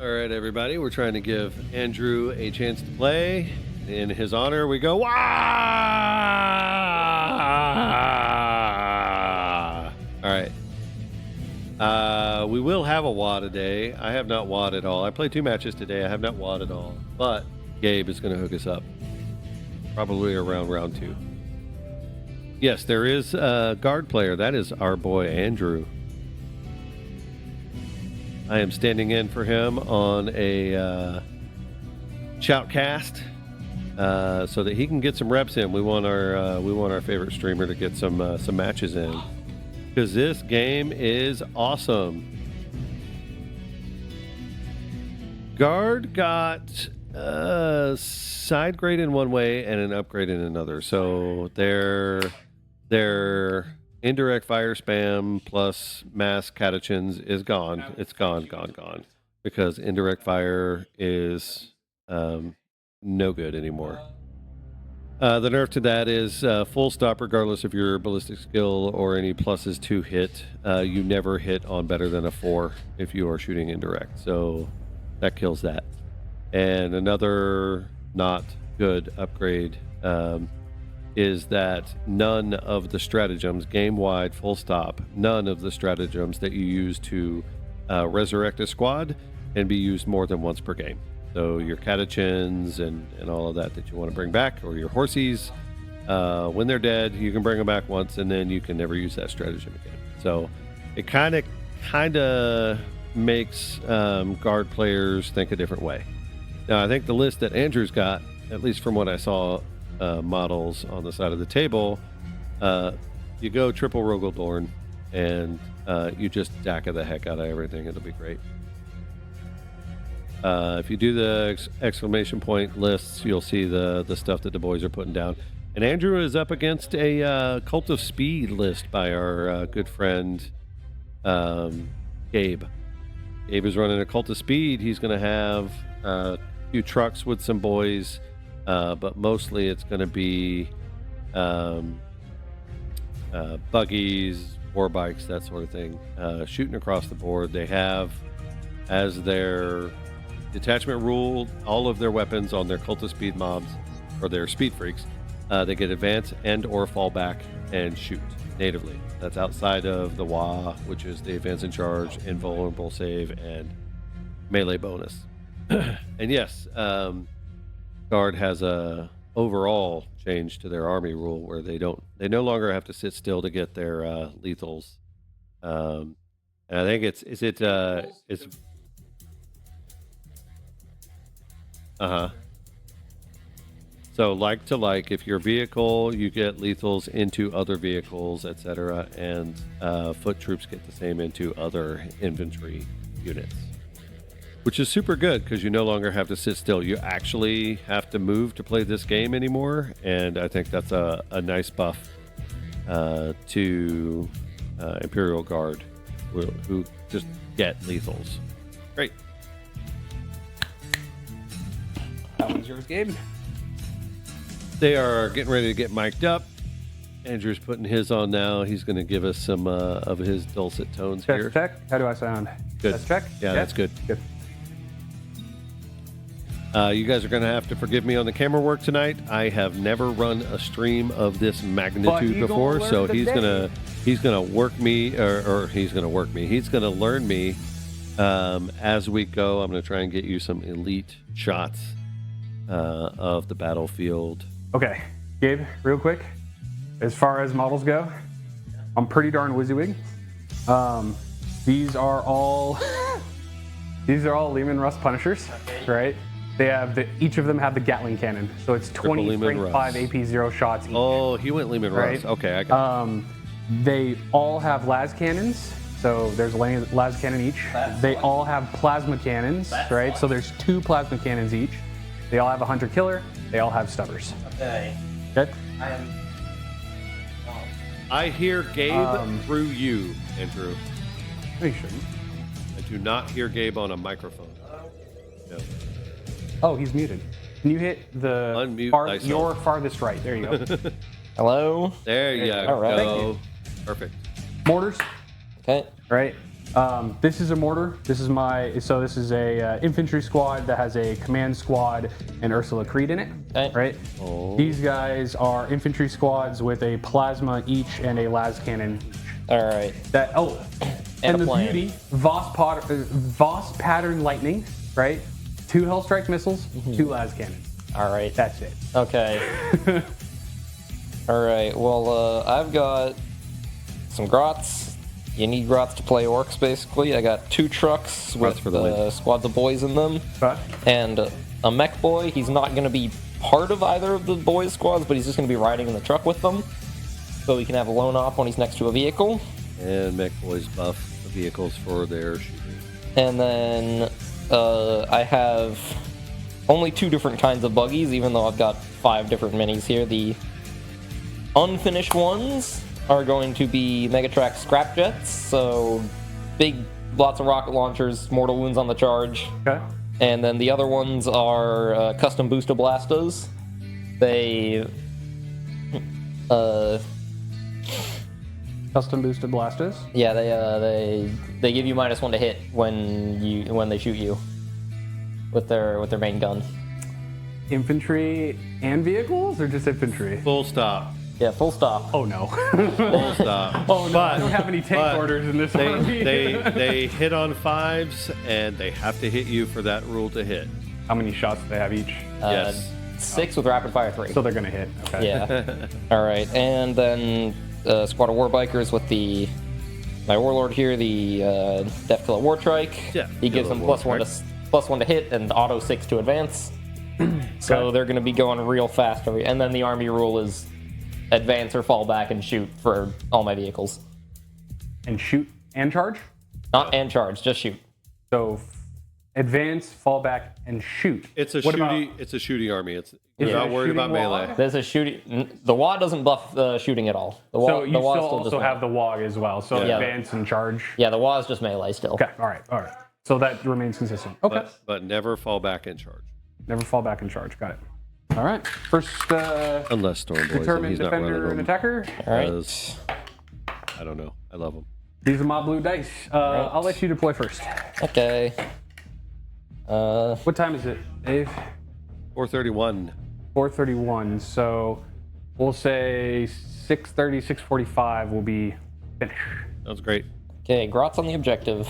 All right, everybody. We're trying to give Andrew a chance to play. In his honor, we go, wah! All right. We will have a WA today. I have not WA'd at all. I played 2 matches today. I have not WA'd at all. But Gabe is going to hook us up. Probably around round 2. Yes, there is a guard player. That is our boy, Andrew. I am standing in for him on a shoutcast so that he can get some reps in. We want our favorite streamer to get some matches in because this game is awesome. Guard got side grade in one way and an upgrade in another. So their indirect fire spam plus mass catechins is gone. It's gone. Because indirect fire is no good anymore. The nerf to that is full stop regardless of your ballistic skill or any pluses to hit. You never hit on better than a 4 if you are shooting indirect. So that kills that. And another not good upgrade is that none of the stratagems, game-wide, full stop, none of the stratagems that you use to resurrect a squad can be used more than once per game. So your catechins and all of that you want to bring back, or your horsies, when they're dead, you can bring them back once, and then you can never use that stratagem again. So it kind of makes guard players think a different way. Now, I think the list that Andrew's got, at least from what I saw, models on the side of the table, you go triple Rogaldorn and you just DACA the heck out of everything. It'll be great. If you do the exclamation point lists, you'll see the stuff that the boys are putting down. And Andrew is up against a Cult of Speed list by our good friend Gabe. Gabe is running a Cult of Speed. He's going to have a few trucks with some boys, but mostly it's going to be buggies, war bikes, that sort of thing, shooting across the board. They have as their detachment rule all of their weapons on their Cult of Speed mobs, or their speed freaks. They get advance and or fall back and shoot natively. That's outside of the WA, which is the advance and charge, invulnerable save, and melee bonus. And yes, Guard has a overall change to their army rule where they no longer have to sit still to get their lethals. And I think it's so like to like, if your vehicle, you get lethals into other vehicles, etc., and foot troops get the same into other infantry units, which is super good because you no longer have to sit still. You actually have to move to play this game anymore, and I think that's a nice buff to Imperial Guard who just get lethals. Great. How was yours, Gabe? They are getting ready to get mic'd up. Andrew's putting his on now. He's going to give us some of his dulcet tones here. Check. How do I sound? Good. Test check? Yeah, that's good. Good. You guys are going to have to forgive me on the camera work tonight. I have never run a stream of this magnitude before, so he's gonna work me, or he's gonna work me. He's gonna learn me as we go. I'm gonna try and get you some elite shots of the battlefield. Okay, Gabe, real quick. As far as models go, I'm pretty darn WYSIWYG. These are all Lehman Russ Punishers, right? They have each of them have the Gatling cannon, so it's 20 strength 5 AP0 shots each. Oh, he went Lehman Russ. Right? Okay, I got it. They all have las cannons, so there's a las cannon each. They all have plasma cannons, right? So there's 2 plasma cannons each. They all have a hunter killer. They all have stubbers. Okay. Okay. I hear Gabe through you, Andrew. No, you shouldn't. I do not hear Gabe on a microphone. No. Oh, he's muted. Can you hit the Unmute your farthest right? There you go. Hello? There you All right. go. Perfect. Mortars, Okay. right? This is a mortar. This is a infantry squad that has a command squad and Ursula Creed in it. Okay. Right. Oh. These guys are infantry squads with a plasma each and a las cannon each. All right. And a the plan. beauty, Voss pattern lightning, right? 2 Hellstrike missiles, 2 las cannons. All right. That's it. Okay. All right. Well, I've got some grots. You need grots to play orcs, basically. I got 2 trucks with for the win. squads of boys in them, Huh? and a mech boy. He's not going to be part of either of the boys' squads, but he's just going to be riding in the truck with them, so he can have a lone op when he's next to a vehicle. And Mech Boys buff the vehicles for their shooting. And then I have only 2 different kinds of buggies, even though I've got 5 different minis here. The unfinished ones are going to be Megatrack scrap jets, so big, lots of rocket launchers, mortal wounds on the charge. Okay. And then the other ones are custom booster blastas. They Custom boosted blasters. yeah, they give you -1 to hit when they shoot you with their main gun. Infantry and vehicles, or just infantry? Full stop. Yeah, full stop. Oh no. Full stop. Oh no, I don't have any tank but orders in this army. they hit on 5s, and they have to hit you for that rule to hit. How many shots do they have each? Yes. 6 with rapid fire 3. So they're gonna hit. Okay. Yeah. All right, and then squad of warbikers with my warlord here, the Death Killer Wartrike. Yeah, He gives Killer them +1 to hit and auto 6 to advance. So Okay. they're going to be going real fast. And then the army rule is advance or fall back and shoot for all my vehicles. And shoot and charge. Not and charge, just shoot. So advance, fall back, and shoot. It's a What about- shooty army. It's Is you're it not a worried about shooting melee. wall? There's a shooting. The WA doesn't buff shooting at all. The WA, So you the WA still still just also have melee. the WOG as well. So Yeah. advance and charge. Yeah, the WA is just melee still. Okay. All right. All right. So that remains consistent. Okay. But never fall back and charge. Never fall back and charge. Got it. All right. First, Unless Storm Boys, and determined he's not defender and running them. attacker. All right. Because, I don't know. I love them. These are my blue dice. I'll let you deploy first. Okay. What time is it, Dave? 431. 4:31. So we'll say 6:30, 6:45 will be finished. Sounds great. Okay, Grot's on the objective.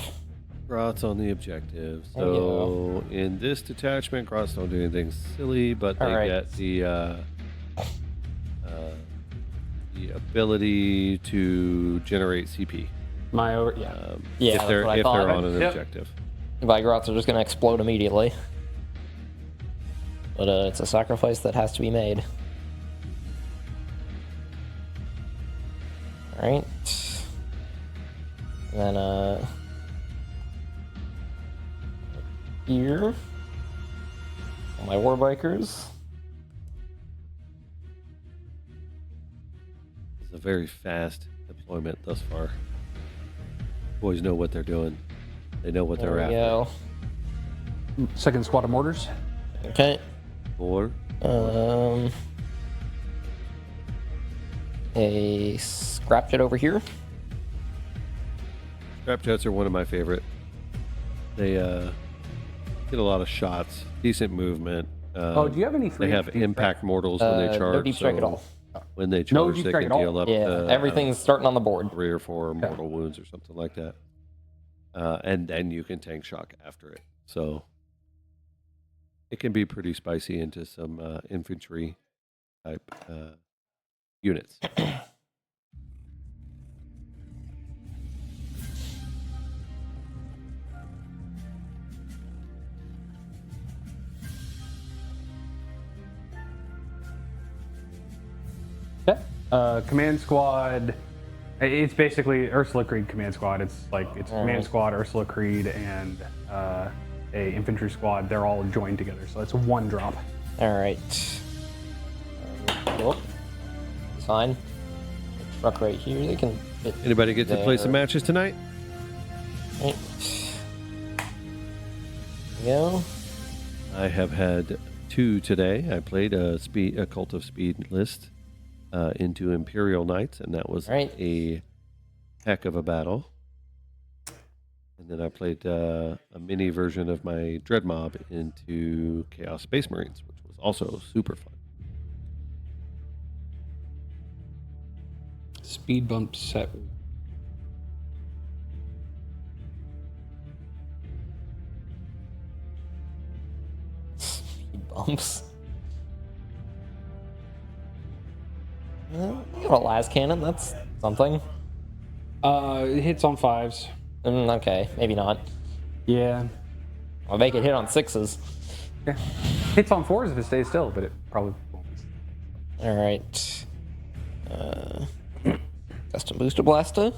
Grots on the objective. Oh, So in this detachment, Grots don't do anything silly, but they All right. get the ability to generate CP Yeah. Yeah, if that's they're what I thought. on an Yep. objective. Vigrots are just going to explode immediately. But it's a sacrifice that has to be made. Alright. And then, here. All my warbikers. It's a very fast deployment thus far. Boys know what they're doing. They know what There they're we after. go. Second squad of mortars. Okay. Or A scrap jet over here. scrap jets are one of my favorite. They get a lot of shots, decent movement. Oh, do you have any? They have impact mortals when they charge. No deep strike at so all. When they No charge, deep they strike can at all? deal up Yeah, to everything's starting on the board. 3 or 4 mortal wounds or something like that. And then you can tank shock after it. So it can be pretty spicy into some infantry type units. Okay. Command squad. It's basically Ursula Creed command squad. It's command squad, Ursula Creed, and a infantry squad. They're all joined together, so it's a 1 drop. Alright. Fine. Truck right here. They can fit Anybody get to play some there. matches tonight? Right. Go. I have had 2 today. I played a Cult of Speed list into Imperial Knights, and that was Right. a heck of a battle. And then I played a mini version of my Dread Mob into Chaos Space Marines, which was also super fun. Speed bump set. Speed bumps. You got a las cannon. That's something. It hits on 5s. Okay, maybe not. Yeah. I'll make it hit on 6s. Yeah. Hits on 4s if it stays still, but it probably won't be. All right. Custom booster blaster.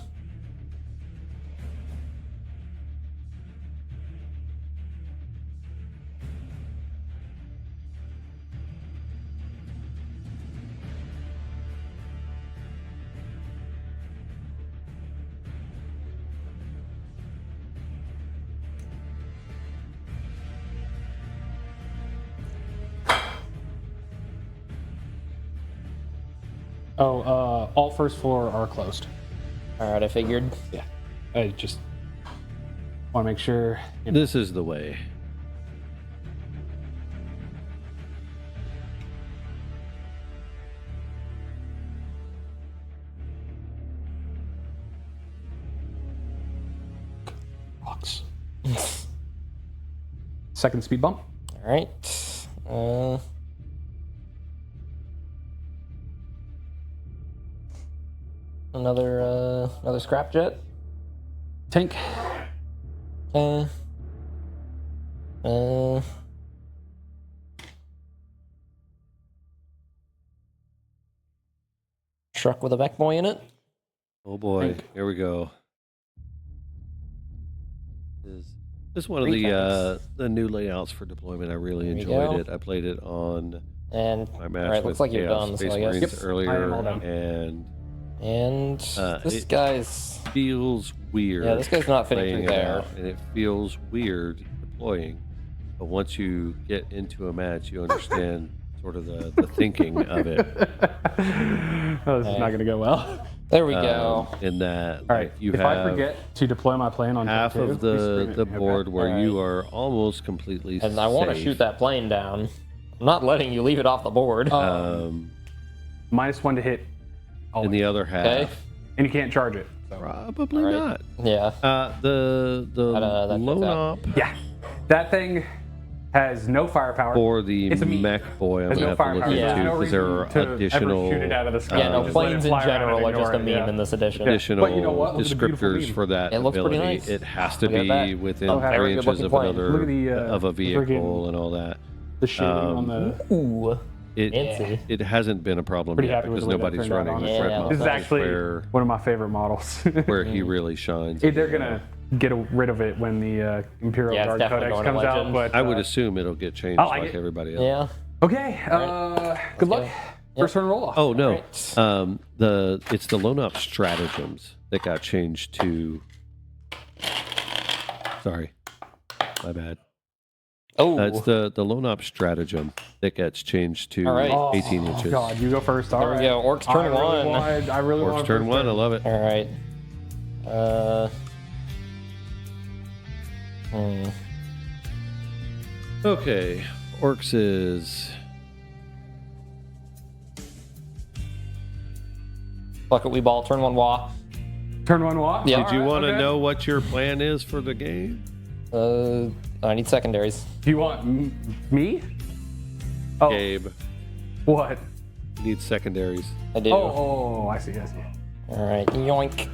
Oh, all first floor are closed. All right, I figured. Yeah. I just want to make sure. This is the way. Rocks. Second speed bump. All right. Another scrap jet. Tank. Truck with a mech boy in it. Oh boy, here we go. This is one of the new layouts for deployment. I really There you enjoyed go. it. I played it on And my all match right, with looks like you're Chaos done. Space So I guess. Marines Yep, earlier, I am all done. and this it- guy's. feels weird. Yeah, this guy's not fitting playing through it there. out, and it feels weird deploying. But once you get into a match, you understand sort of the thinking of it. Oh, this is not going to go well. There we go. In that, All right, you if have I forget to deploy my plane on half turn of two, we the scream it. board Okay. where you Alright. are almost completely And I want to safe. shoot that plane down. I'm not letting you leave it off the board. -1 to hit. In the other half, Okay. And you can't charge it. So. probably Alright. not. Yeah. The that checks loan out. op Yeah. That thing has no firepower. for the It's a meat. mech boy, I'm There's gonna no have to look firepower. into Yeah. There's no because there reason are to ever additional shoot it out of the sky. Yeah, no, Just let planes it in fly around general and are just a ignore it, meme in this edition. additional But you know what? Look at the beautiful descriptors meme. for that It looks pretty ability. nice. It has to Look at be that. within Oh, 3 very inches good-looking of plane. another Look at the, of a vehicle friggin- and all that. The shading on the. Ooh. It Fancy. it hasn't been a problem Pretty yet happy with because the way that nobody's turned out, running honestly. Red Yeah, Mob. This is actually where one of my favorite models. where he really shines. They're gonna get rid of it when the Imperial Yeah, it's Guard definitely Codex going to comes out. Legend. But I would assume it'll get changed I like like it. everybody else. Yeah. Okay. Good luck. go. First turn roll off. Oh no, Alright. it's the loan op stratagems that got changed to. Sorry, my bad. Oh. It's the loan op stratagem that gets changed to All right. 18 inches. God, you go first. All There right. we go. Orcs turn one. I really Orcs want turn 1. I love it. All right. Okay, Orcs is Bucket we ball. Turn one wah. Turn 1 walk. Yeah. Did you want to okay. know what your plan is for the game? I need secondaries. Do you want me? Oh, Gabe what? needs secondaries. I do. Oh, I see. All right. Yoink.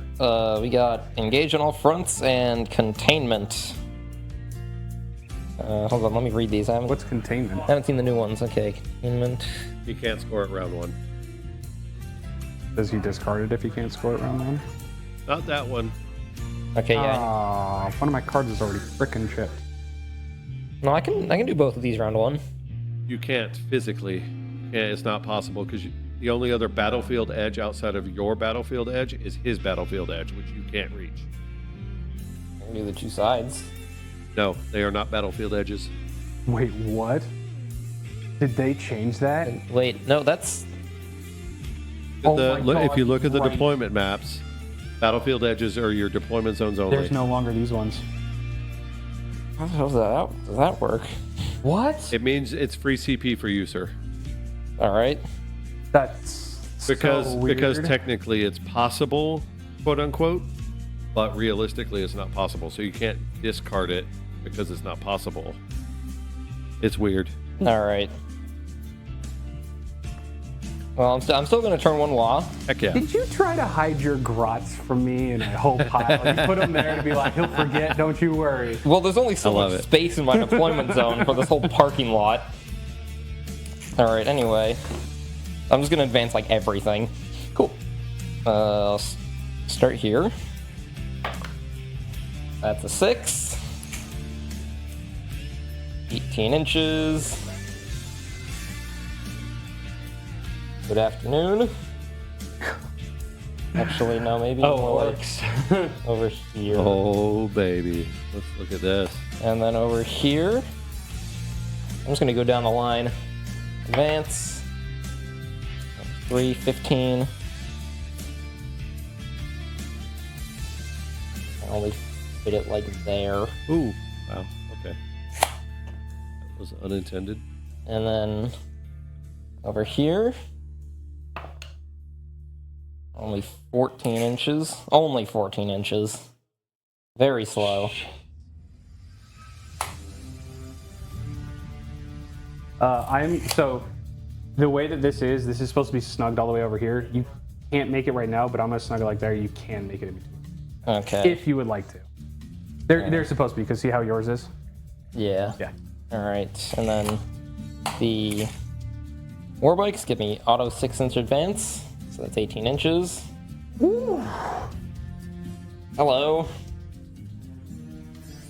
We got engage on all fronts and containment. Hold on. Let me read these. I What's containment? haven't seen the new ones. Okay. Containment. You can't score it round 1. Does he discard it if he can't score it round 1? Not that one. Okay. Yeah. One of my cards is already frickin' chipped. No, I can do both of these round 1. You can't physically. Yeah, it's not possible because the only other battlefield edge outside of your battlefield edge is his battlefield edge, which you can't reach. I can do the two sides. No, they are not battlefield edges. Wait, what? Did they change that? Wait. No, that's. Oh If my you God, look at the right. deployment maps, battlefield edges are your deployment zones only. There's no longer these ones. How does that work? What? It means it's free CP for you, sir. All right. That's Because so weird. because technically it's possible, quote unquote, but realistically it's not possible. So you can't discard it because it's not possible. It's weird. All right. Well, I'm still going to turn one law. Heck yeah. Did you try to hide your grots from me in a whole pile? You put them there to be like, he'll forget, don't you worry. Well, there's only so I love much it. space in my deployment zone for this whole parking lot. All right, anyway. I'm just going to advance, like, everything. Cool. I'll start here. That's a 6. 18 inches. Good afternoon. Actually, no, maybe more like Orks. over here. Oh baby. Let's look at this. And then over here, I'm just gonna go down the line. Advance. 3, 15. I only fit it like there. Ooh. Wow. Okay. That was unintended. And then over here, only 14 inches. Only 14 inches. Very slow. So the way that this is supposed to be snugged all the way over here. You can't make it right now, but I'm gonna snug it like there. You can make it in between Okay. if you would like to. They're supposed to be, because see how yours is? Yeah. Yeah. Alright, and then the warbikes give me auto 6-inch advance, so that's 18 inches. Hello.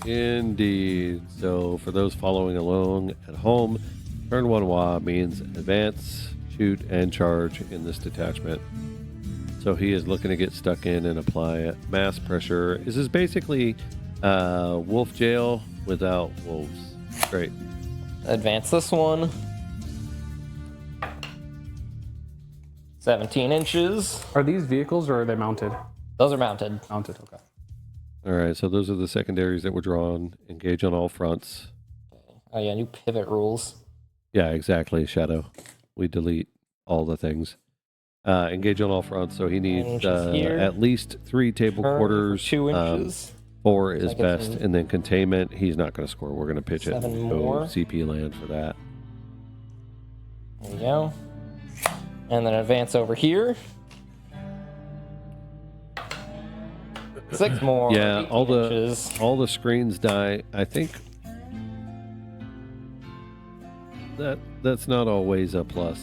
Indeed. So for those following along at home, turn 1 WA means advance, shoot, and charge in this detachment. So he is looking to get stuck in and apply mass pressure. This is basically wolf jail without wolves. Great. Advance this one. 17 inches. Are these vehicles or are they mounted? Those are mounted. Mounted, okay. All right, so those are the secondaries that were drawn. Engage on all fronts. Oh yeah, new pivot rules. Yeah, exactly, Shadow. We delete all the things. Engage on all fronts, so he needs Inches here. at least 3 table Turn for quarters. 2 inches. 4 is I get best, some- and then containment, he's not going to score. We're going to pitch it. 7 Go more. CP land for that. There we go. And then advance over here. 6 more. Yeah, 18 inches. all the screens die. I think that's not always a plus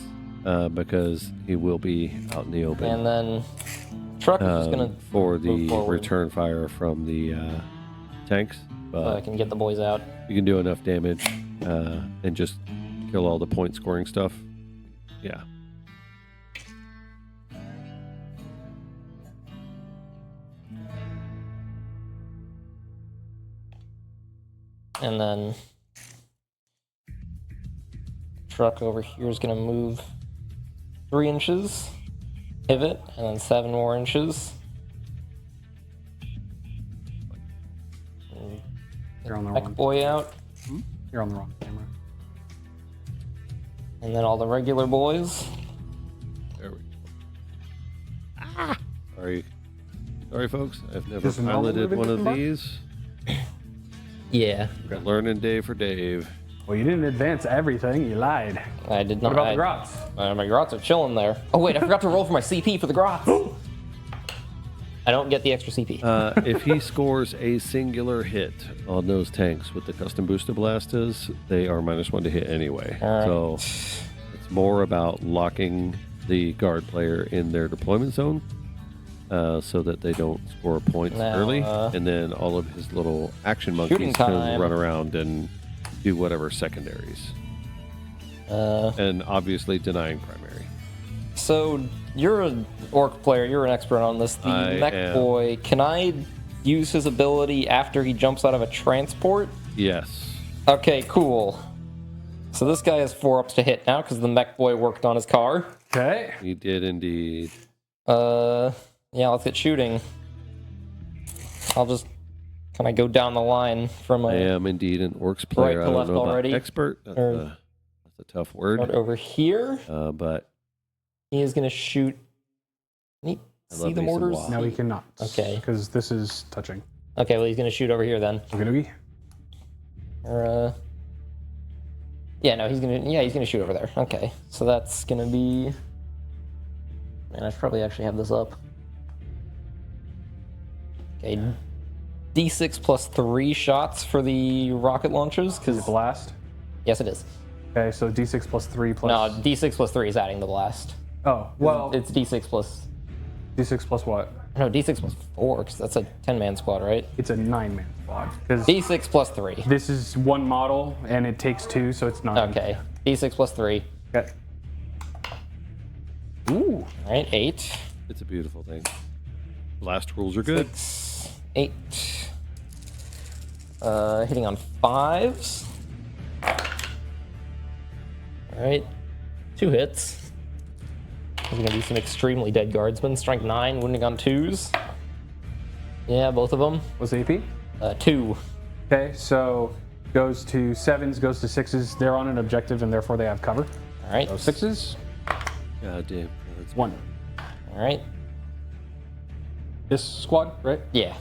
because he will be out in the open. And then truck is just gonna for move the forward return fire from the tanks, so I but can get the boys out. you can do enough damage and just kill all the point scoring stuff. Yeah. And then truck over here is gonna move 3 inches, pivot, and then 7 more inches. You're on the Mech wrong. boy out, You're on the wrong camera. and then all the regular boys. There we go. Sorry, folks. I've never Just a normal piloted moving one of mark? these. Yeah, Learning day for Dave. Well, you didn't advance everything. You lied. I did not. What about the grots? My grots are chilling there. Oh wait, I forgot to roll for my CP for the grots. I don't get the extra CP. If he scores a singular hit on those tanks with the custom booster blastas, they are -1 to hit anyway. Alright. So it's more about locking the guard player in their deployment zone so that they don't score points Now, early, and then all of his little action monkeys shooting can time. run around and do whatever secondaries, Uh, and obviously denying primary. So you're an orc player. You're an expert on this. The I mech am. boy. Can I use his ability after he jumps out of a transport? Yes. Okay, cool. So this guy has 4 ups to hit now because the mech boy worked on his car. Okay. He did indeed. Yeah, let's get shooting. I'll just Can I go down the line from I a am indeed an Orcs player. to I don't left know about already? expert. That's a tough start word. over here? But He is going to shoot. Can you I see love the me some mortars? wall. No, he cannot. Okay. Because this is touching. Okay, well, he's going to shoot over here then. Okay, Noogie. Or, yeah, no, he's gonna shoot over there. Okay, so that's gonna be. Man, I should probably actually have this up. Okay, D6 plus 3 shots for the rocket launchers, because Blast. yes, it is. Okay, so D6 plus 3 plus. No, D6 plus 3 is adding the blast. Oh, well, It's D6 plus. D6 plus what? No, D6 plus 4, because that's a 10-man squad, right? It's a 9-man squad. Because D6 plus 3. this is one model and it takes 2, so it's 9. Okay, D6 plus 3. Okay. Ooh. All right, 8. it's a beautiful thing. Blast rules are good. 8. Hitting on 5s. Alright. 2 hits. There's gonna be some extremely dead guardsmen. Strength 9, wounding on 2s. Yeah, both of them. What's the AP? 2. Okay, so goes to 7s, goes to 6s. They're on an objective and therefore they have cover. Alright. So 6s, God damn. That's 1. Alright. This squad, right? Yeah.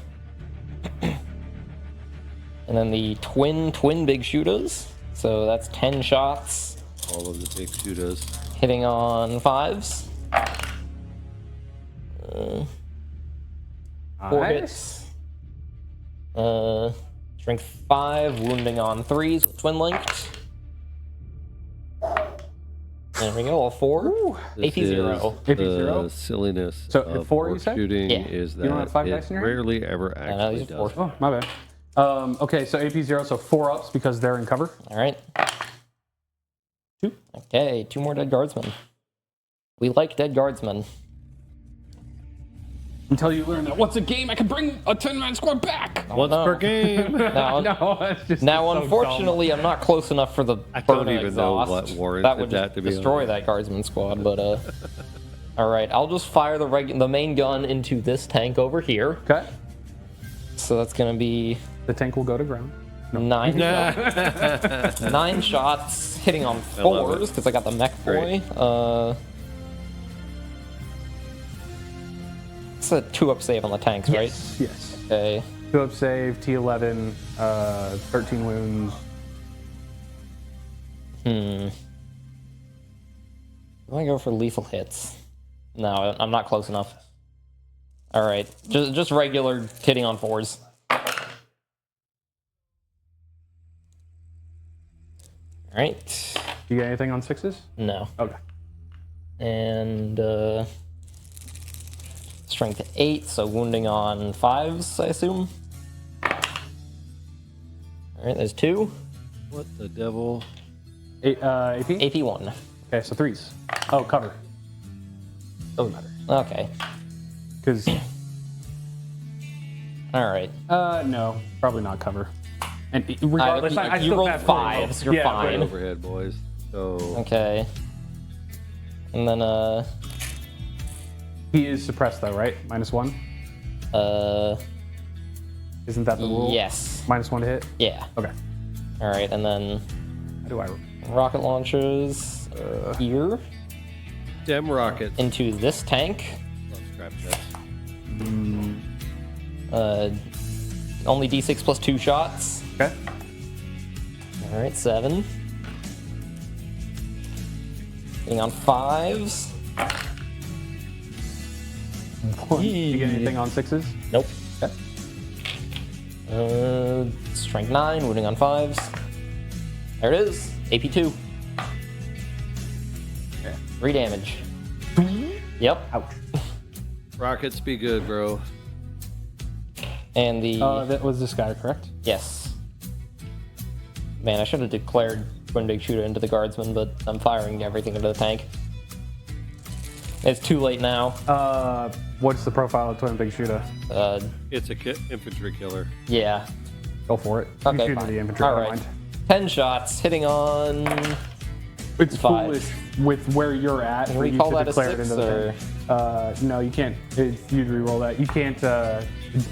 And then the twin big shooters. So that's 10 shots. all of the big shooters. Hitting on 5s. 4 hits. Strength 5, wounding on 3s with twin linked. There we go, all 4. This AP 0. is AP 0? The silliness So, of 4 you orc said? shooting Yeah. is don't have that 5 it dice in your hand? rarely ever no, actually these are does. 4. Oh, my bad. Okay, so AP 0, so 4 ups because they're in cover. Alright. 2. Okay, 2 more dead guardsmen. We like dead guardsmen. Until you learn that once a game I can bring a 10-man squad back. Once no. per game. Now, No, that's just now so unfortunately, I'm not close enough for the I don't burn even know exhaust. what warranted that would that, just to be destroy honest. that guardsman squad, but Alright, I'll just fire the main gun into this tank over here. dumb. Okay. So that's gonna be The tank will go to ground. 9 shots. 9 shots, hitting on love 4s, because I got the mech boy. Great. It's a 2-up save on the tanks, right? Yes. Okay. 2-up save, T11, 13 wounds. Do I go for lethal hits? No, I'm not close enough. Alright, just regular hitting on 4s. Alright. Do you get anything on 6s? No. Okay. And strength 8, so wounding on 5s, I assume. Alright, there's 2. What the devil? AP? AP 1. Okay, so 3s. Oh, cover. Doesn't matter. Okay. Because, Alright. no, probably not cover. And regardless, I you still rolled have 5s, you're Yeah, fine. Overhead, boys. So Okay. And then, He is suppressed though, right? -1? Isn't that the rule? yes. -1 to hit? Yeah. Okay. Alright, and then How do I... rocket launchers here dem rockets. into this tank. Love scrap chests. Only D6 plus 2 shots. Okay. Alright, 7. Getting on 5s. Do you get anything on 6s? Nope. Okay. Strength 9, wounding on 5s. There it is. AP 2. Okay. 3 damage. Yep. Ouch. Rockets be good, bro. And the That was this guy, correct? yes. Man, I should have declared Twin Big Shooter into the guardsman, but I'm firing everything into the tank. It's too late now. What's the profile of Twin Big Shooter? It's a infantry killer. Yeah. Go for it. Okay, You shoot fine. the infantry, All never right. mind. 10 shots, hitting on. It's 5. foolish with where you're at Can for we you call to that a declare it 6 into the thing. No, you can't. You'd re-roll that. You can't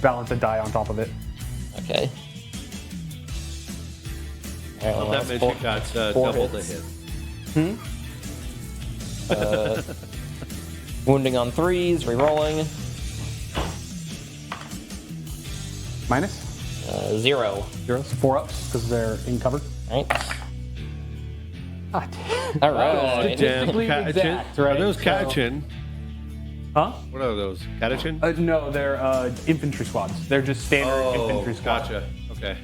balance a die on top of it. Okay. All right, Well, that meant you got four double the hits. hit. Wounding on 3s, rerolling. Minus? 0. Zeros. 4 ups because they're in cover. Right. Ah, damn. All right. Damn, Statistically catechin. exact, right? Are those So- catechin? Huh? What are those? Catechin? No, they're infantry squads. They're just standard infantry squads. gotcha. Okay.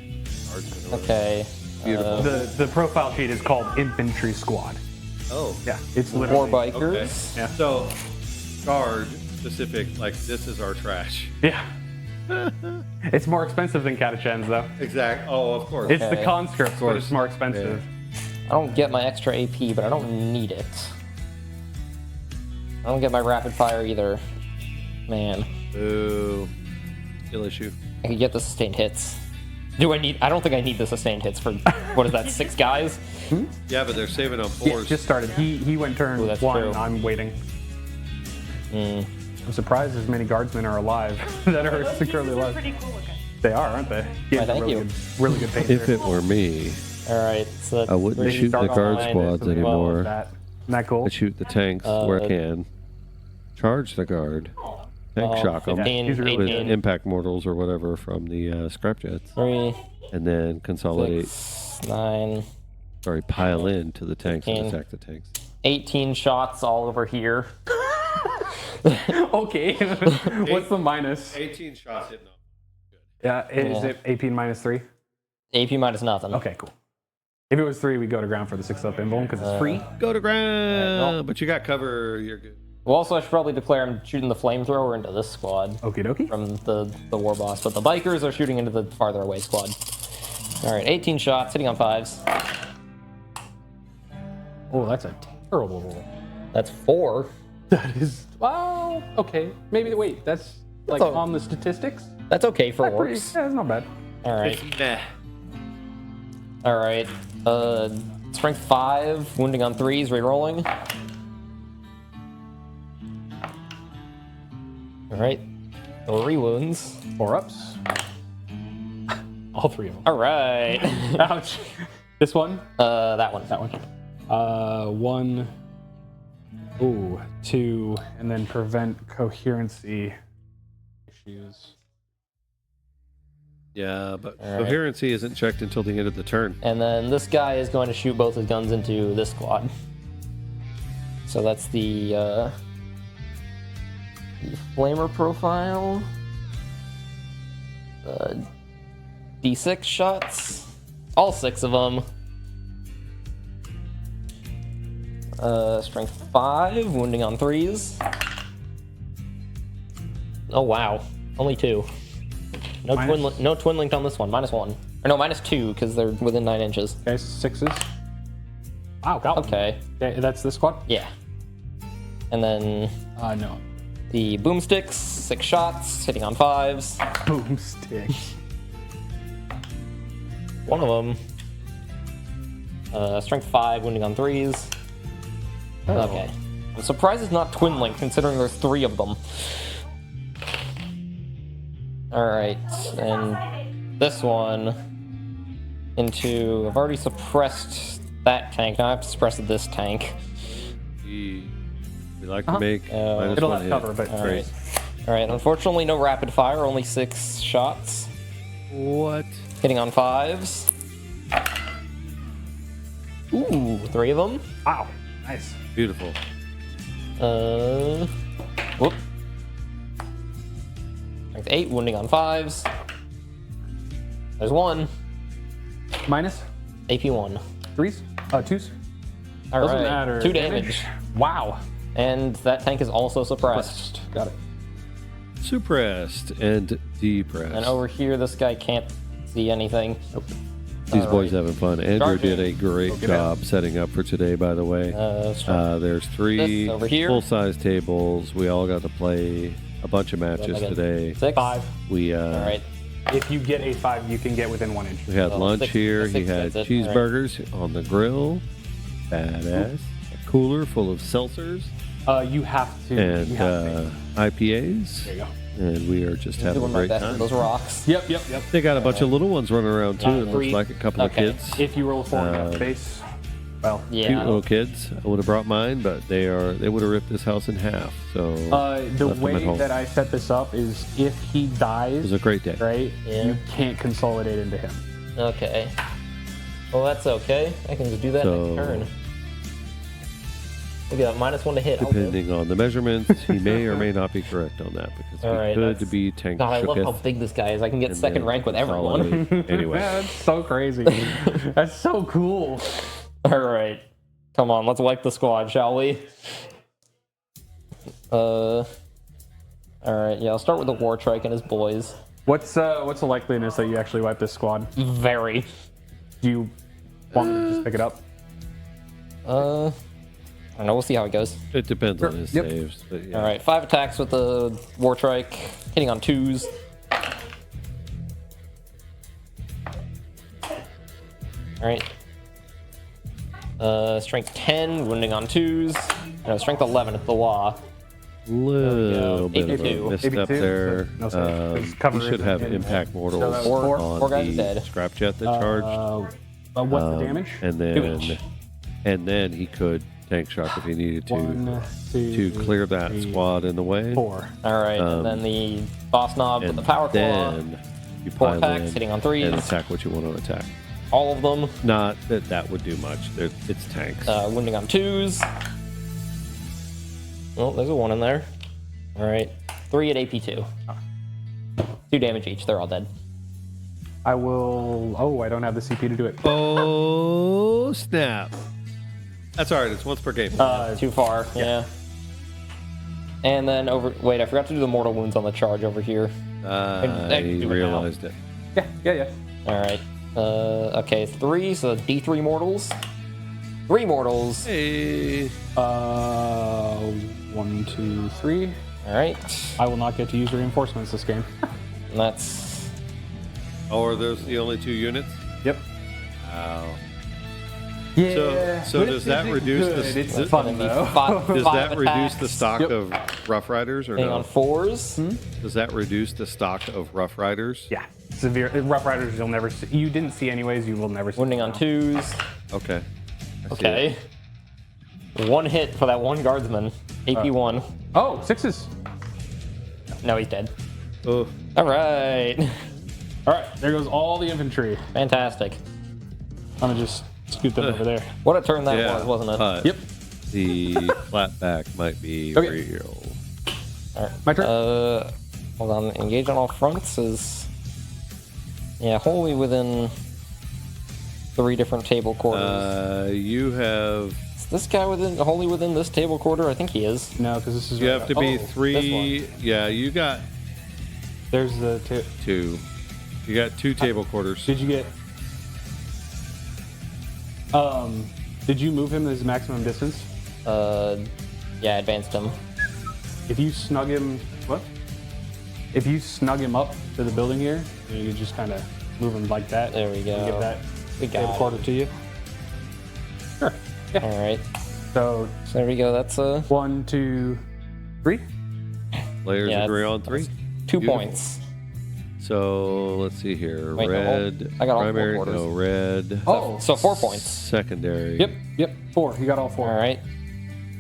Okay. Beautiful. The profile sheet is called infantry squad. Oh. Yeah, it's War literally. bikers. Okay. Yeah. So, guard specific, like this is our trash. Yeah. It's more expensive than catechins, though. Exact. Oh, of course. It's the Okay. conscripts, but course. it's more expensive. I don't get my extra AP, but I don't need it. I don't get my rapid fire either. Man, Ooh. Skill issue. I could get the sustained hits. Do I need? I don't think I need the sustained hits for what is that? 6 guys? Yeah, but they're saving on Yeah, 4s. just started. He went turn Ooh, that's 1. true. I'm waiting. Mm. I'm surprised as many guardsmen are alive that are securely Those are alive. pretty cool looking. They are, aren't they? Why, thank you. Really good paint. If it were me, All right, so that's I wouldn't three, shoot the guard nine, squads 12. anymore. That. Isn't that cool? I shoot the tanks where I can. Charge the guard. Tank shock them 15, He's really with 18, impact mortals or whatever from the scrap jets. 3, And then consolidate, 6, 9, pile in to the tanks and 15. attack the tanks. 18 shots all over here. Okay. What's the minus? 18 shots hitting them. Yeah, is Yeah. it AP minus 3? AP minus nothing. Okay, cool. If it was 3, we go to ground for the 6-up emblem because it's free. Go to ground, no. but you got cover, you're good. Well, also, I should probably declare I'm shooting the flamethrower into this squad Okie dokie. from the war boss, but the bikers are shooting into the farther away squad. All right, 18 shots, hitting on 5s. Oh, that's a terrible roll. That's 4. That is. Well, okay. Maybe. Wait, that's like all- on the statistics? That's okay for Pretty, orcs. yeah, it's not bad. All right, Nah. all right. Strength 5, wounding on 3s, rerolling. All right, 3 wounds. 4 ups. All 3 of them. All right. Ouch. This one? That one. That one. 1. Ooh, 2. And then prevent coherency issues. Yeah, but All right. coherency isn't checked until the end of the turn. And then this guy is going to shoot both his guns into this squad. So that's the flamer profile. D6 shots. All 6 of them. Strength 5, wounding on 3s. Oh wow, only 2. No twin linked on this one. -1. Or no, -2 because they're within 9 inches. Okay, 6s. Wow, got one. Okay, Okay, that's this squad? yeah. And then No. the boomsticks, 6 shots, hitting on 5s. Boomsticks. One of them. Strength 5, wounding on 3s. Oh. Okay. I'm surprised it's not twin linked considering there's 3 of them. Alright, and this one into... I've already suppressed that tank, now I have to suppress this tank. We like to make minus It'll 1 have hit. cover, but Alright. Alright, unfortunately no rapid fire, only 6 shots. What? Hitting on 5s. Ooh, 3 of them. wow, nice. Beautiful. Whoop. Strength 8, wounding on 5s. There's 1. Minus AP 1. 3s? 2s? Alright. Doesn't matter. 2 damage. Wow. And that tank is also suppressed. Got it. Suppressed and depressed. And over here, this guy can't see anything. These boys having fun. Andrew Charging. did a great Get job setting up for today, by the way. There's 3 This over here. full-size tables. We all got to play a bunch of matches I got today. 6. 5. We Alright. If you get a 5, you can get within 1 inch. we had Oh, lunch 6 here. the He 6 had gets it. cheeseburgers on the grill. Badass. A cooler full of seltzers. You have to. and you have to. IPAs, There you go. and we are just having a Doing my great best time. with those rocks. Yep. They got a bunch of little ones running around too. It looks Three. like a couple of Okay. kids. If you roll a 4 on Um, that base, well, Yeah. Cute little kids. I would have brought mine, but they would have ripped this house in half. So the left them at way home. that I set this up is if he it dies, was a great day. right, Yeah. you can't consolidate into him. Okay. Well, that's okay. I can just do that So- next turn. We got -1 to hit. I'll live. Depending on the measurements, he may or may not be correct on that because All he right, could that's- be tank God, I love how shooketh big this guy is. I can get and second then rank with everyone. consolidate. Anyway, Yeah, that's so crazy. That's so cool. All right. Come on, let's wipe the squad, shall we? All right, yeah, I'll start with the War Trike and his boys. What's the likeliness that you actually wipe this squad? Very. Do you want me to just pick it up? I don't know, we'll see how it goes. it depends on his Yep. saves. But yeah. All right, 5 attacks with the War Trike, hitting on 2s. All right. Strength 10, wounding on 2s. No, strength 11 at the law. Little bit of a 82. misstep 82, there. so no save. Just cover He should it have in- impact mortals So that was Four- on four guys the are dead. scrapjet that charged. What's the damage? And then he could tank shock if he needed to 1, 2, to clear that 3, squad in the way. 4. All right, and then the Boss Knob with And the Power Claw. then you 4 pile attacks, in hitting on and 3s. attack what you want to attack. All of them. Not that that would do much. It's tanks. Wounding on 2s. Oh, there's a 1 in there. All right, 3 at AP2. 2 damage each. They're all dead. I will. Oh, I don't have the CP to do it. Oh snap! That's all right. It's once per game. Too far. Yeah. And then wait, I forgot to do the mortal wounds on the charge over here. I can do it now. realized it. Yeah. All right. Okay, 3. So D3 mortals. 3 mortals. Hey. 1, 2, 3. All right. I will not get to use reinforcements this game. And that's Oh, are those the only 2 units? Yep. Wow. Yeah. So but does it's that reduce good. the? It's does fun gonna be though. does five that reduce the attacks. stock Yep. of Rough Riders or hitting no? on 4s. Does that reduce the stock of Rough Riders? Yeah. Severe Rough Riders. You'll never see. You didn't see anyways. You will never see. Wounding on 2s. Okay. I see Okay. it. 1 hit for that 1 guardsman. AP1. Oh, 6s. No, he's dead. Oh, All right. All right. There goes all the infantry. Fantastic. I'm gonna just scoot them over there. What a turn that yeah. was, wasn't it? But Yep. The flat back might be Okay. real. All right. My turn. Hold on. Engage on all fronts is, yeah, wholly within 3 different table quarters. You have Is this guy wholly within this table quarter? I think he is. No, because this is. you have to be Oh, 3. Yeah, you got There's the 2. You got 2 table quarters. Did you get? Did you move him his maximum distance? Yeah, advanced him. If you snug him, what? If you snug him up to the building here, you can just kind of move him like that. There we go. And give that We got table it. quarter to you. Sure. Yeah. All right. So So there we go. That's 1, 2, 3. Players Yeah, agree that's- on 3. 2 Beautiful. points. So let's see here. Wait, no, Red I got all 4 primary. quarters. No red. Oh. So 4 points. Secondary. Yep. 4. You got all 4. All right.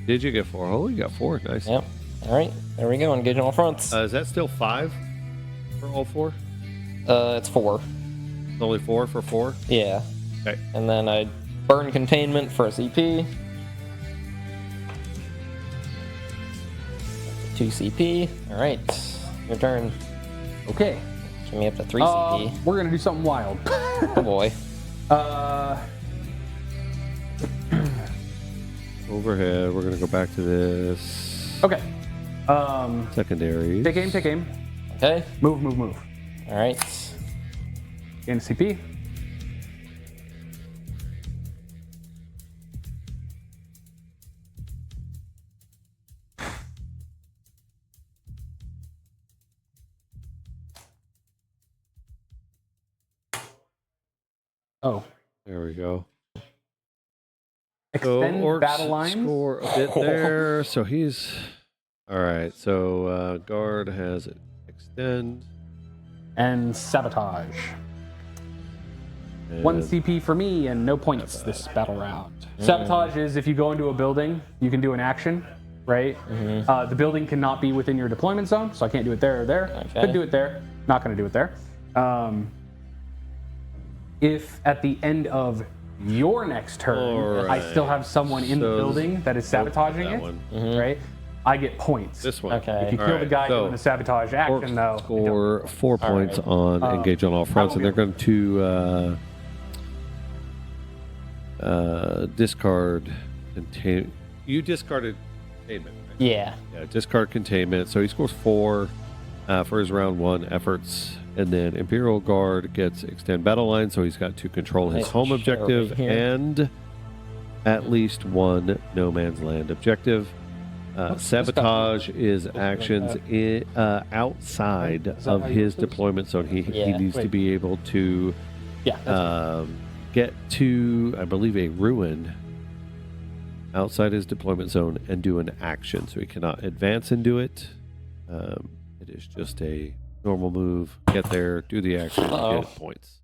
Did you get 4? Oh, you got 4. Nice. Yep. All right. There we go. Engage on all fronts. Is that still 5 for all 4? It's 4. It's only 4 for 4. Yeah. Okay. And then I burn containment for a CP. 2 CP. All right. Your turn. Okay. Get me up to 3 CP. We're gonna do something wild. Oh boy. Overhead. We're gonna go back to this. Okay. Secondary. Take aim. Okay. Move. All right. Gain CP. Oh. There we go. extend Orcs battle lines. score a bit there. So he's all right. So guard has extend And sabotage. and 1 CP for me and no points this battle round. Sabotage is if you go into a building, you can do an action, right? The building cannot be within your deployment zone, so I can't do it there or there. Okay. Could do it there. Not going to do it there. If at the end of your next turn, I still have someone in the So building that is sabotaging that it, one. right? I get points. This one. Okay. If you All kill the right, guy so doing the sabotage action, Orcs though, score 4 points right. on engage on all fronts, and they're going to discard contain. You discarded containment. Right? Yeah. Yeah, discard containment. So he scores 4 for his round 1 efforts, and then Imperial Guard gets extend battle line, so he's got to control his Nice home share objective over here. and at least 1 no man's land objective. Sabotage is actions outside Is that of how you his do this? deployment zone. He Yeah. needs to be able to Yeah. get to, I believe, a ruin outside his deployment zone and do an action. So he cannot advance and do it. It is just a normal move. Get there, do the action, get points.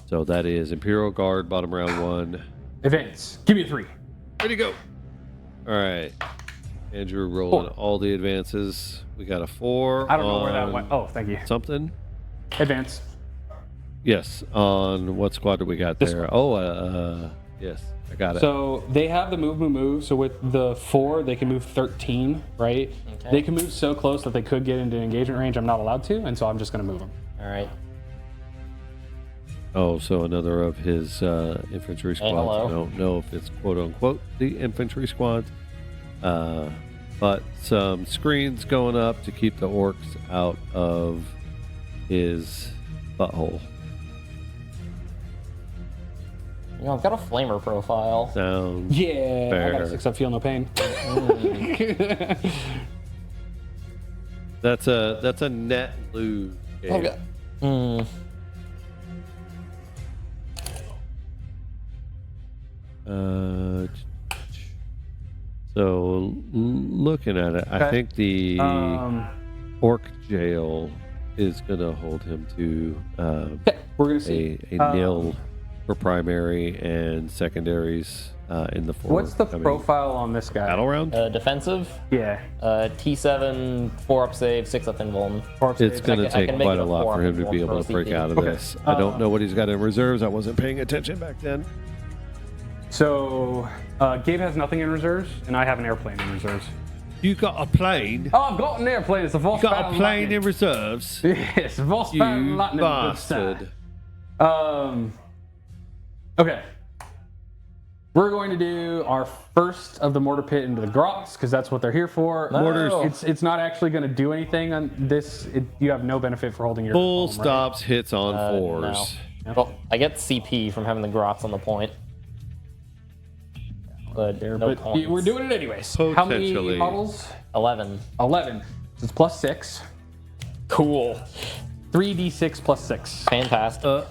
So that is Imperial Guard, bottom round 1. Advance. Give me a 3. Ready to go. All right. Andrew rolling all the advances. We got a 4. I don't know where that went. Oh, thank you. Something? Advance. Yes. On what squad do we got This there? Yes. I got it. So they have the move. So with the 4, they can move 13, right? Okay. They can move so close that they could get into engagement range. I'm not allowed to, and so I'm just going to move them. All right. Oh, so another of his infantry squads. hello. I don't know if it's quote unquote the infantry squad, but some screens going up to keep the orcs out of his butthole. You know, I've got a flamer profile. Sounds Yeah, I got a fair. 6 up, feel no pain. That's a net lose. I've got. So looking at it, I Okay. think the Um, orc jail is going to hold him to okay, we're going to see. a nil for primary and secondaries in the 4. What's the coming profile on this guy? battle round? Defensive. Yeah. T7, 4 up save, 6 up invuln. It's going to I take can make quite it a a lot 4 for him to be for able to break CP. out of this. I don't know what he's got in reserves. I wasn't paying attention back then. So Gabe has nothing in reserves, and I have an airplane in reserves. You got a plane? Oh, I've got an airplane. It's a Voss You got a Battle plane in Lightning. reserves? Yes, Voss You Battle Lightning. good bastard. side. Okay. We're going to do our first of the mortar pit into the grots because that's what they're here for. Mortars. It's not actually going to do anything on this. You have no benefit for holding your Full home, right? stops, hits on 4s. No. Well, I get CP from having the grots on the point. But no But points. we're doing it anyways. How many Potentially. models? 11. 11. So it's plus 6. Cool. 3d6 plus 6. Fantastic.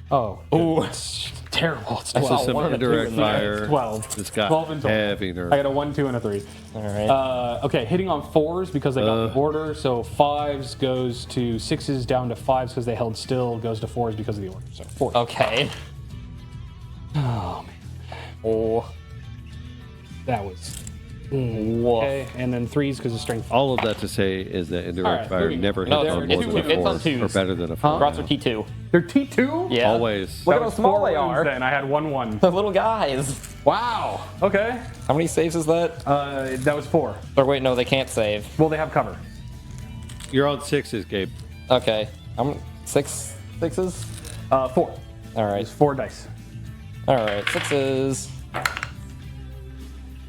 Oh. Ooh. It's terrible. It's This 12. is some one and a two indirect in there. fire. 12. It's got 12 and 12. heavy nerve. I got a 1, 2, and a 3. All right. Okay, hitting on 4s because they got the border. So 5s goes to 6s down to 5s because they held still, goes to 4s because of the order. So 4. Okay. Oh, man. Oh. That was. Woof. Okay, and then 3s because of strength. All of that to say is that indirect Alright, fire moving. never hits No, on it's- more than a it's on 4 or 2s. better than a 4. Grots are T2. They're T2? Yeah. Always. Look That how was small 4 they wounds are. then. I had 1, 1. The little guys. Wow. Okay. How many saves is that? That was 4. Or wait, no, they can't save. Well, they have cover. You're on 6s, Gabe. Okay. I'm 6 sixes. 4. All right. It's 4 dice. All right. 6s.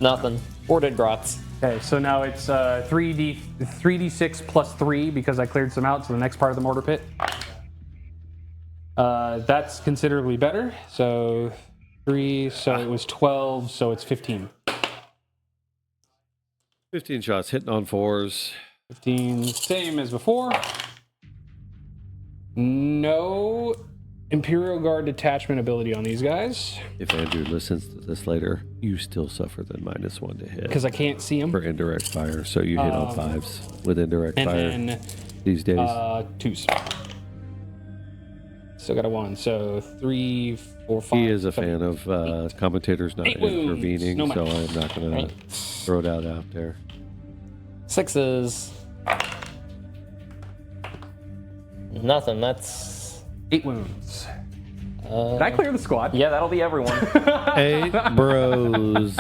Nothing. 4 dead grots. Okay, so now it's 3d6 plus 3 because I cleared some out. So the next part of the mortar pit. That's considerably better. So 3. So it was 12. So it's 15. 15 shots hitting on 4s. 15, same as before. No Imperial Guard detachment ability on these guys If Andrew listens to this later, you still suffer the -1 to hit because I can't see them. for indirect fire. So you hit on 5s with indirect And fire then these days. 2s. Still got a 1. So 3, 4, 5. He is a 7, fan of commentators not 8 wounds. intervening, No so match. I'm not going Right. to throw it out there. 6s. Nothing. That's 8 wounds. Did I clear the squad? yeah. That'll be everyone. 8 bros.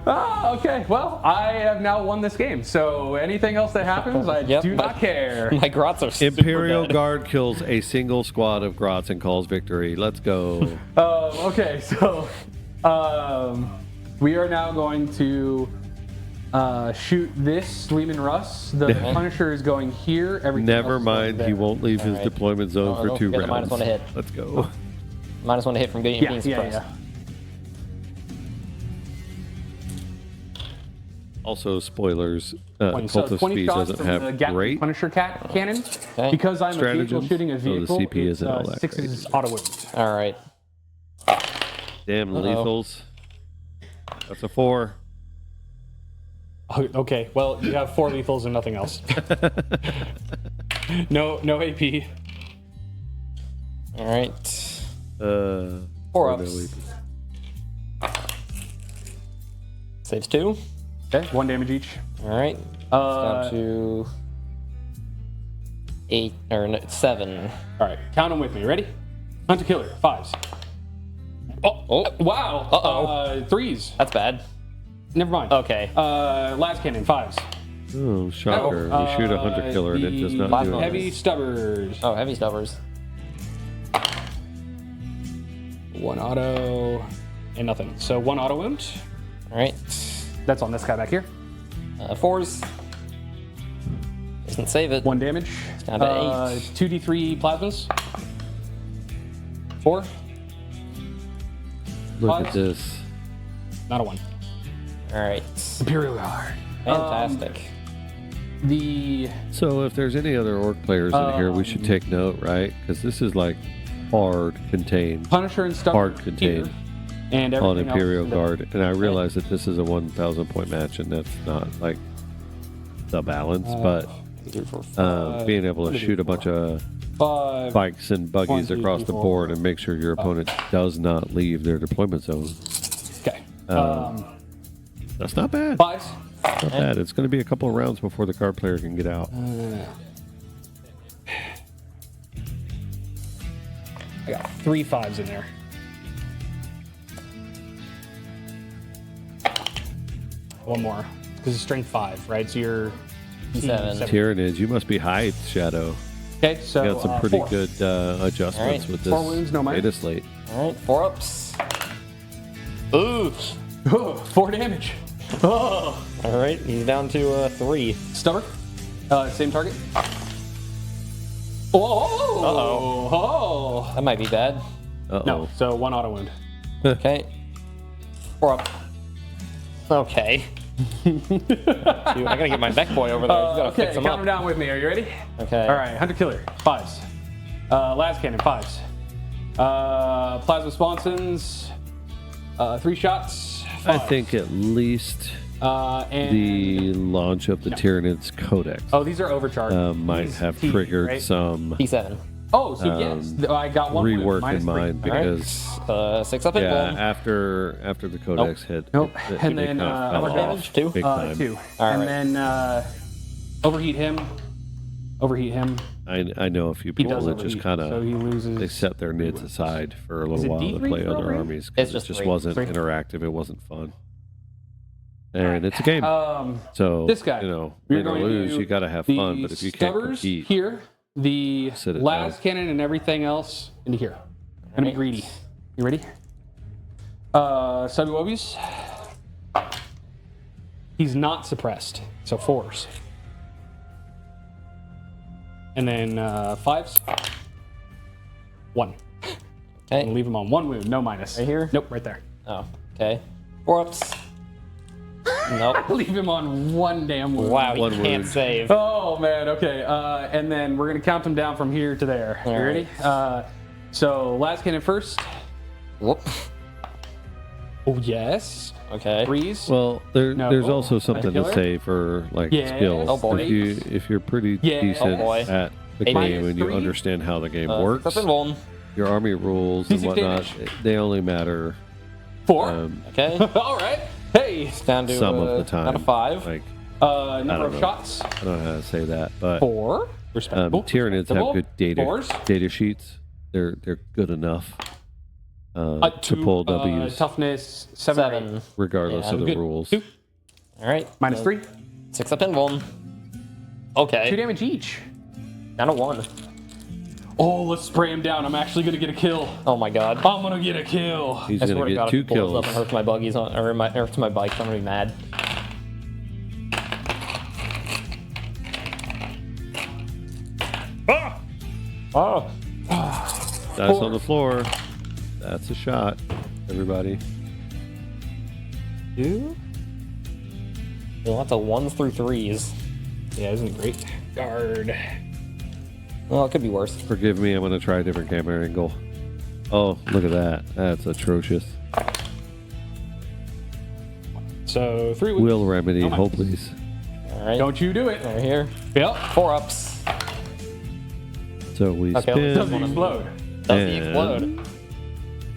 Ah, okay. Well, I have now won this game. So anything else that happens, I Yep, do not care. My grots are super Imperial dead. Guard kills a single squad of Grots and calls victory. Let's go. Okay, so we are now going to shoot this Lehman Russ. The Punisher is going here. Everything Never else is going mind, he there. won't leave his Alright. deployment zone for Don't 2 forget the rounds. -1 to hit. Let's go. -1 to hit from being Yeah, suppressed. yeah. Also, spoilers. So Cult of 20 Speed shots doesn't from the have Gatling great Punisher cannon. Okay. Because I'm a vehicle Stratagems, shooting a so the vehicle, CP it's isn't all that 6 is auto wound. All right. damn lethals. That's a 4. Oh, okay, well, you have 4 lethals and nothing else. No AP. All right. 4 no ups. AP. Saves 2. Okay, 1 damage each. All right. Down to 8 or 7. All right, count them with me. Ready? Hunter killer, 5s. Oh, wow. Uh-oh. 3s. That's bad. Never mind. Okay. Las cannon, 5s. Oh, shocker. You shoot a hunter killer and it does not do the anything. Heavy stubbers. Oh, heavy stubbers. 1 auto and nothing. So 1 auto wound. All right. That's on this guy back here. 4s. Doesn't save it. 1 damage. down to 8. 2d3 plasmas. 4. Look at Fives. this. Not a 1. All right. Imperial Guard. Fantastic. The So if there's any other orc players in here, we should take note, right? Because this is like hard contained Punisher and stuff Hard contained here, and on everything Imperial else. Guard. And I realize that this is a 1,000 point match and that's not like the balance, but 3, 4, 5, being able to shoot a bunch of 5. bikes and buggies 1, 2, across the 3, 4, board and make sure your opponent does not leave their deployment zone. Okay. That's not bad. 5s. Not bad. It's going to be a couple of rounds before the card player can get out. I got 3 5s in there. One more. Because it's strength 5, right? So you're Seven. Tyranids, you must be high, Shadow. Okay, so You got some pretty 4. good adjustments Alright. with this 4 wounds, no minus. data slate. All right. 4 ups. Ooh. Oh, 4 damage. Oh. All right. He's down to 3. Stubber. Same target. Oh. Uh-oh. Oh. That might be bad. Uh-oh. No, so 1 auto wound. Okay. 4 up. Okay. Dude, I gotta get my mech boy over there. He's gotta Okay, fix him count up. them down with me. Are you ready? Okay. All right, Hunter Killer, 5s. Las Cannon, 5s. Plasma Sponsons, 3 shots. 5s. I think at least And the launch of the Tyranids Codex oh, these are overcharged. might These have T, triggered right? some P7. Oh, so yes, I got 1 wound, rework minus in 3. mind All right. because 6 up and yeah, boom. after the Codex hit, Nope. it And really then, kind of fell other off damage, 2? big time. 2. All and right. then overheat him. I know a few He people does that just overheat, kind so of he loses. they set their nids aside for a Is little it while to D3 play for other overheat? armies It's because it just just 3. wasn't 3. interactive. It wasn't fun. And it's a game, so this guy, you know, we're win or going to lose, do you got to have the fun. But if you can't stubbers compete, here, the Sit it las down. cannon and everything else into here. Gonna be greedy. You ready? Subby Wubbies. He's not suppressed, so 4s. And then 5s. 1. Okay. And leave him on 1 wound, no minus. Right here? Nope, right there. Oh, okay. 4 ups. Nope. Leave him on 1 damn wound. Wow, One he can't wound. save. Oh man, okay. And then we're gonna count them down from here to there. You All ready? So last cannon first. Whoop. Oh yes. Okay. Threes. Well, No. there's also something to Killer? say for like Yes. skills. Oh, boy. If you're pretty Yes. decent Oh, boy. at the Eight. game and you -3. understand how the game Six works, up and one. your army rules and D6 whatnot, damage. they only matter 4. Okay. All right. Hey. It's down to some of the time. Down to 5. Like Number don't of know. shots. I don't know how to say that, but 4. Respectable. Tyranids have Respectable. good Fours. data sheets. They're good enough to Two, pull W's toughness 7. 7. regardless Yeah, of the good. rules. 2. All right. -3. 6 up and 1. 2 Okay. damage each. Down to 1. Oh, let's spray him down. I'm actually gonna get a kill. Oh my god. I'm gonna get a kill. He's I swear gonna to God, get 2 if he blows kills. up and hurts my buggies on, or hurts my bike, I'm gonna be mad. Oh. Dice on the floor. That's a shot, everybody. 2. Lots of 1s through 3s. Yeah, isn't great. Guard. Well, it could be worse. Forgive me, I'm gonna try a different camera angle. Oh, look at that. That's atrocious. So 3 Will remedy, Oh my- hold please. All right. Don't you do it. Over here. Yep. 4 ups. So we Okay, spin. Doesn't explode. Does he And- explode?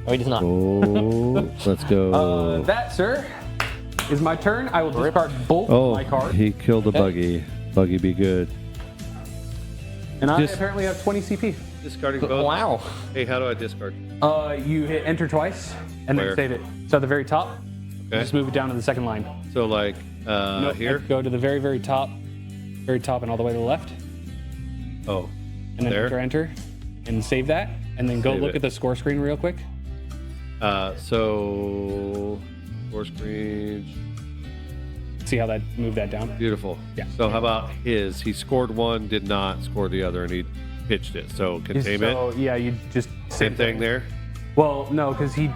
Oh, he does not. Oh, let's go. That, sir, is my turn. I will discard both Oh, of my cards. he killed the buggy. Buggy be good. And I Just- apparently have 20 CP. Discarding Wow. Hey, how do I discard? You hit enter twice and Where? then save it. So at the very top, Okay. just move it down to the second line. So like No, here? Go to the very, very top and all the way to the left. Oh, And then there? enter, and save that. And then go Save look it. at the score screen real quick. So score screen. See how that moved that down? Beautiful. Yeah. So how about his? He scored one, did not score the other, and he pitched it. So containment. So, yeah, you just Same thing there. Well, no, because he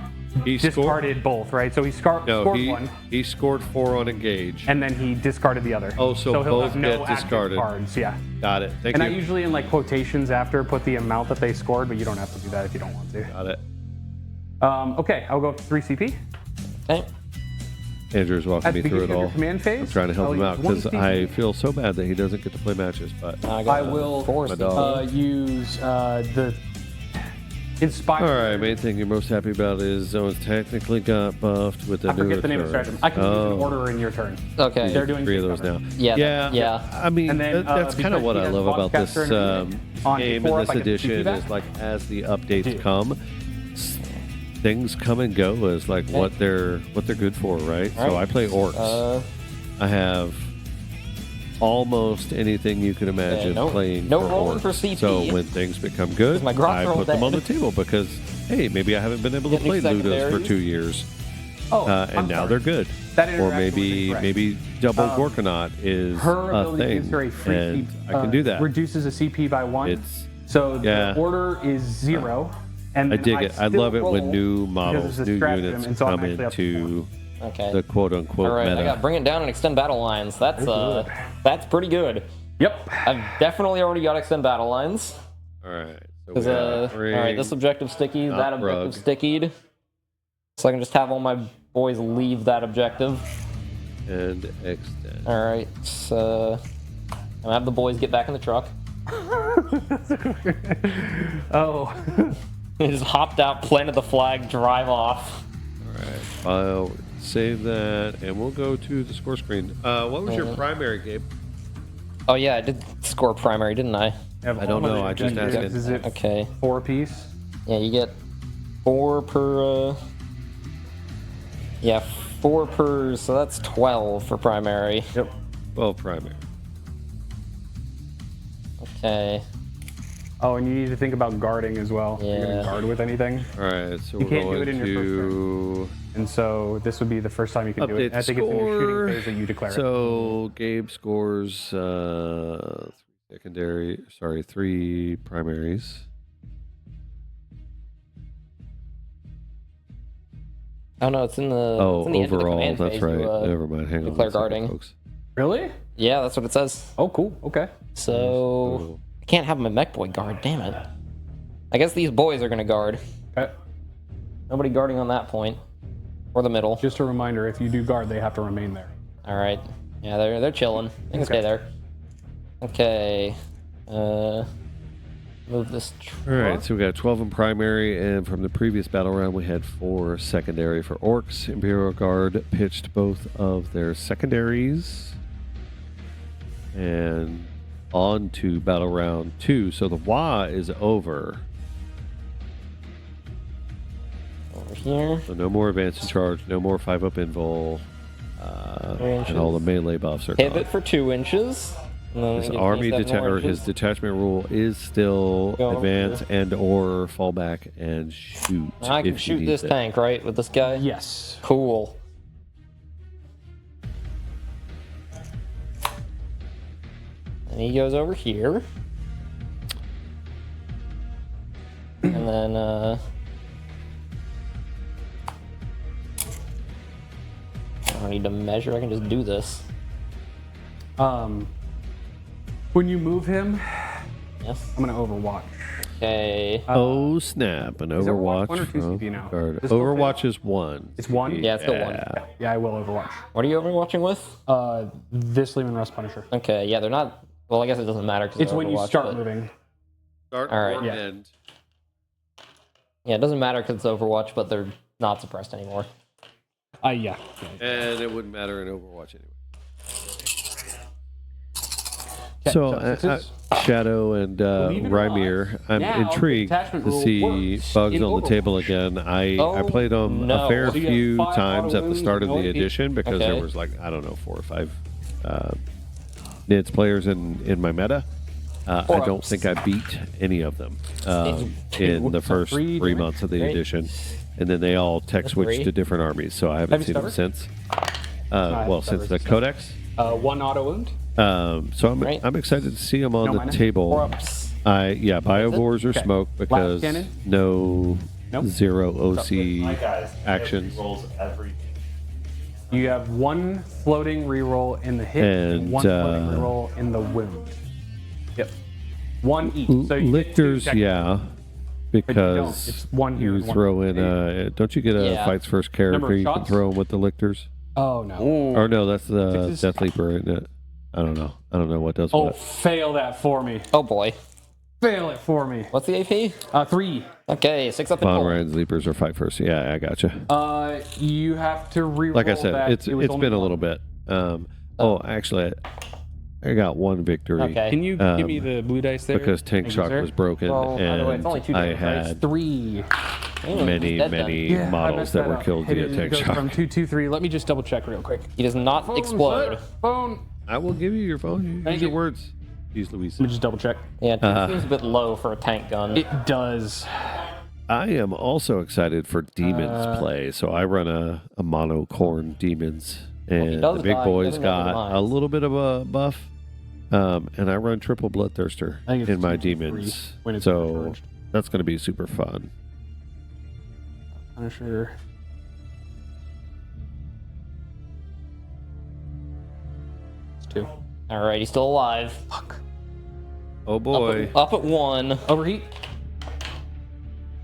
discarded both, right? So he scored No, one, he scored 4 on engage. and then he discarded the other. Oh, so he'll both have no get active discarded. cards, yeah. Got it. Thank And I you. usually in like quotations after put the amount that they scored, but you don't have to do that if you don't want to. Got it. Okay, I'll go up to 3 CP. Okay. Andrew's walking At the me through beginning it of all. your command phase, I'm trying to help I'll him out use 1 because CP. I feel so bad that he doesn't get to play matches. But I I will 4 my dog. use the Inspire. all right, main thing you're most happy about is Zone's technically got buffed with the I forget the name of the stratagem. I can use an order in your turn. Okay. They're doing 3 of those cover. now. Yeah, yeah. yeah. I mean, And then, that's kind of because what he I has love about this Boxcaster and on game D4, in if this I get the edition CP back. is like as the updates Dude. come, things come and go as like what they're good for, right? So I play Orks. I have almost anything you could imagine no- playing no for rolling Orks. for CP. So when things become good, My Grots I are all put them on the dead. table because hey, maybe I haven't been able to Get new play Ludos for secondaries. 2 years, Oh, and I'm now sorry. they're good. That Or interaction was maybe incorrect. double Gorkanaut is Her a ability thing, gives her a free and CP, I can do that. Reduces a CP by 1. It's So yeah. the order is 0. And I then dig it. I still love it when roll new because models, it's a new stratagem, units and so I'm come actually up to into Okay. the quote unquote All right. I meta. got bring it down and extend battle lines. That's pretty good. Yep. I've definitely already got extend battle lines. All right. So Because we got all right, ring, this objective sticky, not that objective rug. stickied. So I can just have all my boys leave that objective. and extend. All right. So I'll have the boys get back in the truck. Oh. They just hopped out, planted the flag, drive off. All right. File. Save that, and we'll go to the score screen. What was your primary, Gabe? Oh yeah, I did score primary, didn't I? I don't know, I just asked Is it Okay. 4 piece? Yeah, you get 4 per. Yeah, 4 per. So that's 12 for primary. Yep. Well, primary. Okay. Oh, and you need to think about guarding as well. You're Yeah. gonna guard with anything. All right. So You we're can't do going it in your to And so this would be the first time you can do update it. I the think it's in your score. shooting phase that you declare it. So Gabe scores 3 primaries. Oh no, it's in the. Oh, it's in the end of the overall, command that's phase, right. you, Never mind. Hang on. declare one second, guarding. folks. Really? Yeah, that's what it says. Oh, cool. Okay. So I can't have my mech boy guard. Damn it. I guess these boys are gonna guard. Okay. Nobody guarding on that point. Or the middle. Just a reminder, if you do guard, they have to remain there. Alright. Yeah, they're chilling. They can stay there. Okay. Move this truck. All right, so we got 12 in primary, and from the previous battle round, we had 4 secondary for Orks. Imperial Guard pitched both of their secondaries, and on to battle round 2. So the WA is over. Over here. So no more advance and charge, no more 5-up invul, and all the melee buffs are Pivot gone. for 2 inches. And then His it gives me army 7 more his inches. detachment rule is still Go advance here. and or fall back and shoot. I can if he shoot needs this it. tank, right, with this guy? Yes. Cool. And he goes over here. And then, I don't need to measure, I can just do this. When you move him, Yes. I'm gonna Overwatch. Okay. Oh snap! An Is it Overwatch. 1 or 2 from CP now? Guard. Is it still Overwatch is 1. It's 1? Yeah, it's still 1. Yeah. Yeah, I will Overwatch. What are you overwatching with? This Lehman Rust Punisher. Okay, yeah, they're not. Well, I guess it doesn't matter. 'Cause It's they're when you Overwatch, start but- moving. Start All right, or yeah. end. Yeah, it doesn't matter because it's Overwatch, but they're not suppressed anymore. Yeah. And it wouldn't matter in Overwatch anyway. Okay, So, this is- Shadow and Believe it or Rymir, I'm now the intrigued attachment to rule see works bugs in on the table Overwatch. again. I Oh, played them no. a fair So you have few 5 times auto at the wounds, start of no the AP. edition because there Okay. was like, I don't know, 4 or 5 NIDS players in my meta. I Four don't ups. think I beat any of them Two. in the first 3 3 damage? months of the Great. edition. And then they all tech switched 3. to different armies, so I haven't Have you seen them stubborn? since. I Well, have since the stubborn. Codex. 1 auto wound. So Right. I'm excited to see them on No the minus? table. 4 ups. Biovores or Okay. smoke because cannon? no Nope. 0 OC My guys, actions. rolls every. You have 1 floating reroll in the hit and And, 1 floating reroll in the wound. Yep. 1 each. So you get 2 Lichters, technically. yeah, because It's 1 here. you and 1 throw in there. don't you get a Yeah. fights first Number character of you can shots? throw 'em with the Lichters? Oh no. Or no, that's the Sixes? Death Leaper, isn't it? I don't know. I don't know what does Oh, what. fail that for me. Oh boy. Fail it for me. What's the AP? 3. Okay, 6 up and Von pull. Ryan's Leapers are fight first. Yeah, I gotcha. You have to reroll. Like I said, that. it's It was only been a one. little bit. Actually, I got 1 victory. Okay. Can you give me the blue dice there? Because Tank Thank you, Shock sir. was broken, Well, by the way, it's only and 2 I damage, right? had 3. many Yeah, I models messed that were up. killed Hey, via it Tank goes Shock. From 2, 2, 3. Let me just double check real quick. He does not explode. Phone. I will give you your phone. Thank Use your you. words. Use Louise. Let me just double check. Yeah, 2 seems a bit low for a tank gun. It does. I am also excited for Demons play. So I run a mono corn Demons. And does the big die, he boys doesn't have the got a lines. little bit of a buff. And I run triple Bloodthirster I think it's in my 2, 2, 3 Demons. when it's So charged. that's going to be super fun. Punisher. It's 2. Alright, he's still alive. Oh boy. Up at 1. Overheat?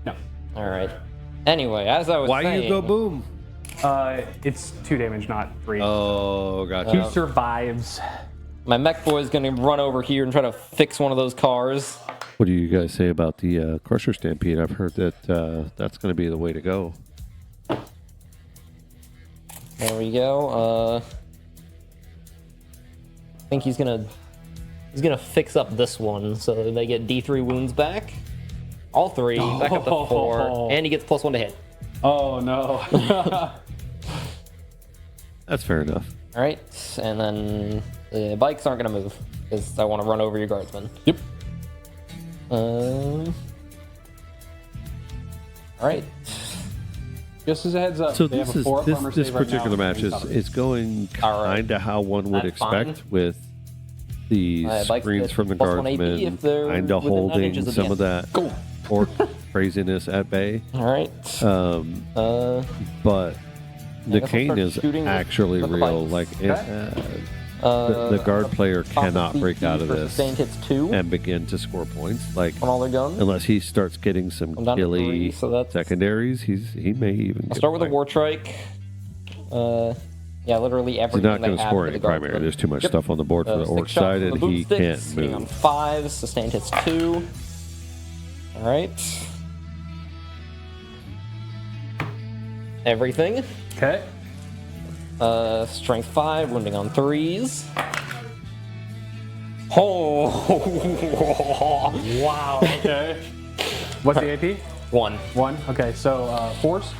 No. Alright. Anyway, as I was Why saying... you go boom? It's 2 damage, not 3. Oh, gotcha. 2 survives. My mech boy is going to run over here and try to fix one of those cars. What do you guys say about the Crusher Stampede? I've heard that that's going to be the way to go. There we go. I think he's gonna fix up this one so they get D3 wounds back. All 3, back up to 4, and he gets +1 to hit. Oh no. That's fair enough. All right, and then the bikes aren't gonna move because I want to run over your guardsmen. Yep. All right. Just as a heads up, So they this have a is 4 this armor this save right particular now. match is going All right. kind of how one would That's fine. expect with the Bikes screens get from the +1 AP guardsmen, if they're kind of within 9 holding inches of the some of end. that orc craziness at bay. All right. But the guess we'll cane start is shooting with- actually with the real. bikes. Like The guard player cannot Possibly break out of for this Sustained hits 2 and begin to score points. Like on all their guns. unless he starts getting some I'm down to killy 3, so that's... secondaries, he may even. I'll get start with a by. War Trike. Yeah, literally He's everything not they going to have score for any the guardsmen. primary. There's too much Yep. stuff on the board for the 6 orc shots side, from the and boom he sticks, can't hitting on move. 5s, sustained hits 2. Alright. Everything. Okay. Strength 5, wounding on 3s. Oh! Wow. Okay. What's the AP? 1. 1. Okay, so 4s.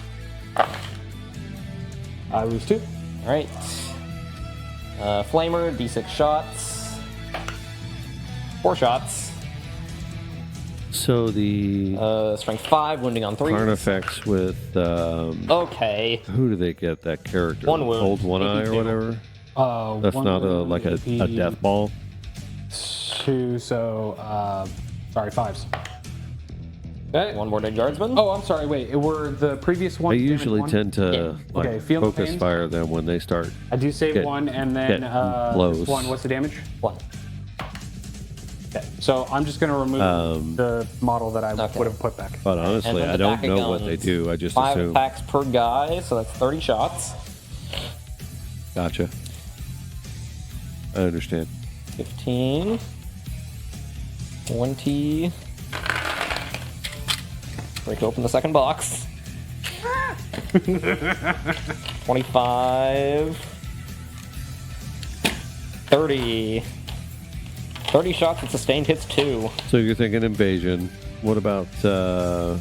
I lose 2. Alright. Flamer, D6 shots. 4 shots. So the Strength 5, wounding on 3s. Carnifex with Okay. who do they get that character? 1 wound. Old One Eye or 82. whatever. That's One not a wound, like a AP, death ball. 2, so sorry, 5s. Okay. 1 more dead guardsman. Oh, I'm sorry. Wait, were the previous I one? usually damage tend to Yeah. like Okay, feel the focus pains. fire them when they start. I do save get- 1, and then get this blows. 1. What's the damage? 1. Okay. So I'm just gonna remove the model that I Okay. would have put back. But And honestly, then I the don't back of know what they guns. do. I just 5 assume. attacks per guy, so that's 30 shots. Gotcha. I understand. 15. 20. Break open the second box. 25. 30. 30 shots with sustained hits 2. So you're thinking invasion. What about their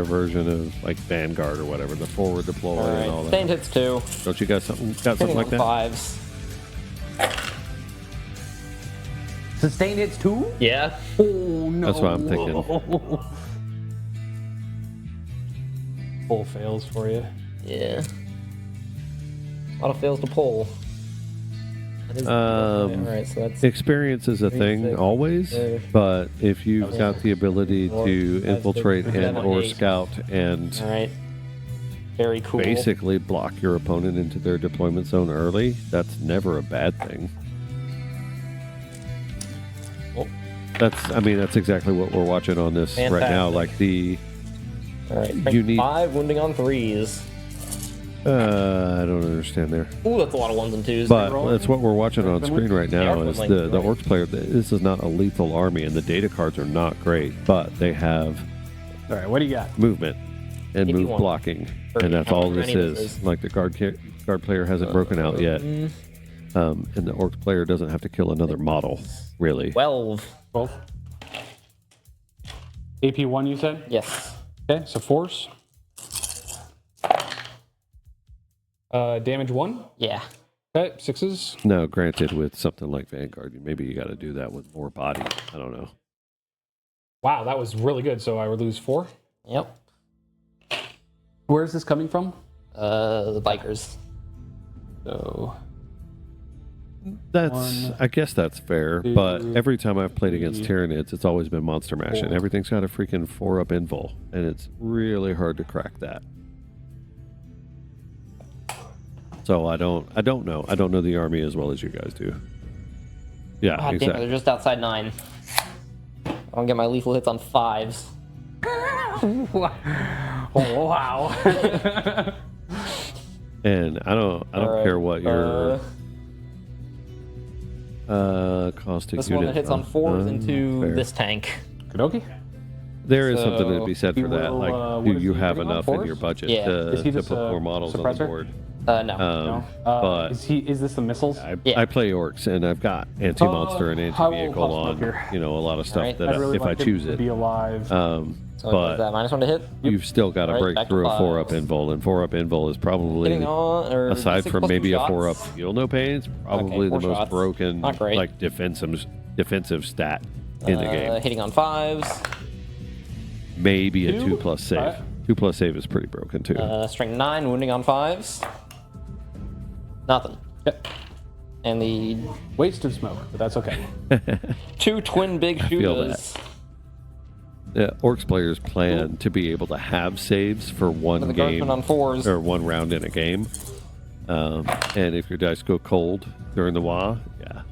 version of like Vanguard or whatever, the forward deploy and all Alright, that? sustained hits 2. Don't you got something Hitting like on that? 5s. Sustained hits 2? Yeah. Oh no. That's what I'm thinking. Full fails for you. Yeah. A lot of fails to pull. That is alright, so that's Experience is a thing 36, always, but if you've got the ability to infiltrate and or scout and alright. Very cool. basically block your opponent into their deployment zone early, that's never a bad thing. Oh. That's exactly what we're watching on this right now. Fantastic. Like the Alright, you need- 5 wounding on 3s. I don't understand there. Ooh, that's a lot of 1s and 2s. But that's what we're watching on Been screen right now is like- the Orcs player. This is not a lethal army, and the data cards are not great, but they have All right, what do you got? movement and If you move want. blocking, Or and that's how all this many this is. is. Like the guard player hasn't broken out yet, and the Orcs player doesn't have to kill another model, really. 12. 12. AP 1, you said? Yes. Okay, so 4s. Damage 1. Yeah. Okay, 6s. No, granted, with something like Vanguard, maybe you got to do that with more body. I don't know. Wow, that was really good. So I would lose 4. Yep. Where is this coming from? The bikers. So That's, I guess that's fair, but every time I've played against Tyranids, it's always been monster mash, and everything's got a freaking 4-up invul, and it's really hard to crack that. So I don't know. I don't know the army as well as you guys do. Yeah, God damn it, exactly. they're just outside 9. I don't get my lethal hits on 5s. oh wow. And I don't Alright, care what your caustic This unit. one that hits on 4s into fair. this tank. Kadoki? There is so something to be said for you that. will, Like, what do is you he have putting on, enough in 4s? your budget Yeah. Is he to just put a more models on suppressor? the board? No. But is this the missiles? Yeah. I play orcs, and I've got anti-monster and I will anti-vehicle pop on. smoke here. You know, a lot of stuff Alright. that I'd really if I like him choose to it. be alive. So what is But that? -1 to hit? you've still got to Alright, break back to through a 5s. 4-up invul, and 4-up invul is probably, Hitting on, or aside D6 from plus 2 maybe a shots. 4-up feel no pains, probably Okay, the 4 most shots. broken Not great. like defensive stat in the game. Hitting on 5s. Maybe a 2? 2+ save. Alright. 2+ save is pretty broken too. Strength 9, wounding on 5s. Nothing. Yep. And the Wasted smoke, but that's okay. 2 twin big feel shooters. Yeah, Orcs players plan to be able to have saves for one The game guardsmen on 4s. or one round in a game. And if your dice go cold during the WA, yeah,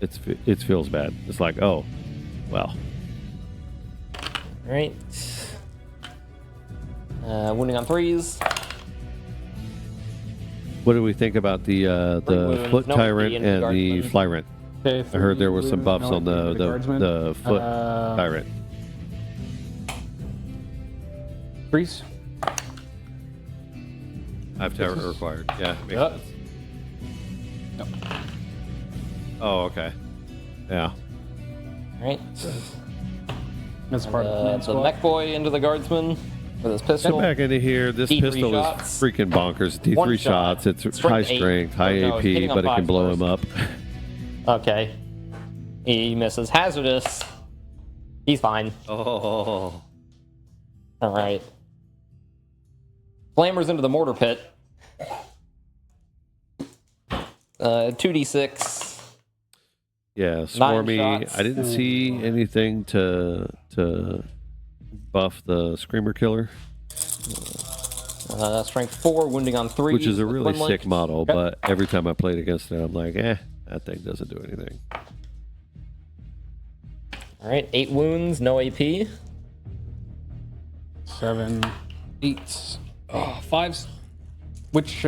it feels bad. It's like, oh, well. All right. Wounding on 3s. What do we think about the wounds, foot no tyrant wound, and the guardsman. flyrant? Okay, I heard there was some wounds, buffs no on AP for guardsman. the foot tyrant. 3s. 5 tyrant required. Yeah, makes Yep. sense. Nope. Oh, okay. Yeah. All right. That's part of The squad. mech boy into the guardsman with his pistol. Get back into here. This D3 pistol shots. is freaking bonkers. D3 One shot. shots. It's Strength high 8. strength, high No, it's hitting AP, on but it can 5 blow first. him up. Okay. He misses. Hazardous. He's fine. Oh. All right. Flammers into the mortar pit. 2d6. Yeah, 9 Swarmy. shots. I didn't see anything to buff the Screamer Killer, Strength 4, wounding on 3. which is a with really Twin sick Link. model, but every time I played against it, I'm like, that thing doesn't do anything. All right, 8 wounds, no AP. 7, 8, 5s. Which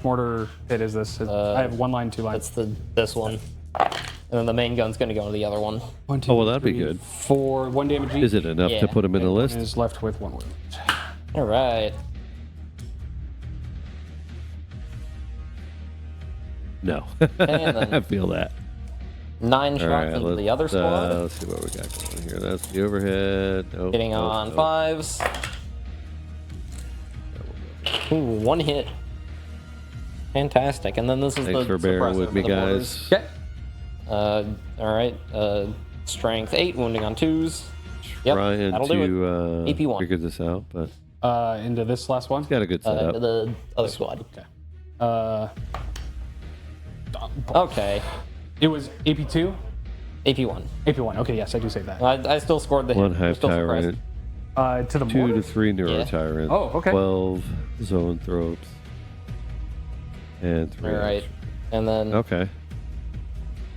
mortar pit is this? I have 1 line, 2 lines. That's this one. And then the main gun's going to go into the other one. 1, 2, Oh, well, that'd be 3, good. 4, 1 damage each. Is it enough Yeah. to put him in the list? Is left with 1 wound. All right. No. then- I feel that. 9 All shots right, into the other squad. let's see what we got going here. That's the overhead. Nope, Hitting nope, on nope. 5s. Ooh, 1 hit. Fantastic. And then this is Thanks the for bearing suppressor with for me, the mortars. guys. Okay. All right. Strength 8, wounding on 2s. Yep, Trying that'll do to AP 1. figure this out, but Into this last one. got a good setup. The other squad. Okay. It was AP2, AP1. AP1. Okay, yes, I do say that. I still scored the hit. One We're half still suppressed. tyrant, To the 2 mortar. to 3 neuro Yeah. tyrant. Oh, okay. 12 zoanthropes, and 3. All right. And then Okay.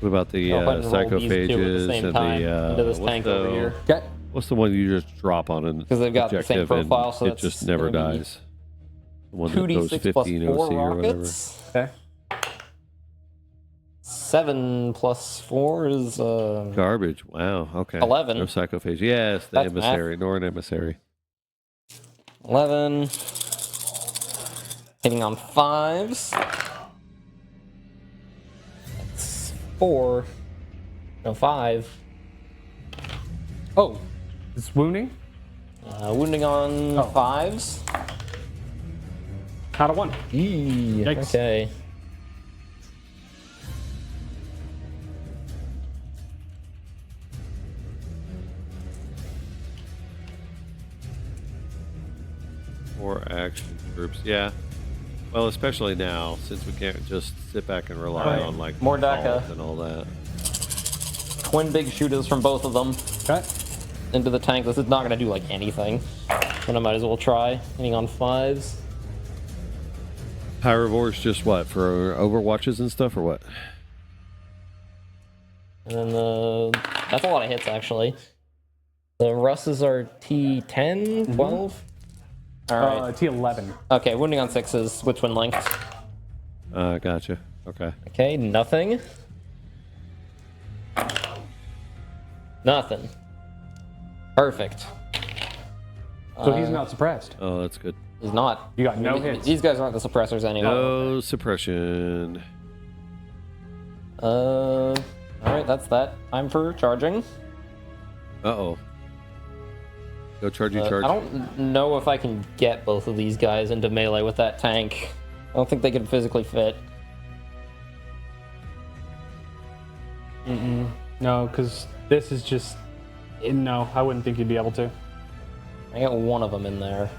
What about the go ahead and roll these two at the psychophages same and time the into this what's tank the, over here. Okay. What's the one you just drop on an 'Cause they've got the same objective and profile, so it that's just never gonna be dies? The one that goes 2d6 plus 15 4 OC or whatever. rockets. Okay. 7 plus 4 is Garbage. Wow. Okay. 11. No psychophage. Yes, the That's emissary. Norn emissary. 11. Hitting on 5s. That's 4. No, 5. Oh, it's wounding. Wounding on Oh. 5s. Out of 1. Yikes. Okay. Or action groups. Yeah. Well, especially now, since we can't just sit back and rely Alright. on like More DACA. assault and all that. Twin big shooters from both of them Okay. into the tank. This is not going to do like anything, but I might as well try. Hitting on 5s. Pyrovore's just what, for overwatches and stuff, or what? And then that's a lot of hits actually. The Russes are T10, 12. All right. T11. Okay, wounding on 6s with twin linked. Gotcha. Okay. Okay, nothing. Nothing. Perfect. So he's not suppressed. Oh, that's good. He's not. You got no hits. These guys aren't the suppressors anymore. No suppression. All right, that's that. Time for charging. Uh-oh. Go charge, you I charge. don't know if I can get both of these guys into melee with that tank. I don't think they can physically fit. No, because this is just. No, I wouldn't think you'd be able to. I got one of them in there.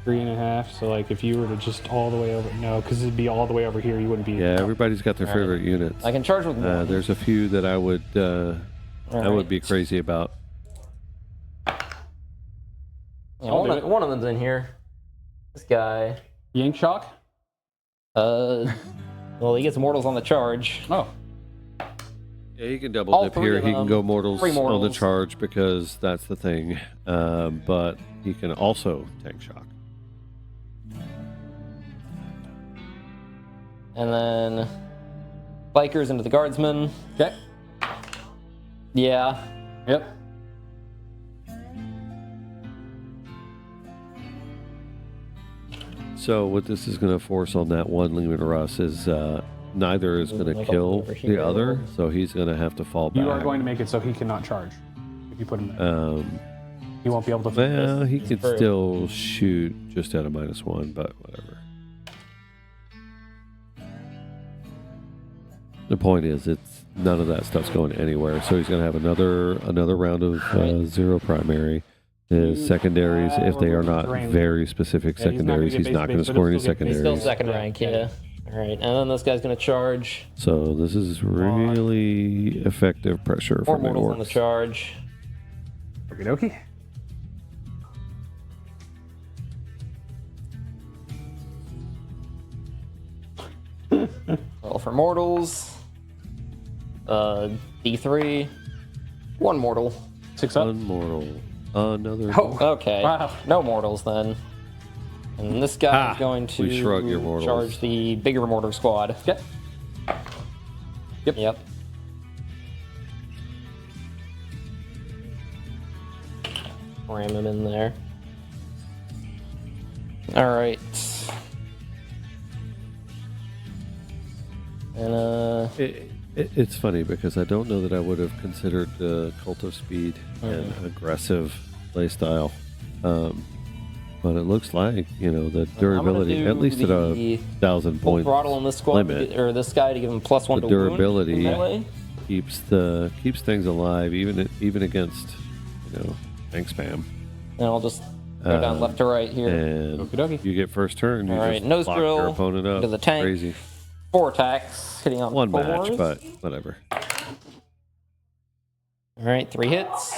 3.5. So like, if you were to just all the way over, no, because it'd be all the way over here. You wouldn't be. Yeah, everybody's got their favorite units. I can charge with one. There's a few that I would Alright. be crazy about. Yeah, I'll do it. one of them's in here. This guy. Yank shock. Well, he gets mortals on the charge. Oh, Yeah, he can double All dip three here. of He can them. go mortals, Three on the mortals. charge because that's the thing. But he can also tank shock. And then bikers into the guardsmen. okay. Yeah. Yep. So what this is going to force on that one Leman Russ is neither is going to Like kill over the here. other, so he's going to have to fall back. You are going to make it so he cannot charge if you put him there. He won't be able to. Well, he could true. still shoot just at a -1, but whatever. The point is, it's none of that stuff's going anywhere. So he's going to have another round of 0 primary. His secondaries, if they are not very specific Yeah, he's not gonna secondaries, get he's base not going to base, but score he'll any still get base. He's still secondaries. second rank, yeah. All right, and then this guy's gonna charge. So this is really effective pressure Four from the mortals on the orcs. charge. Okie dokie. Well, for mortals, D3, one mortal. 6 up. One mortal, another. Oh, Okay, Wow. no mortals then. And this guy Ah, is going to we shrug your mortals. charge the bigger mortar squad. Okay. Yep. Ram him in there. All right. And It's funny because I don't know that I would have considered the Cult of Speed an aggressive playstyle. But it looks like, the durability, do at least at a the 1,000 full point throttle on this squad, limit, or this guy to give him +1 the to durability wound in melee. keeps things alive, even against, tank spam. And I'll just go down left to right here. And Okie dokie. you get first turn, you All right, just nose lock drill your opponent up. into the tank. Crazy. 4 attacks, hitting on One 4s. match, but whatever. All right, 3 hits.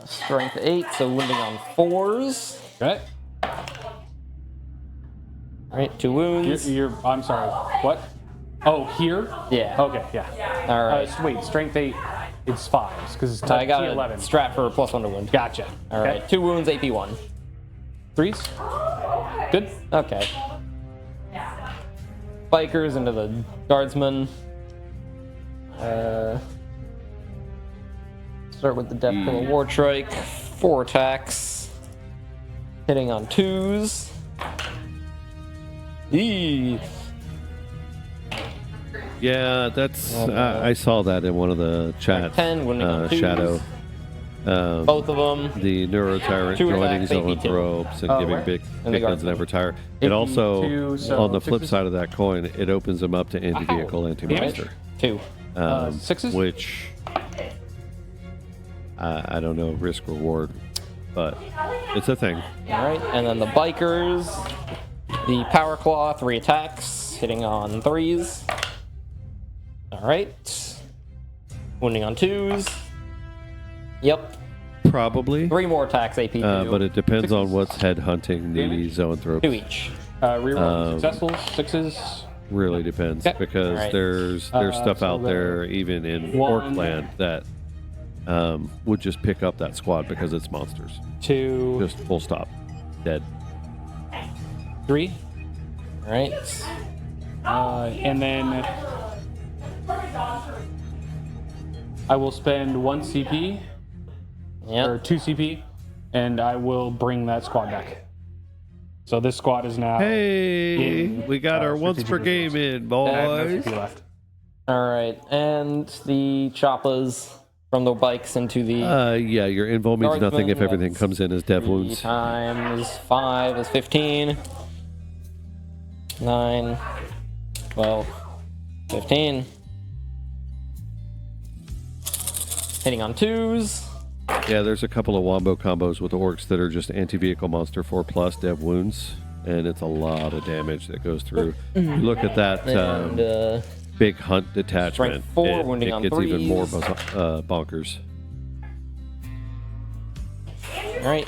Strength 8, so wounding on 4s. Okay. All right, 2 wounds. I'm sorry. What? Oh, here? Yeah. Okay, yeah. All right. Wait, strength 8, it's 5s because it's I got a 11. strat for +1 to wound. Gotcha. All right, 2 wounds, AP 1. 3s? Good. Okay. Bikers into the guardsmen. Start with the Death Pillar War Trike. 4 attacks. Hitting on 2s. Eee. Yeah, that's. I saw that in one of the chat. 10, wounding on 2s. Shadow. Both of them. The Neurotyrant 2 joining attacks, Zone AP 2. ropes and Oh, giving where? big In the guns guard. never tire. It AP also, 2, so on the flip 6s? side of that coin, it opens them up to anti-vehicle, anti-monster. 2. 6s? Which I don't know, risk reward, but it's a thing. All right, and then the bikers. The Power Claw, 3 attacks. Hitting on 3s. All right. Wounding on 2s. Yep. Probably, 3 more attacks, AP 2. but it depends on what's head hunting the Damage? Zoanthropes. 2 each. Reroll successful, 6s. Really depends Okay. because Alright. there's stuff so out there even in one- Orkland that would just pick up that squad because it's monsters. 2, Just full stop, dead. 3. All right. And then I will spend 1 CP or Yep. 2 CP, and I will bring that squad back. So this squad is now. Hey, we got our once per strategic game in, I have no boys. CP left. All right, and the choppas from the bikes into the Yeah, your invul means nothing if Guardsmen, everything that's comes in as dev 3 wounds. times 5 is 15. 9, 12, 15. Hitting on 2s. Yeah, there's a couple of wombo combos with the orcs that are just anti-vehicle monster 4+ dev wounds, and it's a lot of damage that goes through. You look at that And big hunt detachment, Strength 4, wounding it on gets even more 3s. bonkers. all right.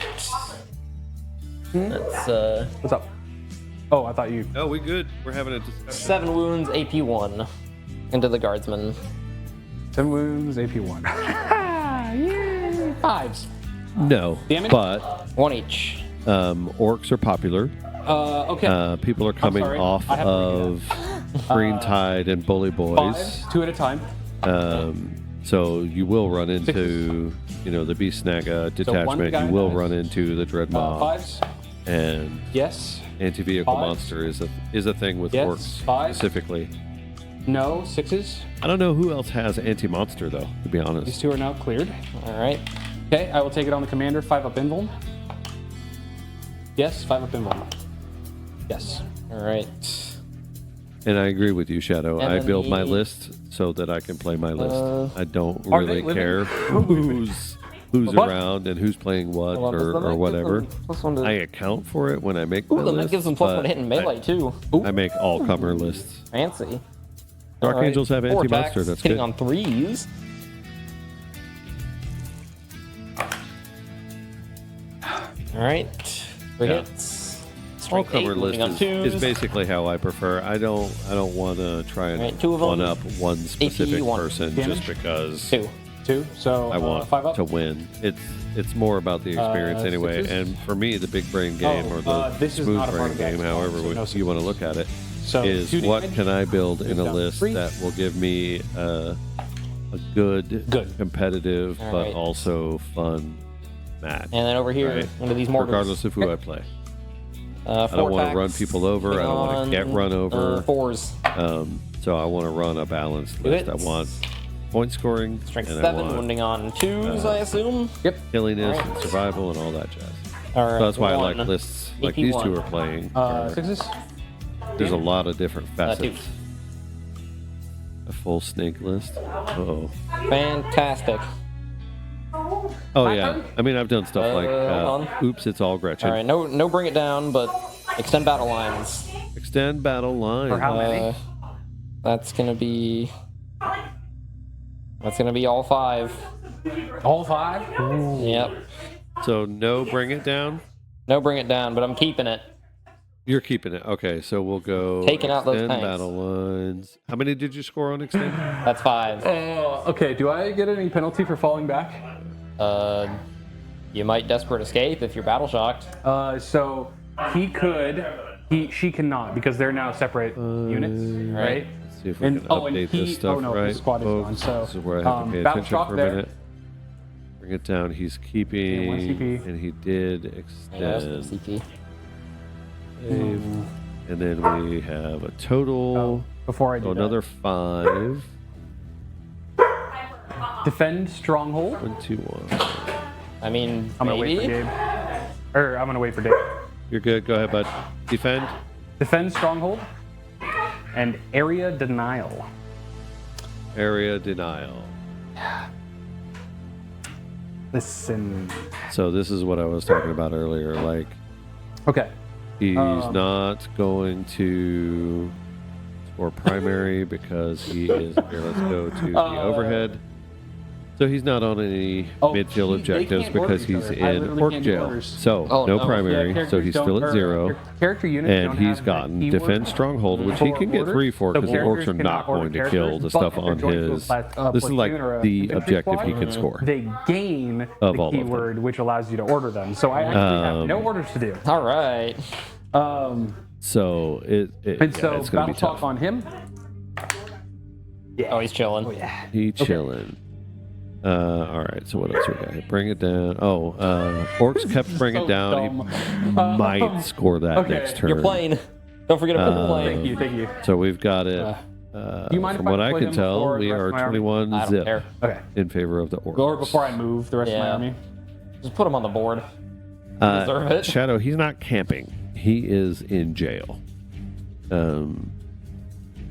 That's What's up? Oh, I thought you. Oh, we good. We're having a discussion. 7 wounds, AP 1 into the guardsman. 7 wounds, AP 1. Yay! 5s. No, Damage? but 1 each. orcs are popular. Okay. People are coming sorry. off I have to read of Green Tide and Bully Boys. 5s, 2 at a time. So you will run into, the Beast Snaga detachment. guy You will dies. run into the Dread Mob. 5s. And Yes. anti-vehicle Fives. monster is a thing with Yes. orcs Fives. specifically. No. 6s. I don't know who else has anti-monster though, to be These honest. 2 are now cleared. All right. Okay, I will take it on the commander. 5 up invuln. Yes, 5 up invuln. Yes. All right. And I agree with you, Shadow. And I then build my the- list so that I can play my list. I don't Are they really living? care who's What? around and who's playing what Hold on, does the or knight whatever. give them +1 to- I account for it when I make Ooh, my the knight list. gives them +1 but to hit in melee too. I make all comer lists. Fancy. Dark All right. Angels have 4 anti-monster. attacks, That's hitting good. on 3s. All right. 3 Yeah. hits. All Strength 8, cover list moving on 2s. is basically how I prefer. I don't want to try and Right, 2 of them. one up one specific 1. person Damage? just because 2. 2. So I want 5 up. to win. It's more about the experience anyway. sixes? And for me, the big brain game or the this is smooth not a part brain of that game, squad, however so no you want to look at it, So is 2 what damage. can I build in a down list 3. that will give me a good, Good. competitive, All but right. also fun match. And then over here, Right. into these mortars. Regardless of who I play. 4 I don't want to run attacks, people over. I don't want hitting to get on, run over. 4s. So I want to run a balanced 2 list. I hits. want point scoring, Strength and 7, I want wounding on 2s, I assume. Yep. killiness Alright. and survival and all that jazz. All right. So that's why I like 1. lists like AP these one. two are playing. 6s. There's a lot of different Two. facets. A full snake list. Uh-oh. Fantastic. Oh yeah. I mean, I've done stuff like hold on. oops, it's all Gretchen. All right, no bring it down, but extend battle lines. Extend battle line. For how many? That's gonna be all 5. All 5. Yep. So no bring it down. No bring it down, but I'm keeping it. You're keeping it. Okay, so we'll go Taking out those extend tanks. battle lines. How many did you score on extend? That's 5. Okay, do I get any penalty for falling back? You might desperate escape if you're battle shocked. So she cannot because they're now separate units, right? Let's see if we And can and update this stuff oh no, right. his squad is folks. gone. So This is where I have to pay battle attention shock for a there. minute. Bring it down. He's keeping, one CP. and he did Yeah, that's extend. the CP. Save. And then we have a total. Oh, before I do So that. another 5. Defend stronghold. 1, 2, 1. I mean, I'm gonna maybe. wait for Gabe. Or I'm gonna wait for Dave. You're good. Go ahead, bud. Defend. Defend stronghold. And area denial. Area denial. Listen. So this is what I was talking about earlier. Like Okay. he's not going to score primary because he is. Here, let's go to the overhead. So he's not on any midfield they objectives can't order because each he's other. I in literally orc can't do jail. orders. So Oh, no no. primary. Yeah, So he's still at 0. Character units And don't he's have gotten the keyword defend stronghold, which he for can get order. 3 for So because the orcs characters are not cannot order going to kill characters, the but stuff if they're on joined to a his. platoon This is like or a the infantry objective squad, he can score. They gain Of the all of them. keyword, which allows you to order them. So I actually have no orders to do. All right. So And yeah, so it's going to battle be talk tough. on him. Oh, he's chilling. He chilling. All right. So what else we got here? Bring it down. Oh, orcs kept bring it down. He might score that Okay. next turn. You're playing. Don't forget to put the plane. Thank you. So we've got it. Do you mind from if I what I play can him tell, before we the rest are of my army? 21 I don't zip care. Okay. in favor of the orcs. Or before I move the rest of my Yeah. army. Just put him on the board. Deserve it. Shadow, he's not camping. He is in jail.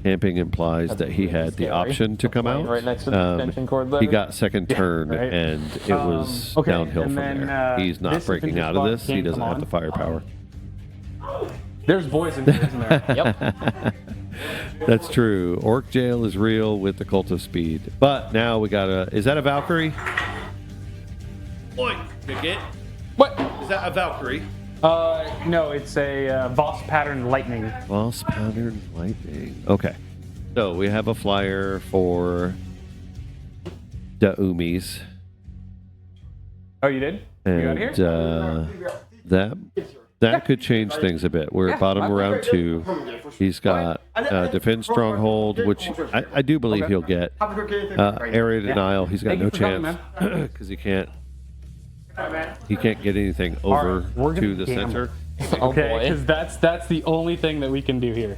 Camping implies that he had the scary. option to come out. Right next to the extension cord there. He got second turn, right. and it was okay, downhill and from then, there. He's not this breaking infantry out of squad this. He can't doesn't come have on. the firepower. There's boys in here, isn't there? Yep. That's true. Orc jail is real with the cult of speed. But now we got a. Is that a Valkyrie? Oi, Bigot. What? Is that a Valkyrie? No, it's a Voss pattern lightning. Boss pattern lightning. Okay. So we have a flyer for Daumis. Oh, you did? You got And here? that could change things a bit. We're at bottom of round 2. He's got defense stronghold, which I do believe he'll get. Area denial, he's got no chance because he can't get anything over to the center. Oh Okay, boy. because that's the only thing that we can do here.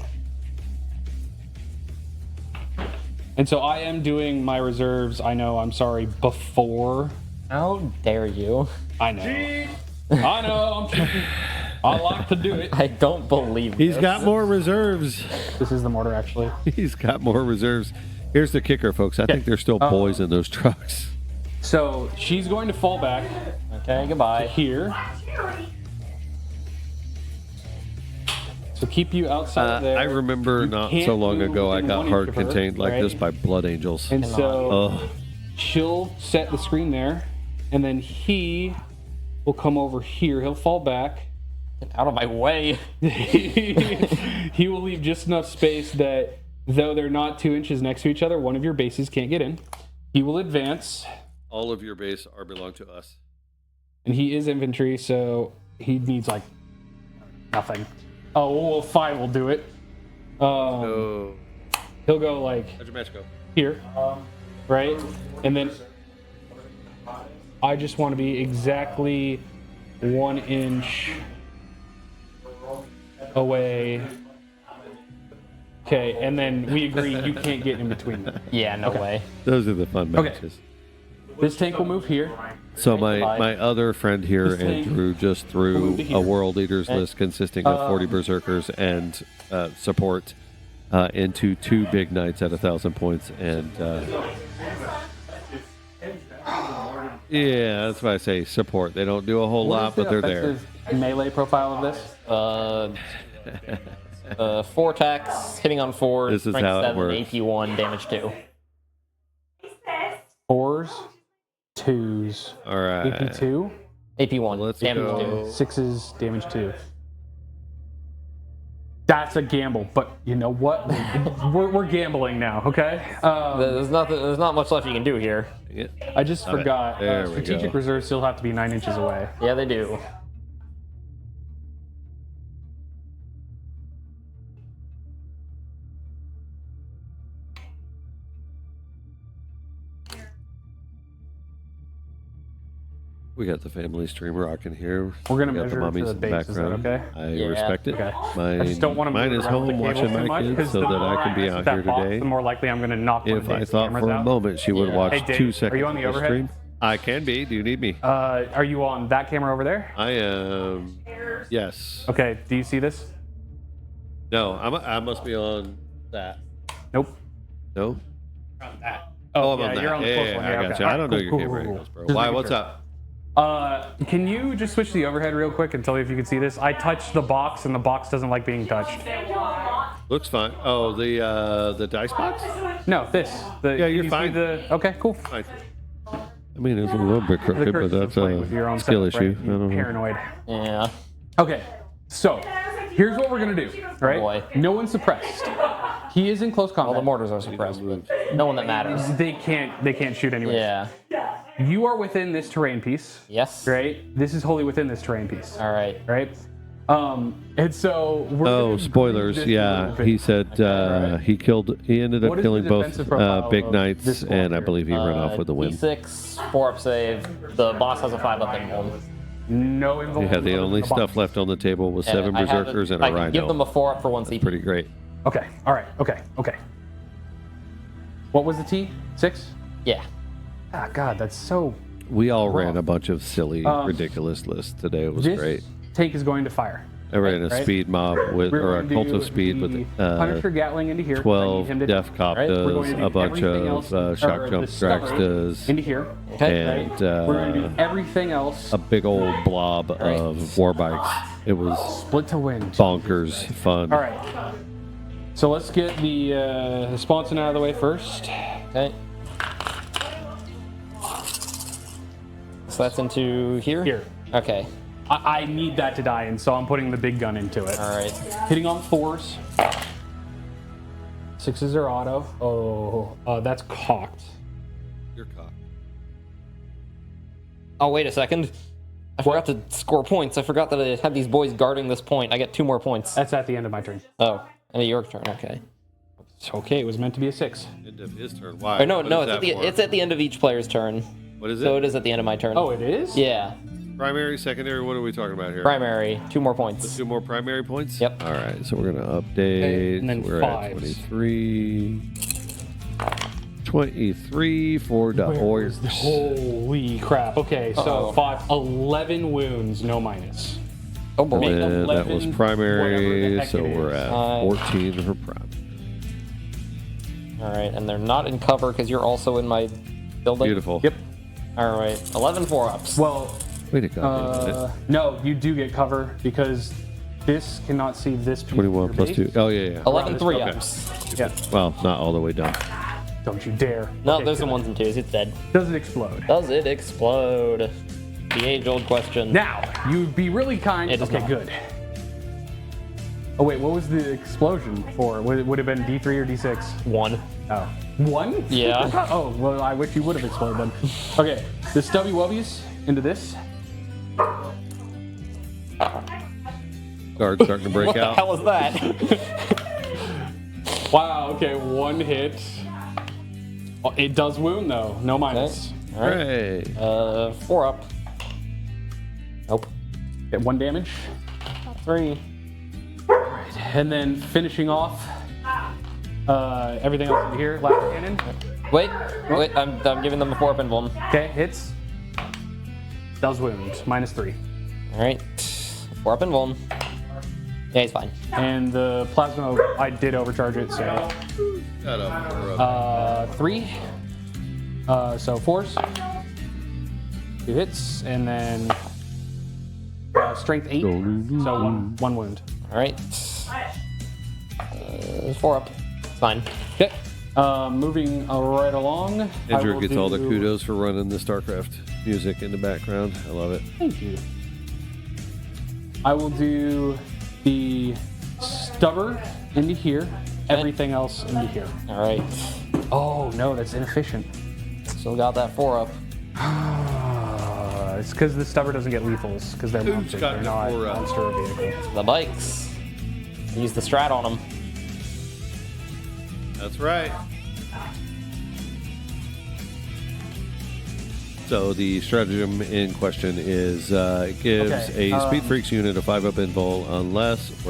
And so I am doing my reserves. I know. I'm sorry. Before. How dare you? I know. I know. I like to do it. I don't believe He's this. got more reserves. This is the mortar, actually. He's got more reserves. Here's the kicker, folks. I think there's still boys in those trucks. So she's going to fall back Okay, goodbye. here. So keep you outside there. I remember not can't so long move ago I within got 1 inch hard of her, contained like right? this by blood angels. And so Ugh. she'll set the screen there, and then he will come over here. He'll fall back. Get out of my way. He will leave just enough space that though they're not 2 inches next to each other, one of your bases can't get in. He will advance, All of your base are belong to us. and he is infantry, so he needs like nothing. Oh, well, 5 will do it. Oh. He'll go like How'd your match go? here, right? And then I just want to be exactly 1 inch away. Okay, and then we agree you can't get in between them. Yeah, no way. Those are the fun Okay. matches. This tank will move here. So my other friend here, This thing- Andrew, just threw here. a World Eaters list consisting of 40 Berserkers and support into 2 big knights at 1,000 points. And yeah, that's why I say support. They don't do a whole lot, but they're there. Melee profile of this. 4 attacks, hitting on 4, This is strength how it 7, works. AP 1, damage 2. 4s, 2s, All right. AP 2, AP 1, Let's damage go. 6s, damage 2. That's a gamble, but you know what? we're gambling now, okay? 2. There's not much left you can do here. Yeah. I just All right, forgot. there we Strategic go. reserves still have to be 9 inches away. Yeah, they do. We got the family stream rocking here. We're gonna We got the measure it to mummies the in the base, is that background. okay? I Yeah. respect it. Okay. Mine, I just don't want to mine move is around home the watching cables too my much, kids 'cause so the that I can be more out that here box, today. The more likely I'm gonna knock one of If the I base thought cameras for a out. moment she would Yeah. watch Hey, Dave, 2 are seconds you on the of overhead? stream, I can be. Do you need me? Are you on that camera over there? I am. Yes. Okay. Do you see this? No, I must be on that. Nope. No. Oh, I'm yeah, on that. you're on the Yeah, close yeah, one. I Yeah, got okay. you. I All don't right, know your cool, camera cool, angles, cool. bro. Just Why? making What's sure. up? Can you just switch the overhead real quick and tell me if you can see this? I touched the box and the box doesn't like being touched. Looks fine. Oh, the dice box? No, this. Yeah, you're you see fine. Okay, cool. Fine. I mean, it's a little bit The crooked, but curtains that's are playing with your a own skill setup, issue. right? I You don't know. paranoid. Yeah. Okay, so here's what we're gonna do, right? boy. No one's suppressed. He is in close All the combat. mortars are suppressed, but no one that matters. They can't shoot anyway. Yeah. You are within this terrain piece, Yes. right? This is wholly within this terrain piece, All right. right? And so we're Oh, gonna spoilers! group this a Yeah, little bit. he said he ended What up is killing the both defensive profile big of knights, this squad and I here? believe he ran off with the win. D6, 4-up save. The boss has a 5-up invuln. No He involvement. had the only stuff left on the table was 7 I have berserkers it- and a I can rhino. give them a 4-up for 1 CP. Pretty great. Okay. All right. Okay. What was the T? 6? Yeah. Ah, God, that's so. We all ran a bunch of silly, ridiculous lists today. It was This great. tank is going to fire. I ran a right? speed mob with, We're or a going to cult do of speed the with Punisher Gatling into here. I need 12 him to- def right? We're going coptas, to do a bunch everything of else, shock or jump the stubborn dragsters, into here. Okay. and We're going to do everything else. a big old blob of war bikes. It was Split to win. bonkers fun. All right. So let's get the sponson out of the way first. Okay. So that's into here? Here. Okay. I need that to die, and so I'm putting the big gun into it. All right. Hitting on 4s. 6s are auto. Oh, that's cocked. You're cocked. Oh, wait a second. I forgot to score points. I forgot that I had these boys guarding this point. I get 2 more points. That's at the end of my turn. Oh, and a York turn. Okay. It's okay. It was meant to be a 6. End of his turn. Why? Or no, What no, is that for? it's at the end of each player's turn. What is it? So it is at the end of my turn. Oh, it is? Yeah. Primary, secondary. What are we talking about here? Primary. 2 more points. 2 more primary points. Yep. All right. So we're gonna update. And then we're at 5s. 23. 23 for the Orks. Holy crap. Okay, so Uh-oh. 5, 11 wounds, no minus. Oh boy. Make And that was 11, primary, whatever the heck so it we're is. at 14 for prime. All right, and they're not in cover because you're also in my building. Beautiful. Yep. All right, 11 4-ups. Well, Way to go. no, you do get cover because this cannot see this piece. 21 of plus your 2. base. Oh, yeah. 11 this- 3-ups. Yeah. Well, not all the way done. Don't you dare. No, Okay, there's good. some 1s and 2s. It's dead. Does it explode? Does it explode? The age-old question. Now, you'd be really kind. It does Okay, not. good. Oh, wait, what was the explosion for? Would it have been D3 or D6? 1. Oh. 1? Yeah. Oh, well, I wish you would have exploded them. Okay, the stubby wubbies into this. Guard's starting to break What the out. hell is that? Wow, okay, 1 hit. Oh, it does wound, though. No minus. All right. Hooray. 4-up. Nope. Get 1 damage. 3. And then finishing off everything else in here. Last cannon. Wait, I'm giving them a 4-up invuln. Okay, hits. Does wound. -3. All right. 4-up invuln. Yeah, he's fine. And the plasma, I did overcharge it, so Shut up. We're up. 3. So 4s. 2 hits, and then strength 8. So one wound. All right. 4-up. It's fine. Okay. Moving right along. I Andrew will gets all the do- kudos for running the StarCraft music in the background. I love it. Thank you. I will do the stubber into here, everything else into here. All right. Oh no, that's inefficient. Still got that 4-up. It's because the stubber doesn't get lethals because they're monsters. got They're the not 4-up? monster vehicle. The bikes. Use the strat on them. That's right. So the stratagem in question is it gives Okay, a Speed Freaks unit a 5-up invul unless have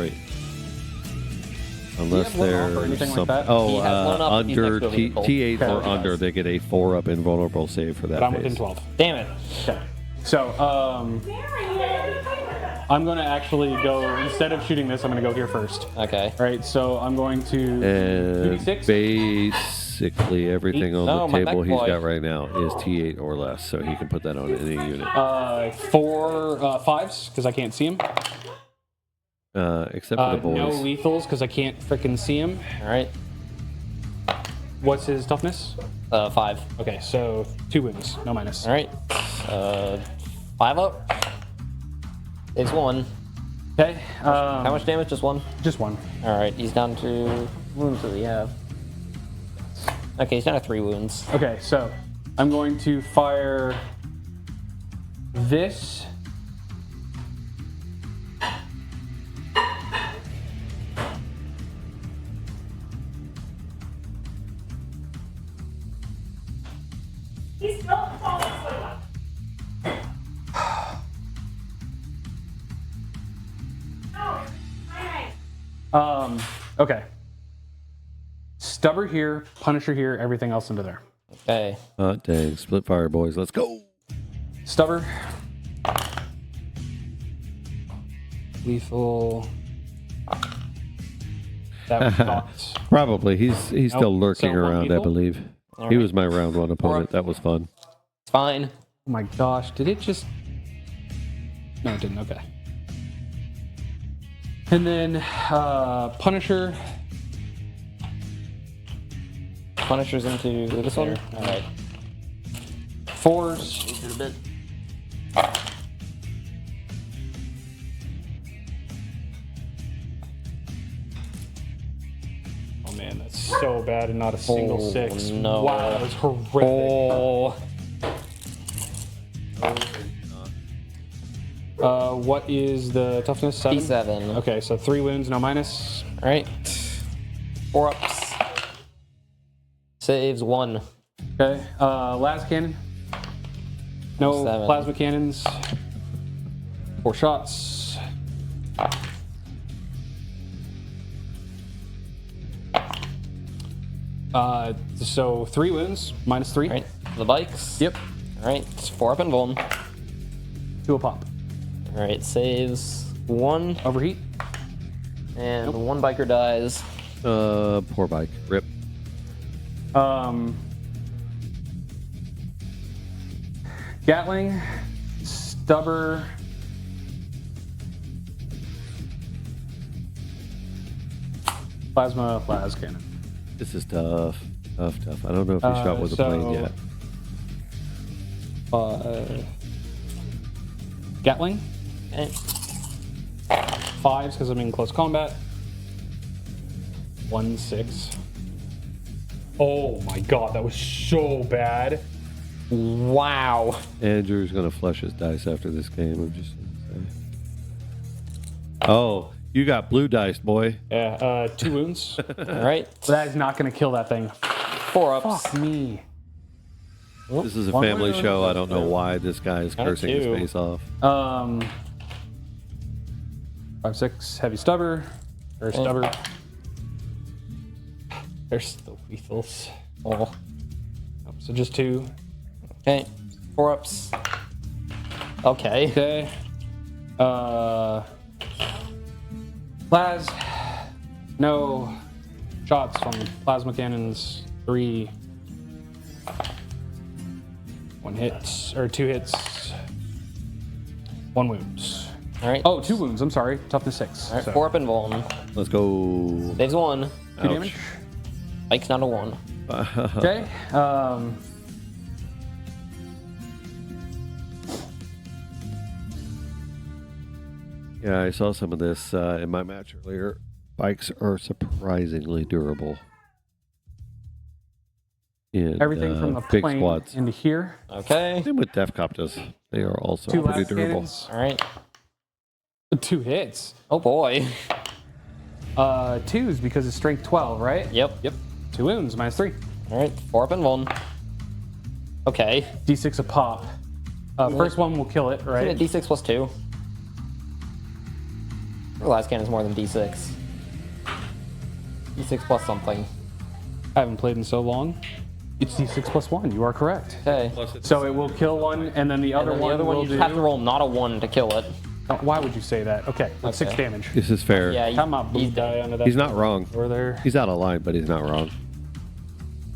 one off or anything like that? He has one up if he's under next to a vehicle. T8 or Okay. under, they get a 4-up invulnerable save for that But I'm phase. within 12. Damn it. Okay. So I'm going to actually go, instead of shooting this, I'm going to go here first. Okay. All right, so I'm going to And 2d6. basically everything on Oh, the my table mech he's boy. got right now is T8 or less, so he can put that on any unit. 4 5s because I can't see him. Except for the boys. No lethals because I can't frickin' see him. All right. What's his toughness? 5. Okay, so 2 wounds, no minus. All right. 5-up. It's 1. Okay. How much damage? Just 1? Just 1. All right. He's down to... wounds does he have? Okay, he's down to 3 wounds. Okay, so I'm going to fire this. He's not falling asleep. Oh, hi. Okay. Stubber here, Punisher here, everything else into there. Okay. Hot dang. Split fire, boys. Let's go. Stubber. Lethal. That was cocked. Probably. He's still Nope. lurking So one around, I lethal? believe. He right. was my round 1 opponent. That was fun. It's fine. Oh my gosh, did it just... No, it didn't, okay. And then Punisher. Punisher's into this one? All right. 4s. A bit. Oh man, that's so bad and not a single Oh, 6. no. Wow, that was horrific. What is the toughness? 7? D7. Okay, so 3 wounds, no minus. All right. 4 ups. Saves 1. Okay, las cannon. No 7. plasma cannons. 4 shots. So 3 wounds, minus 3. All right. The bikes. Yep, All right. 4 up and vuln. 2 a pop. All right. Saves 1. Overheat. And 1 biker dies. Poor bike. Rip. Gatling, stubber. Plasma las cannon. This is tough. Tough. I don't know if he shot with a plane yet. Gatling, Okay. 5s because I'm in close combat. 1, 6. Oh my god, that was so bad. Wow. Andrew's gonna flush his dice after this game. I'm just gonna say. Oh, you got blue dice, boy. Yeah, 2 wounds. All right. That is not going to kill that thing. 4 ups. Fuck me. This is a One family wound. show. I don't know why this guy is Got cursing his 2. face off. 5, 6, heavy stubber. Or stubber. There's the weasels. Oh. Oh, so just 2. Okay. 4 ups. Okay. Okay. Plas. No shots from plasma cannons. 3. 1 hit. Or 2 hits. 1 wounds. All right. Oh, 2 wounds. I'm sorry. Toughness 6. All right. So, 4 up and vuln. Let's go. Saves 1. 2 damage. Bike's not a 1. Okay. Yeah, I saw some of this in my match earlier. Bikes are surprisingly durable. In, Everything from the big plane squads. into here. Okay. Same with Def Coptas. They are also 2 pretty last durable. cannons. All right. 2 hits. Oh boy. 2s because it's strength 12, right? Yep. Yep. 2 wounds, minus 3. All right. 4 up and vuln. Okay. D6 a pop. First one will kill it, Isn't right? it D6 plus 2? Your last cannon's more than D6. D6 plus something. I haven't played in so long. It's D6 plus 1. You are correct. Okay. So it will kill one, and then the other And then one the other one will you do. just have to roll not a 1 to kill it. Why would you say that? Okay, that's 6 Okay. damage. This is fair. Yeah. Come on, blue he's die dead. under that. He's not wrong. Over there. He's out of line, but he's not wrong.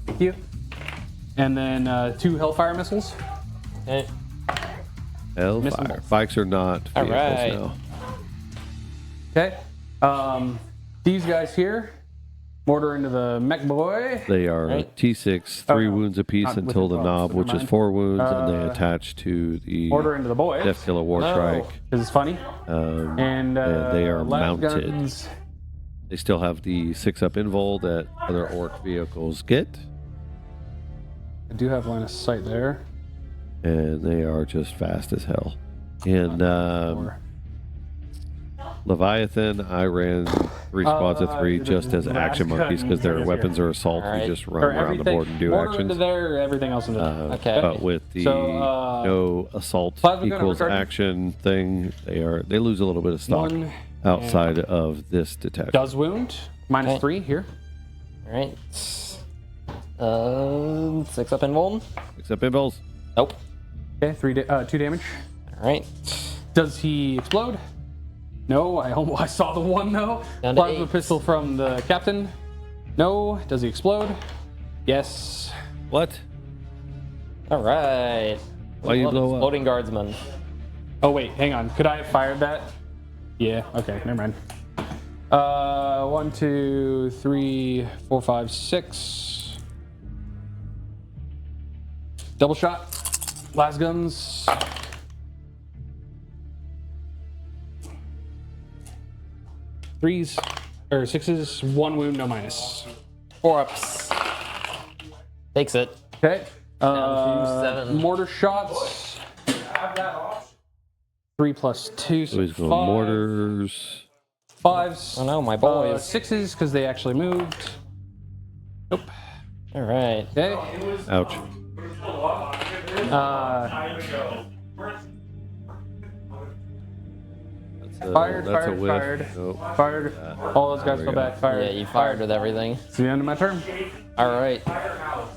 Thank you. And then 2 Hellfire missiles. Okay. Hellfire. bolts. Bikes are not vehicles right. now. Okay. These guys here. Mortar into the mech boy. They are Right. T6, Oh, 3 no. wounds apiece Not with until the the 12, knob, never which is mind. 4 wounds, and they attach to the Mortar into the boys. Death Killer War No. Strike. Because it's funny. And And they are las mounted. guns. They still have the 6-up invul that other orc vehicles get, I do have line of sight there. and they are just fast as hell. And Or- Leviathan, I ran 3 squads of 3 just as las action monkeys because their guns weapons are assault. Alright. We just run or around the everything- board and do mortar actions. into there, everything else into there. Okay. But with the So, no assault plasma gun equals retardant? action thing, they lose a little bit of stock 1 outside of this detachment. does wound. Minus Okay. 3 here. All right. 6 up and vuln. Except invuls. Nope. Okay, 2 damage. All right. Does he explode? No, I saw the 1 though. Down to Plasma 8. pistol from the captain. No. Does he explode? Yes. What? All right. Why you blow up? Exploding guardsman. Oh wait, hang on. Could I have fired that? Yeah. Okay. Never mind. 1, 2, 3, 4, 5, 6. Double shot. Las guns. Threes or 6s. 1 wound, no minus. 4 ups. Takes it. Okay. Down to 7. Mortar shots. 3 plus 2, So so he's going 5. mortars. 5s. Oh no, my boys. 6s because they actually moved. Nope. All right. Okay. Ouch. Fired, That's a fired, whiff. fired. Nope. Fired. All those guys There go we go. back. Fired. Yeah, you fired with everything. It's the end of my turn. All right. How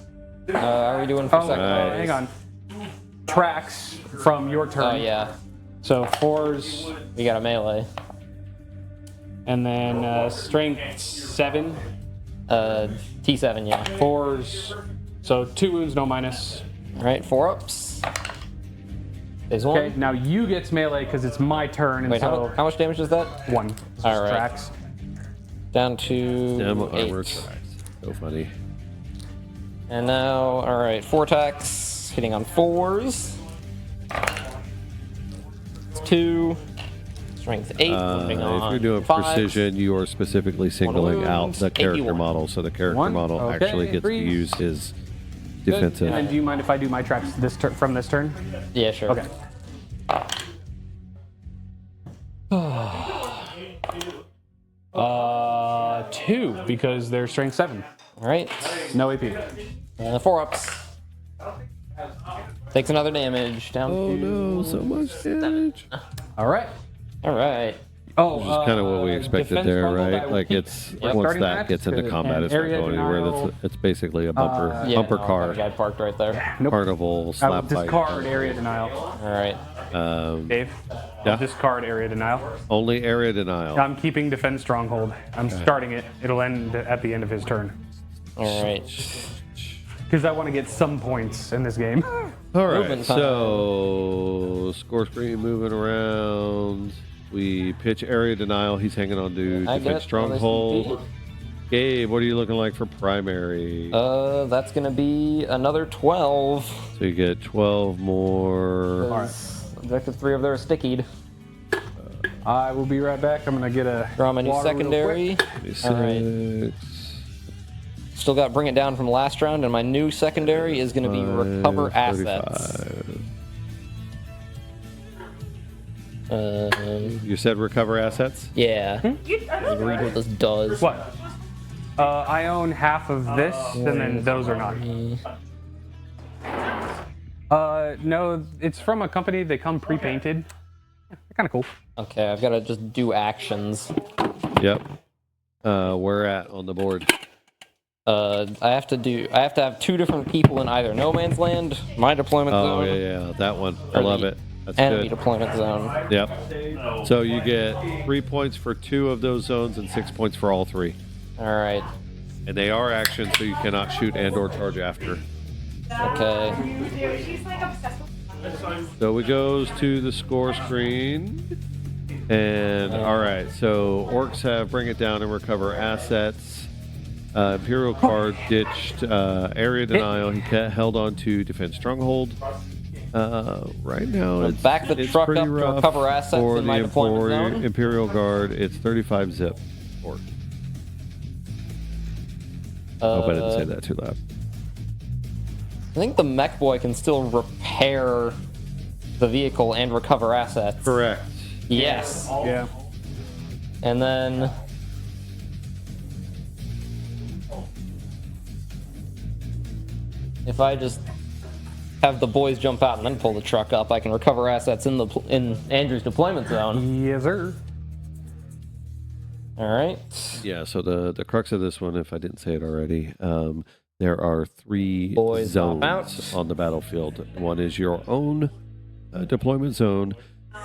are we doing for Oh, second? Nice. hang on. Tracks from your turn. Oh yeah, So 4s, we got a melee. and then strength 7, T7, yeah. 4s. So 2 wounds, no minus. All right, 4 ups. There's one. Okay, now you get melee because it's my turn, and Wait, so how much damage is that? 1. So All right. Tracks. Down to Demo 8. armor tracks. So funny. And now, all right, 4 attacks, hitting on 4s. It's 2. Strength 8. Moving If on. you're doing 5s. precision, you are specifically singling out wounds, the character 81. model, so the character 1, model okay, actually gets to 3. use his Good. defensive. And do you mind if I do my tracks from this turn? Yeah, sure. Okay. 2 because they're strength 7. All right. No AP. 4 ups. Takes another damage. Down Oh to. no, so much damage. All right. All right. Oh, Which is kind of what we expected defense there, bundle, I right? will Like keep it's for once starting that match, gets into combat, and it's not area going anywhere. denial. It's basically a bumper Yeah, bumper no, car, guy parked right there. Nope. carnival I will slap fight. discard area denial. All right. Dave, Yeah. I'll discard area denial. Only area denial. I'm keeping defend stronghold. I'm starting it. It'll end at the end of his turn. All right. Because I want to get some points in this game. All right, Movement time. so score screen moving around. We pitch area denial. He's hanging on to I defense get stronghold. Gabe, what are you looking like for primary? That's gonna be another 12. So you get 12 more. Objective 3 of there is stickied. I will be right back. I'm going to get a Draw my new water real secondary. quick. All right. Still got bring it down from last round, and my new secondary is gonna be recover assets. 35. You said recover assets? Yeah. Read what this does. What? I own half of this, and then those are not. No, it's from a company. They come pre-painted. They're kind of cool. Okay, I've got to just do actions. Yep. Where at on the board? I have to have 2 different people in either no man's land, my deployment Oh, zone, yeah, that one. I Or love the it. That's enemy good. deployment zone. Yep. So you get 3 points for 2 of those zones and 6 points for all 3. All right. And they are actions, so you cannot shoot and or charge after. Okay. She's like obsessed with So it goes to the score screen. And all right, so orcs have bring it down and recover assets. Imperial card ditched area denial. He held on to defense stronghold. Right now, it's back the it's truck pretty up to rough recover assets for in my the deployment zone. Imperial guard. It's 35 zip. Orc. Hope I didn't say that too loud. I think the mech boy can still repair the vehicle and recover assets. Correct. Yes. Yeah. And then if I just have the boys jump out and then pull the truck up, I can recover assets in Andrew's deployment zone. Yes, sir. All right. Yeah, so the crux of this one, if I didn't say it already, there are 3 Boys pop zones out. on the battlefield. One is your own deployment zone,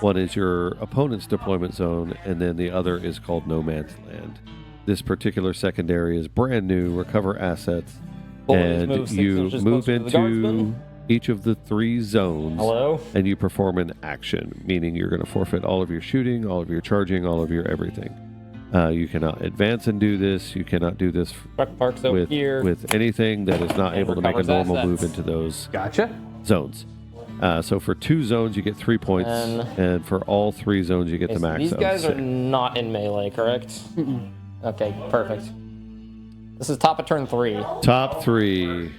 one is your opponent's deployment zone, and then the other is called No Man's Land. This particular secondary is brand new, recover assets, Boys and move 6 you inches move closer to the guardsman. into each of the 3 zones. Hello? And you perform an action, meaning you're going to forfeit all of your shooting, all of your charging, all of your everything. You cannot advance and do this. You cannot do this Truck parks over here. with anything that is not And able to make a recovers normal assets. move into those Gotcha. zones. So for 2 zones, you get 3 points, and for all 3 zones, you get Okay, the so max. these of guys are 6. not in melee, correct? Okay, perfect. This is top of turn 3. Top three.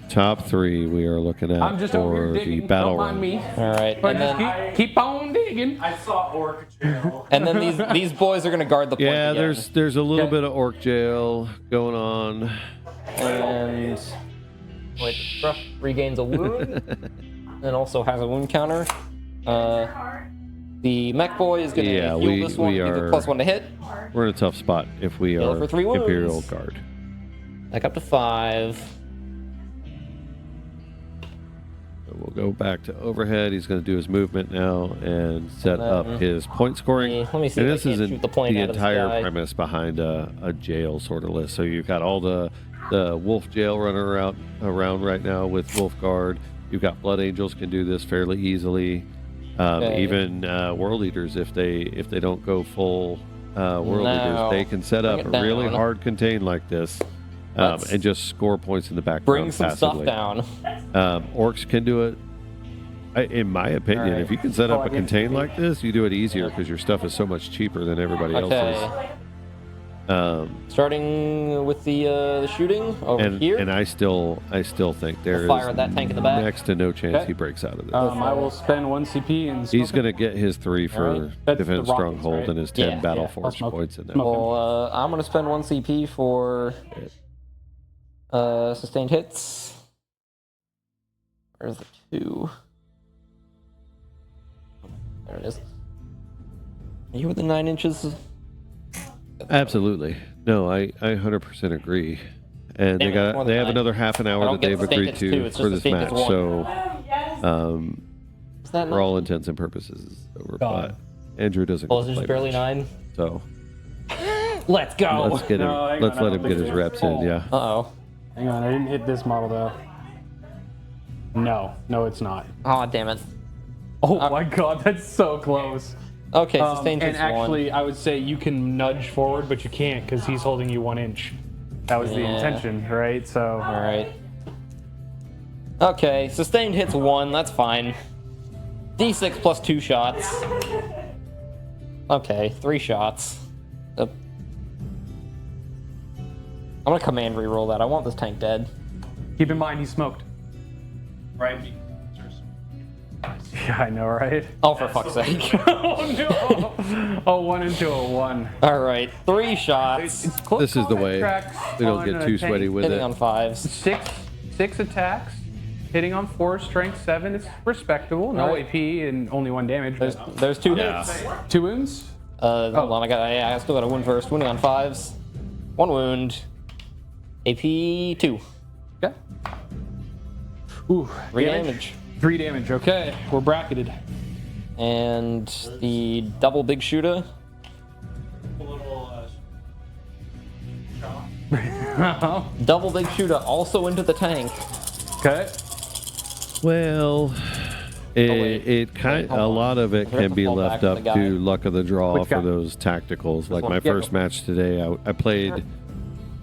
Top 3 we are looking at I'm just over for here the digging. battle Don't mind run. me. All right, But and just then keep on digging. I saw Orc jail. and then these boys are gonna guard the point. Yeah, again. there's a little Okay. bit of orc jail going on. And wait, Struck regains a wound, and also has a wound counter. The mech boy is gonna Yeah, heal this one, we give are- it +1 to hit. We're in a tough spot if we Heal are for 3 wounds. Imperial Guard. Back up to 5. So we'll go back to overhead. He's going to do his movement now and set up his point scoring. Let me see And if I this can't isn't shoot the point out of this entire guy. premise behind a jail sort of list. So you've got all the wolf jail running around right now with Wolf Guard. You've got Blood Angels can do this fairly easily. Okay. Even World Eaters, if they don't go full World No. Eaters, they can set up Bring a it really down. hard contain like this. Let's And just score points in the background Bring some passively. stuff down. Orcs can do it. In my opinion, Alright. if you can set up Oh, a I get contain you. like this, you do it easier because your stuff is so much cheaper than everybody else's. Okay. Starting with the shooting over here. And I still think there is fire at that tank in the back. next to no chance Okay. he breaks out of this. I will spend 1 CP and He's going to get his 3 for Alright. That's the Defense Rockets, Stronghold right? and his 10 Yeah, Battle yeah. Force Smoke. points in there. Smoke. Well, I'm gonna spend 1 CP for sustained hits. Where's the 2? There it is. Are you within 9 inches? Absolutely. No, I 100% agree. And Damn it, more than they have 9. another half an I hour don't that get they've sustained agreed hits too, to it's for just this sustained match. hits 1. So Is that for 9? all intents and purposes, it's over. God. But Andrew doesn't. Oh, is it play just barely much. 9? So Let's go! let's get him. No, hang Let's on, I let don't him get think his so. reps in. Yeah. Uh-oh. Hang on, I didn't hit this model though. No, it's not. Aw, damn it. Oh my god, that's so close. Okay, sustained And hits 1. actually, I would say you can nudge forward, but you can't because he's holding you 1 inch. That was the Yeah. intention, right? So Alright. Okay, sustained hits 1, that's fine. D6 plus 2 shots. Okay, 3 shots. I'm gonna command reroll that. I want this tank dead. keep in mind he's smoked. Right? Yeah, I know, right? Oh, for fuck's sake. Oh no! Oh, 1 into a 1. Alright, 3 shots. Close This is the way. tracks We don't on get a too tank. sweaty with Hitting it. on 5s. Six attacks, hitting on 4, strength 7. It's respectable. No Alright. AP and only 1 damage. There's 2 Yeah. hits. 2 wounds. Hold on, I still got a wound first. Wounding on 5s. 1 wound. AP 2. Okay. Ooh, 3 damage. 3 damage. Okay, we're bracketed. And the double big shooter. A little Double big shooter also into the tank. Okay. Well, wait. it kind Hold a on. lot of it We have can to be fall left back up to the guy. to luck of the draw Which for guy? those tacticals. Like one. my Yeah. first match today, I played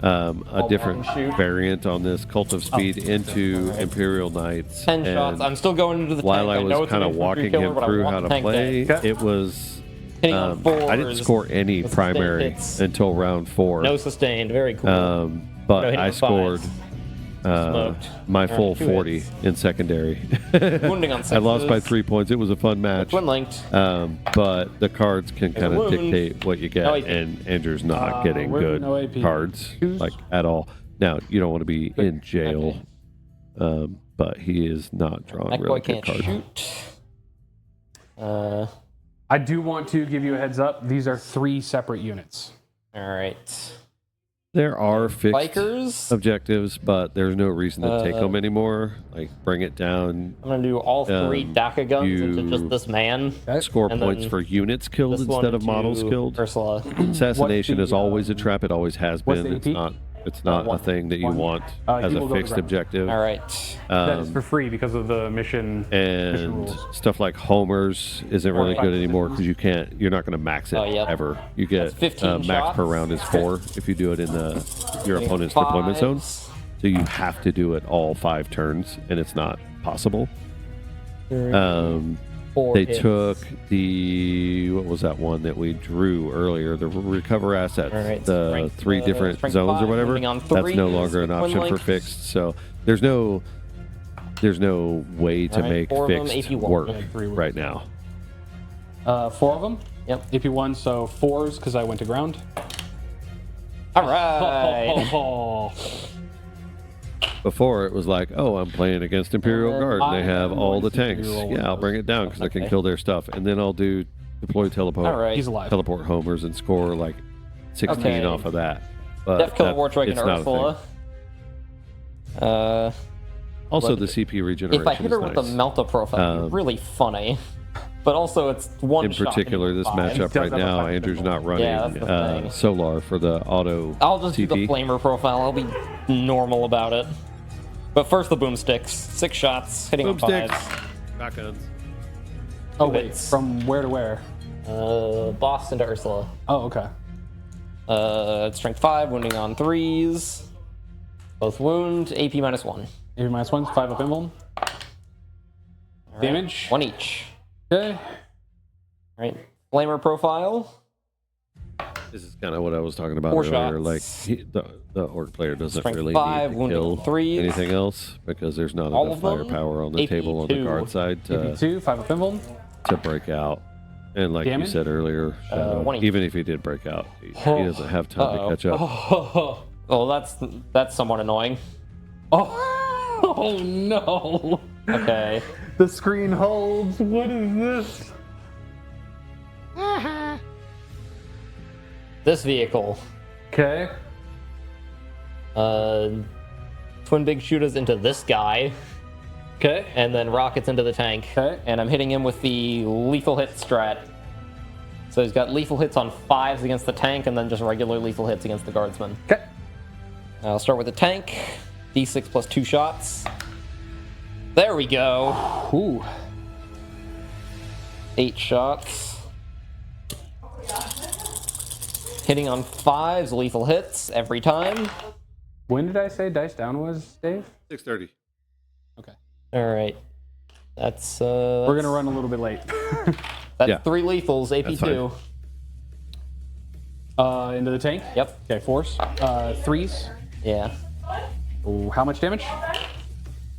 a different back and shoot. variant on this Cult of Speed into Imperial Knights. 10 shots. and I'm still going into the while tank. I know was it's an kind of infantry walking killer, him but I through want how the to tank play, dead. it was. Hitting on I didn't 4s. score any with sustained primary hits. until round 4. No sustained. Very cool. But No, hitting I on scored 5s. Smoked. my Alright, full 2 40 hits. in secondary. Wounding on I lost by 6s. 3 points. It was a fun match. Twin linked. But the cards can There's a kind of wound. dictate what you get, No AP. and Andrew's not getting we're good no AP. cards Who's- like at all. Now you don't want to be in jail, but he is not drawing That really boy good can't cards. shoot. I do want to give you a heads up. These are 3 separate units. Alright. There are fixed Bikers. objectives, but there's no reason to take them anymore. Like bring it down, I'm gonna do all 3 DACA guns into you- just this man. score And points then for units killed This one instead of to models killed. Ursula. Assassination What's is the, always a trap. It always has what's been. the It's AP? not a one. thing that you One. want He as a will go to fixed ground. objective. Alright. That is for free because of the mission. And rules. stuff like homers isn't really good anymore because you're not going to max it Oh, yep. ever. You get That's 15 max per shots. round is 4 if you do it in your opponent's deployment zone. 5s. So you have to do it all 5 turns, and it's not possible. 4 They hits. took what was that one that we drew earlier? The recover assets, All right, the strength, 3 different strength zones 5, or whatever. moving on That's no 3s longer an with option twin for length. fixed. So there's no way to All right, make 4 of them, fixed AP1. work Yeah, 3 wounds. right now. 4 of them. Yep. AP1, so 4s because I went to ground. All right. Oh, Before it was like, oh, I'm playing against Imperial Guard and they have all the tanks. Yeah, I'll bring it down because I can Okay. kill their stuff, and then I'll do deploy teleport, All right. he's alive. teleport homers and score like 16 Okay. off of that. But Def Killer that- Warstrike and it's not a thing. Ursula. Also, But the CP regeneration If I hit her is with nice. the Melta profile, it'd be really funny. But also, it's one In shot. particular, this Fine. matchup does right have a now, fight Andrew's symbol. not running Yeah, that's the thing. Solar for the auto I'll just do CP. the Flamer profile. I'll be normal about it. But first, the boomsticks. 6 shots, hitting on Boomsticks. 5s. Shotguns. Oh, Two wait. hits. From where to where? Boss into Ursula. Oh, okay. Strength 5, wounding on 3s. Both wound, AP -1. AP -1, 5 up invuln. Damage. 1 each. Okay. Right. Flamer profile. This is kind of what I was talking about 4 earlier. shots. Like the orc player doesn't Strength really 5, need to wounding kill on 3s. anything else because there's not All enough of them? firepower on the AP table on the 2. guard side to AP2, 5 up invuln. break out. And like Damage? you said earlier, Shadow, 1 each. even if he did break out, he doesn't have time to catch up. Oh, that's somewhat annoying. Oh no. Okay. The screen holds. What is this? This vehicle. Okay. Twin big shooters into this guy, Okay. and then rockets into the tank. Okay. And I'm hitting him with the lethal hit strat. So he's got lethal hits on 5s against the tank, and then just regular lethal hits against the guardsman. Okay. I'll start with the tank. D6 plus 2 shots. There we go. Ooh. 8 shots. Hitting on 5s, lethal hits every time. When did I say dice down was, Dave? 6:30. Okay. All right. That's We're gonna run a little bit late. that's Yeah. 3 lethals, AP2. Into the tank. Yep. Okay, 4s. 3s. Yeah. Ooh, how much damage?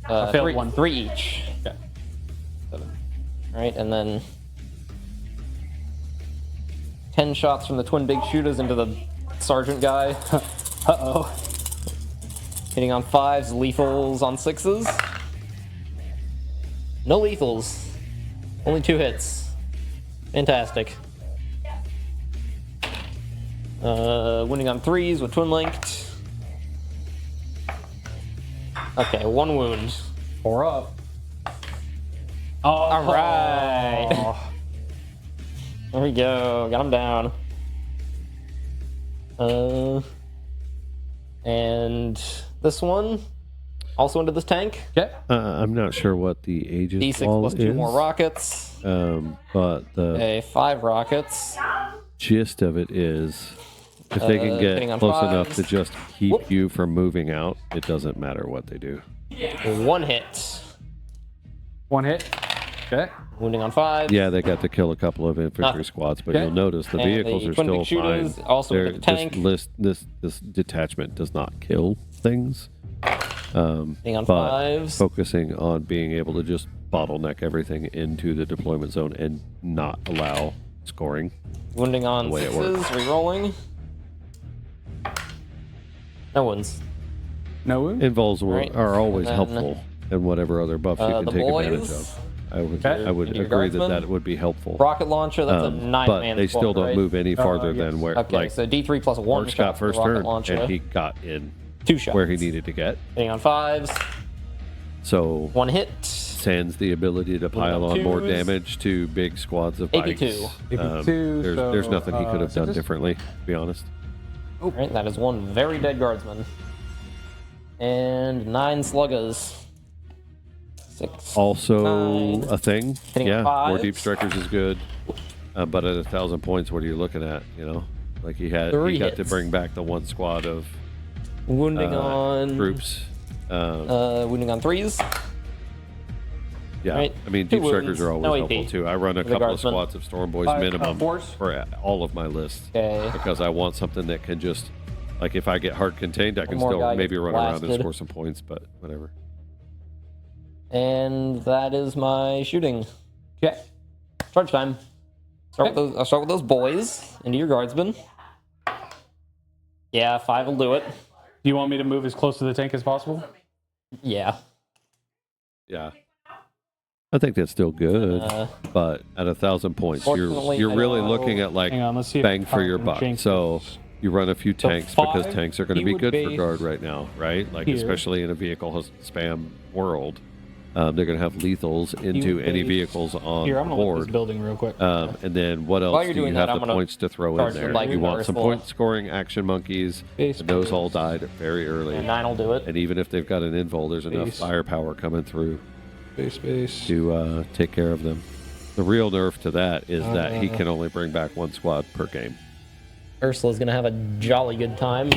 I failed 3, 1. 3 each. Okay. 7. All right, and then 10 shots from the twin big shooters into the sergeant guy. Uh-oh. Hitting on 5s, lethals on 6s. No lethals. Only 2 hits. Fantastic. Wounding on 3s with twin linked. Okay, 1 wound. 4 up. Oh. All right. There we go. Got him down. And this one also into this tank. Okay. I'm not sure what the Aegis D6 wall plus 2 is, more rockets. but the Okay, 5 rockets. gist of it is if they can hitting get on close enough fives. to just keep Whoop. you from moving out, it doesn't matter what they do. 1 hit. 1 hit. Okay. Wounding on 5. Yeah, they got to kill a couple of infantry Nothing. squads, but Okay. you'll notice the And vehicles the are twin still big shooters fine. also They're with the tank. This detachment does not kill things. Hitting on but 5s. focusing on being able to just bottleneck everything into the deployment zone and not allow scoring. Wounding on way it 6s. works. Rerolling. No wounds. No wound? Involves Right. are always And then, helpful, and whatever other buffs you can the take advantage boys. of. I would Okay. I would Your agree that guardsmen. that would be helpful. Rocket launcher, that's a 9-man but they still squad, don't right? move any farther yes. than where Okay, like so D3 plus 1 Orks shot got for the first rocket turn launcher. and he got in 2 shots. where he needed to get. Hitting on 5s. So 1 hit. sans the ability to pile on more twos. damage to big squads of bikes. AP2. AP2, there's so, nothing he could have done sixes? differently, to be honest. Alright, that is 1 very dead guardsman. And 9 sluggers. 6. Also 9. a thing. Hitting Yeah, more fives. deep strikers is good. But at 1,000 points, what are you looking at? You know, like he 3 got to hits. bring back the one squad of Wounding on troops. wounding on 3s. Yeah, Right. I mean, 2 deep strikers wounds, are always no helpful AP. too. I run a The couple of guardsman. squads of Storm Boys 5 minimum force. for all of my lists Okay. because I want something that can just, like, if I get hard contained, I can more still guy maybe gets run around and blasted. score some points, but whatever. And that is my shooting. Okay. Charge time. I'll start with those boys into your guardsmen. Yeah, 5 will do it. Do you want me to move as close to the tank as possible? Yeah. Yeah. I think that's still good, but at 1,000 points, Fortunately, you're I really know- looking at like Hang on, let's see if bang for your Paladin buck. Jenkins- So you run a few So tanks because 5, tanks are going to he be would good for base guard right now, right? Like here. especially in a vehicle spam world, they're going to have lethals into would any base- vehicles on Here, the I'm gonna look this board. building real quick. And then what else While do you're you doing have that, I'm the gonna points to throw in charge the there? bike You want some first. point scoring action monkeys, Base and those all base. died very early. And 9 will do it. And even if they've got an invul, there's enough Base. firepower coming through Base. to take care of them. The real nerf to that is that he can only bring back 1 squad per game. Ursula's gonna have a jolly good time.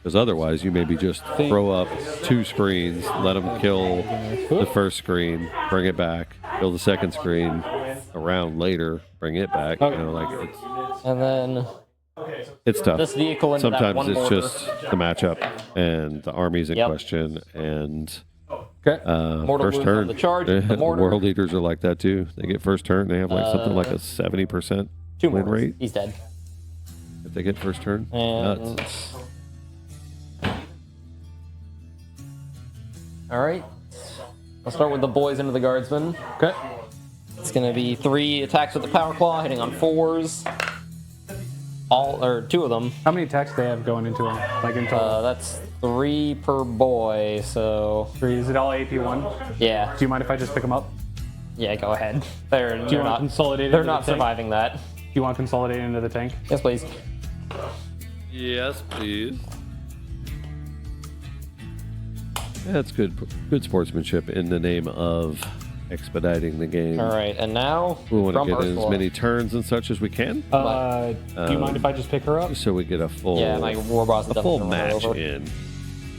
Because otherwise, you maybe just throw up 2 screens, let them kill the first screen, bring it back, kill the second screen, a round later, bring it back. You know, like And then it's tough. this vehicle into that Sometimes one it's mortar. just the matchup and the armies in Yep. question and Okay. Mortal first wounds turn. on the charge, the mortar. World leaders are like that too. They get first turn. They have like something like a 70% 2 win mortars. rate He's dead. if they get first turn. And Nuts. all right, I'll start with the boys into the guardsmen. Okay. It's gonna be 3 attacks with the power claw, hitting on 4s. All or 2 of them. How many attacks do they have going into them? Like in total? That's 3 per boy. So 3. Is it all AP1? yeah, Do you mind if I just pick them up? yeah. Go ahead. They're Do you they're want to not consolidate? they're into not the tank? surviving that. Do you want to consolidate into the tank? Yes, please. Yes, please. That's good sportsmanship in the name of expediting the game. All right, and now We want to from get in as Ursula. many turns and such as we can, Do you mind if I just pick her up? so we get a full Yeah, my war boss is a full definitely gonna run match over. in.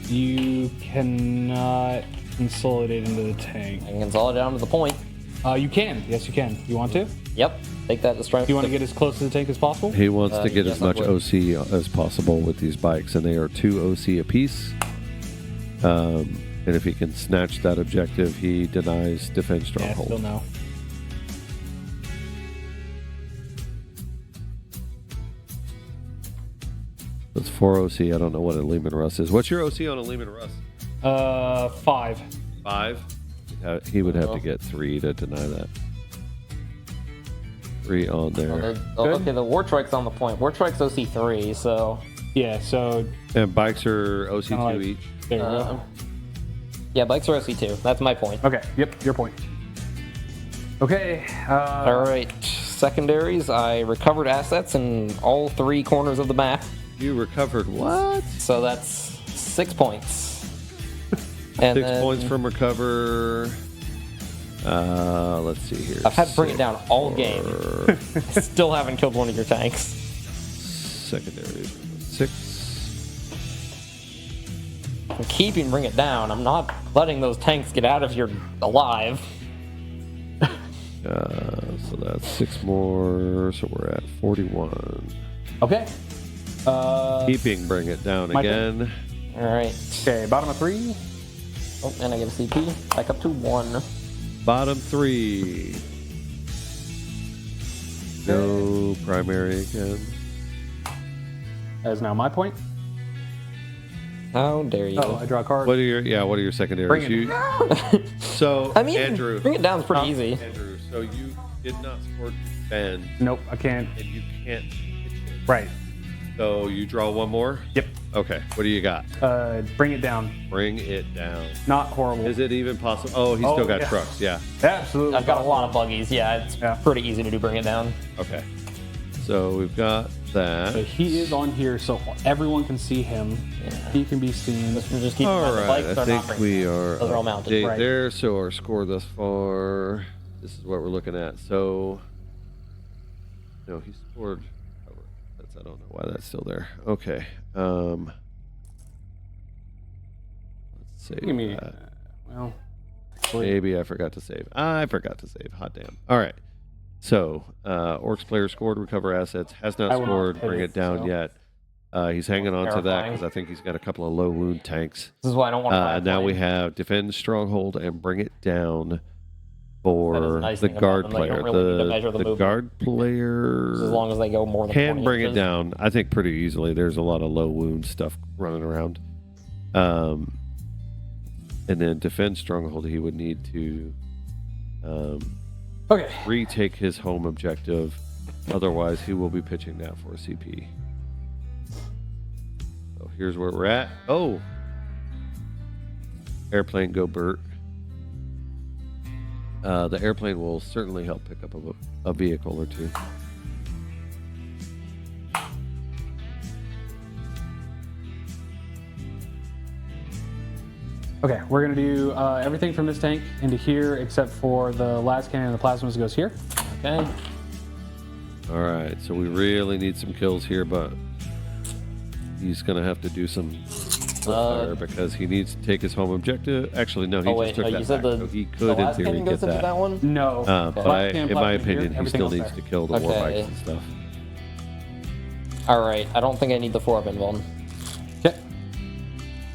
You cannot consolidate into the tank. I can consolidate down to the point. You can. Yes, you can. You want to? Do Yep, take that to strength. you want to get as close to the tank as possible? He wants to get yes, as I much would. OC as possible with these bikes, and they are 2 OC apiece. And if he can snatch that objective, he denies defense Yeah, stronghold. still no. That's 4 OC. I don't know what a Lehman Russ is. What's your OC on a Lehman Russ? 5. 5? He would have to get 3 to deny that. 3 on there. Okay, the war trike's on the point. War trike's OC3, so Yeah. So And bikes are OC2 Kinda like- each. there you go. yeah, bikes are OC2. That's my point. Okay. Yep. Your point. Okay. All right, secondaries. I recovered assets in all 3 corners of the map, You recovered what? so that's 6 points. And 6 then points from recover. Let's see here. I've had to bring it down all game. I still haven't killed one of your tanks. Secondaries. 6. I'm keeping bring it down. I'm not letting those tanks get out of here alive. So that's 6 more. So we're at 41. Okay. Keeping bring it down my again. All right. Okay. Bottom of 3. Oh, and I get a CP. Back up to 1. Bottom 3. No primary again. That is now my point. How dare you? Oh, I draw a card. What are your secondaries? Bring it. So I mean, Andrew. bring it down is pretty easy. Andrew, so you did not score defend, Nope. I can't. and you can't hit it. Right. So you draw 1 more? Yep. Okay. What do you got? Bring it down. Bring it down. Not horrible. Is it even possible? Oh, he's Oh, still got yeah. trucks. Yeah. Absolutely. I've got a lot of buggies. Yeah, it's Yeah. pretty easy to do. Bring it down. Okay. So we've got So that. he is on here, so everyone can see him. He can be seen. Just keep All in mind the right. bikes I are not think bringing. we are Those are all up mounted. to date Right. there. So our score thus far, this is what we're looking at. So, no, he scored. I don't know why that's still there. Okay. Let's save. Give me. that. Well, actually, Maybe I forgot to save. I forgot to save. Hot damn. All right. So, Orcs player scored, recover assets. Has not I will not scored, hit bring it, it down so. yet. He's hanging on to that Terrifying. because I think he's got a couple of low wound tanks. This is why I don't want to. Now we have defend stronghold and bring it down for That is a nice the thing about guard them, that you player. don't really need to measure the movement. Guard player As long as they go more than can 20 bring it inches. down, I think, pretty easily. There's a lot of low wound stuff running around. And then defend stronghold, he would need to okay. retake his home objective. Otherwise, he will be pitching that for a CP. So here's where we're at. Oh, airplane, go Bert. The airplane will certainly help pick up a vehicle or two. Okay, we're gonna do everything from this tank into here except for the last cannon and the plasmas goes here. Okay. All right, so we really need some kills here, but he's going to have to do some fire because he needs to take his home objective. Actually, no, he just took you that said back, the, so he the could, in last theory, cannon get goes into that. that one? No. But Last cannon, in my plasma here, opinion, he everything still else needs there. to kill the Okay. war bikes and stuff. Alright, I don't think I need the 4-up one. Okay.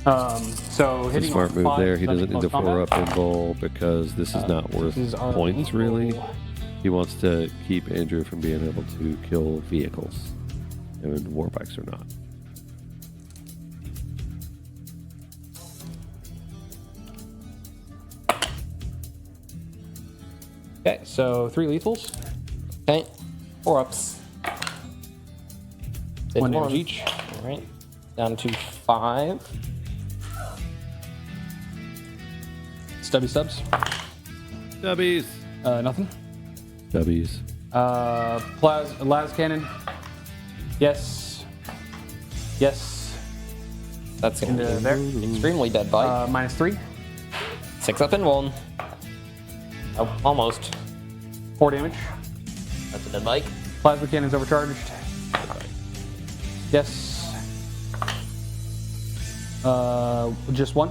So It's a hitting smart on move 5, there. He that'd doesn't be need the close 4-up combat. invul because this is not worth This is our points, equal. really. He wants to keep Andrew from being able to kill vehicles, and war bikes are not. Okay, so 3 lethals, Okay. 4-ups. Did 1 damage each. Alright. Down to 5. Stubby stubs. Dubbies. Nothing. Dubbies. Las cannon. Yes. Yes. That's going to Into be there. extremely dead bike. -3. 6 up in 1. Oh, almost. 4 damage. That's a dead bike. Plasma cannon's overcharged. Yes. Just 1.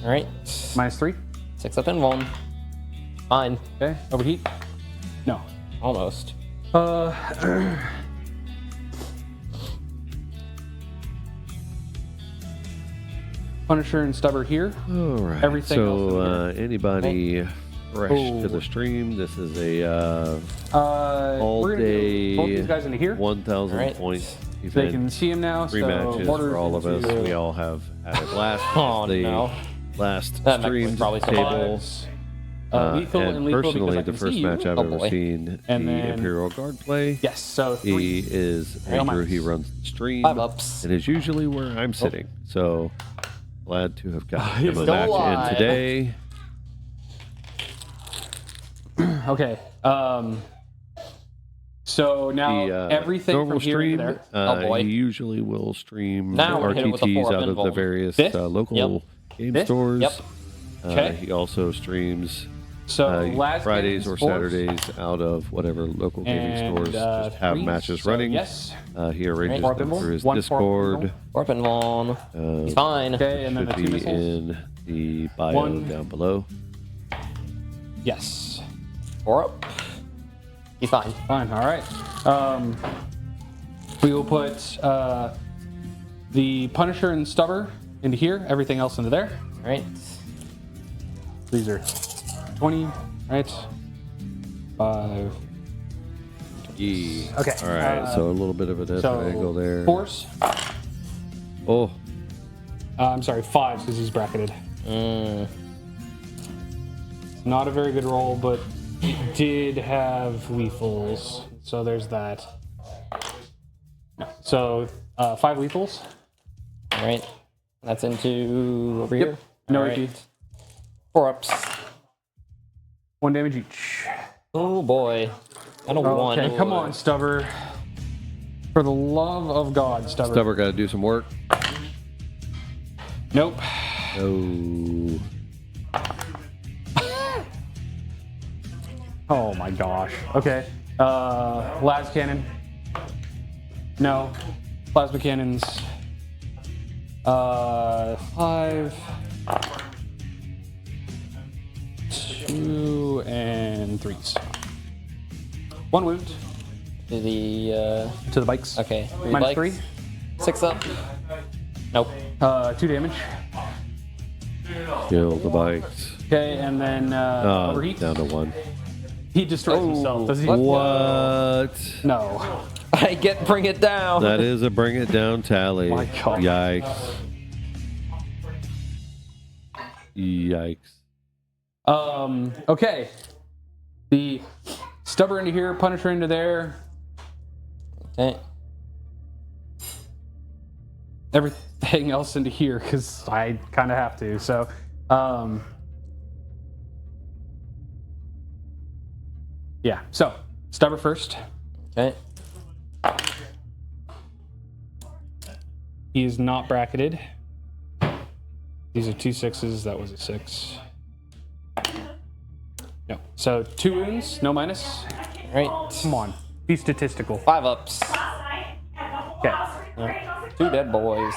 Alright. -3. 6 up in 1. Fine. Okay. Overheat. No. Almost. Punisher and Stubber here. All right. Everything else So, in anybody fresh to the stream? This is a all We're gonna do both day these guys into here. 1,000 Alright. point So they event. can see him now. 3 so matches borders for all of us. into We all have had a blast. Oh, the no. last That match was streamed probably so table. fives. Uh, Lethal and lethal because personally, I the can first see match you. I've Oh, ever boy. seen And the then- Imperial Guard play. Yes. So 3. He is No Andrew. He minus. runs the stream. 5 ups. and is usually where I'm sitting. So glad to have gotten him a still match alive. in today. Okay. So now The everything normal from here stream, to there. Oh, boy. he usually will stream Now we're hitting with the RTTs 4-up out of the invul. various This? local game This? stores. Yep. Okay. He also streams So last Fridays game's or fours, Saturdays out of whatever local gaming and, stores just have threes. matches So running. yes. He arranges Right. them through his 1 4-up Discord. 4-up in 1. He's fine. Okay, and then the Should 2 be missiles. in the bio 1. down below. Yes. 4-up. He's fine. Fine. All right. We will put the Punisher and Stubber into here. Everything else into there. Alright. These are 20. Right. 5. Yeah. Okay, All right. So a little bit of a death So angle there. 4s. Oh, I'm sorry, 5s because he's bracketed. Not a very good roll, but it did have lethals. So there's that. No. So 5 lethals. Alright. That's into over here. No Alright. AP. 4-ups. 1 damage each. Oh boy. I don't want. Okay, come on, Stubber. For the love of God, Stubber. Stubber got to do some work. Nope. Oh, Oh my gosh. Okay. Las cannon. No. Plasma cannons. 5. 2 and 3s. 1 wound To the, to the bikes. okay. Minus bikes. 3. 6 up. Nope. 2 damage. Kill the bikes. Okay, and then overheat. Down to 1. He destroys himself. Does he? What? No. I get bring it down. That is a bring it down tally. My God. Yikes. Yikes. Okay. The stubber into here, Punisher into there. Okay. Everything else into here because I kind of have to. So, yeah. So stubber first. Okay. He is not bracketed. These are 2 6s. That was a 6. No. So 2 wounds, no minus. Right. Come on. Be statistical. 5 ups. Okay. 2 dead boys.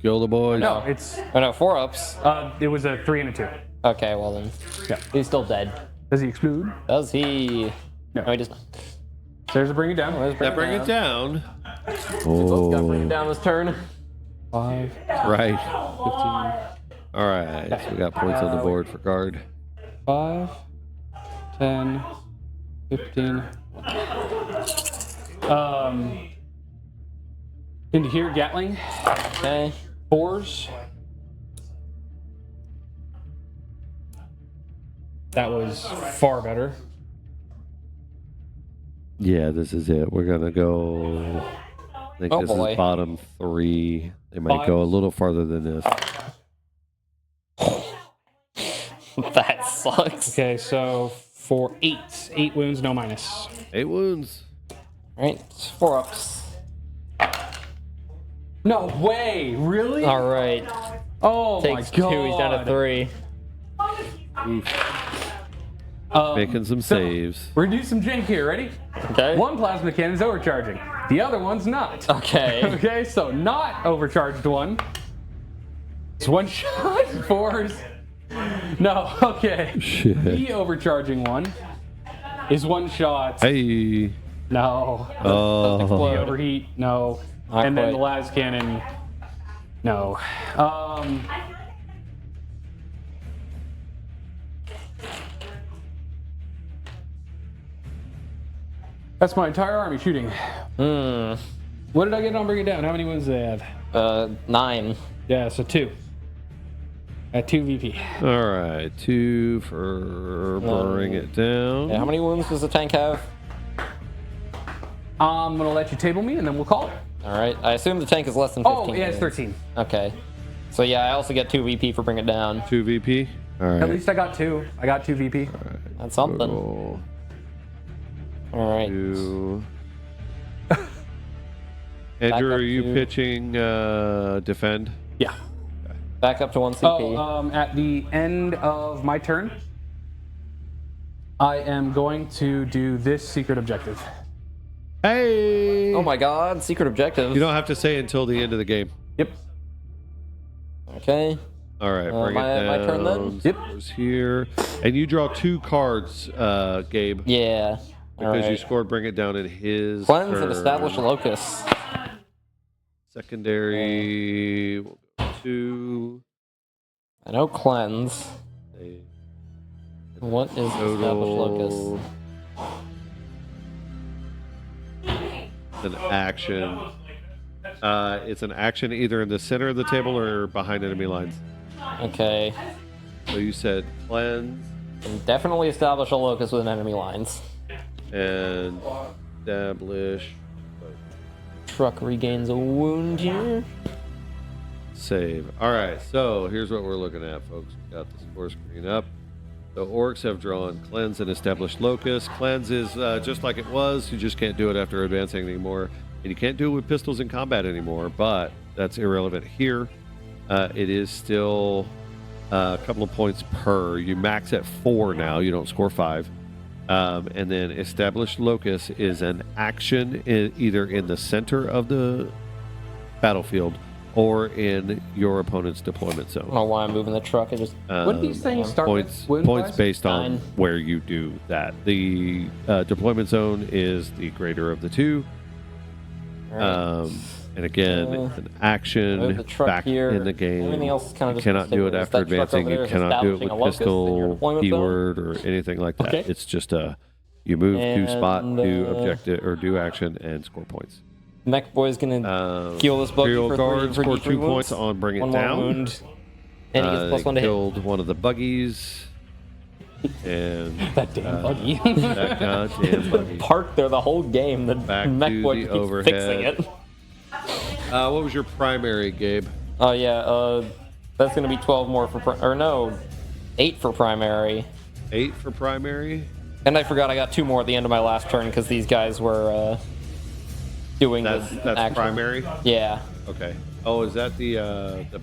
Kill the boys. No, it's Oh no, 4 ups. it was a 3 and a 2. Okay, well then. Yeah. He's still dead. Does he explode? Does he? No. No, he does not. So there's a bring it down. That bring it down. Both got bring it Oh, down this turn. 5, 15, right. All right. So we got points on the board for guard. 5, 10, 15. Into here, Gatling. Okay. 4s. That was far better. Yeah, this is it. We're gonna go. I think Oh, this boy. is bottom 3. They might Five. go a little farther than this. That sucks. Okay, so for 8 wounds, no minus. 8 wounds. Right. 4 ups. No way, really? All right. Oh Takes my 2. god. He's down to 3. Making some saves. We're gonna do some jank here. Ready? Okay. One plasma cannon is overcharging. The other one's not. Okay. Okay, so not overcharged one. It's 1 shot. 4s. No. Okay. Shit. The overcharging one is 1 shot. Hey. No. The Oh. overheat. No. Not and then quite. the las cannon. No. That's my entire army shooting. Hmm. What did I get on Bring It Down? How many wounds do they have? 9. Yeah, so 2. At 2 VP. All right. 2 for bring it down. Yeah, how many wounds does the tank have? I'm gonna let you table me and then we'll call it. All right. I assume the tank is less than 15. Oh, yeah, it's wounds. 13. Okay. So yeah, I also get 2 VP for bring it down. 2 VP. All right. At least I got 2. I got 2 VP. That's something. Total All right. 2. Andrew, up are you to- pitching defend? Yeah. Back up to 1 CP. At the end of my turn, I am going to do this secret objective. Hey. Oh my god, secret objective. You don't have to say it until the end of the game. Yep. Okay. All right, bring my it down. turn then? Yep. Goes here, and you draw 2 cards, Gabe, Yeah. because you scored bring it down in his Cleanse turn. and establish a locus. Secondary. We'll go 2. I know cleanse. A What is establish locus? total. An action. It's an action either in the center of the table or behind enemy lines. Okay. So you said cleanse And definitely establish a locus within enemy lines. and establish Truck regains a wound here. save. All right, so here's what we're looking at, folks. We got the score screen up. The orcs have drawn cleanse and established locus. Cleanse is just like it was. You just can't do it after advancing anymore, and you can't do it with pistols in combat anymore. But that's irrelevant here. It is still a couple of points per. You max at 4 now. You don't score 5. And then established locus is an action either in the center of the battlefield or in your opponent's deployment I zone. don't know why I'm moving the truck. It just What do these things start Points with? points based on 9. where you do that. The deployment zone is the greater of the two. Alright. And again, Uh, an action move the truck back here. in the game. Everything else is kind of You just cannot do it considered. after That truck advancing. over You there is cannot do it establishing with a locus in your pistol, deployment zone. keyword, or anything like that. Okay. It's just you move to spot, And, do objective, or do action, and score points. Mech Boy's gonna heal this buggy Imperial for Guard 3 scored D3 2 wounds. points on Bring It One more Down. wound. And he gets plus They 1 to hit. killed one of the buggies. And That damn buggy. that goddamn buggy. Parked there the whole game. The Back Mech to Boy the keeps overhead. fixing it. What was your primary, Gabe? Oh yeah, that's gonna be 12 more for or no, 8 for primary. 8 for primary. And I forgot I got 2 more at the end of my last turn because these guys were doing That's the action. primary. Yeah, Okay. Oh, is that the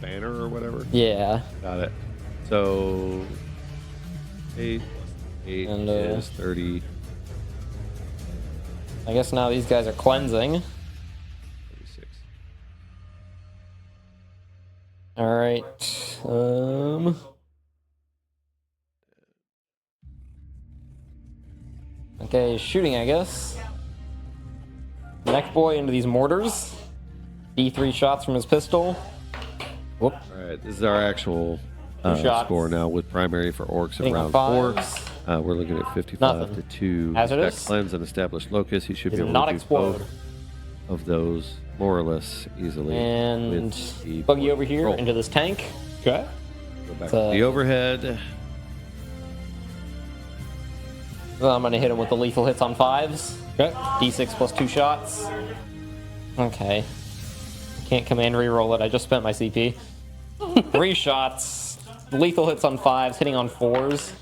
banner or whatever? yeah. Got it. So 8 And, is 30. I guess now these guys are cleansing. 36. All right. Okay, shooting, I guess. Mech Boy into these mortars. D3 shots from his pistol. Whoop. All right. This is our actual shots. score now with primary for orcs in Hitting on round 4. fives. We're looking at 55 Nothing. to 2. Hazardous? That cleanse and established locus. He should Does be able not to do explode. both of those more or less easily. And with the buggy over here control. into this tank. Okay. Go back So- to the overhead. Well, I'm gonna hit him with the lethal hits on 5s. Okay. D6 plus 2 shots. Okay. Can't command reroll it. I just spent my CP. 3 shots. Lethal hits on 5s, hitting on 4s.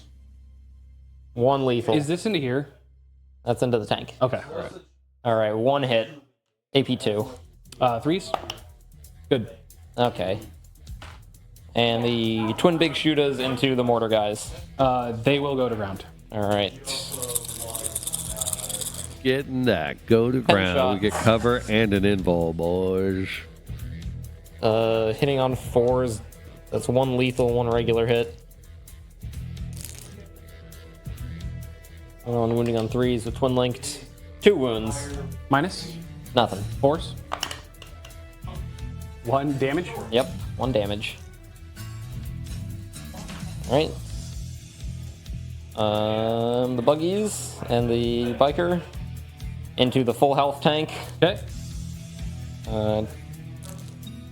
1 lethal. Is this into here? That's into the tank. Okay. All right, 1 hit. AP2. Threes. Good. Okay. And the twin big shooters into the mortar guys. They will go to ground. All right. Getting that. Go to ground. We shots. get cover and an invul, boys. Hitting on 4s. That's 1 lethal, 1 regular hit. On wounding on 3s with twin linked. 2 wounds. Minus. Nothing. Fours. 1 damage. Yep, 1 damage. Alright. The buggies and the biker into the full health tank. Okay.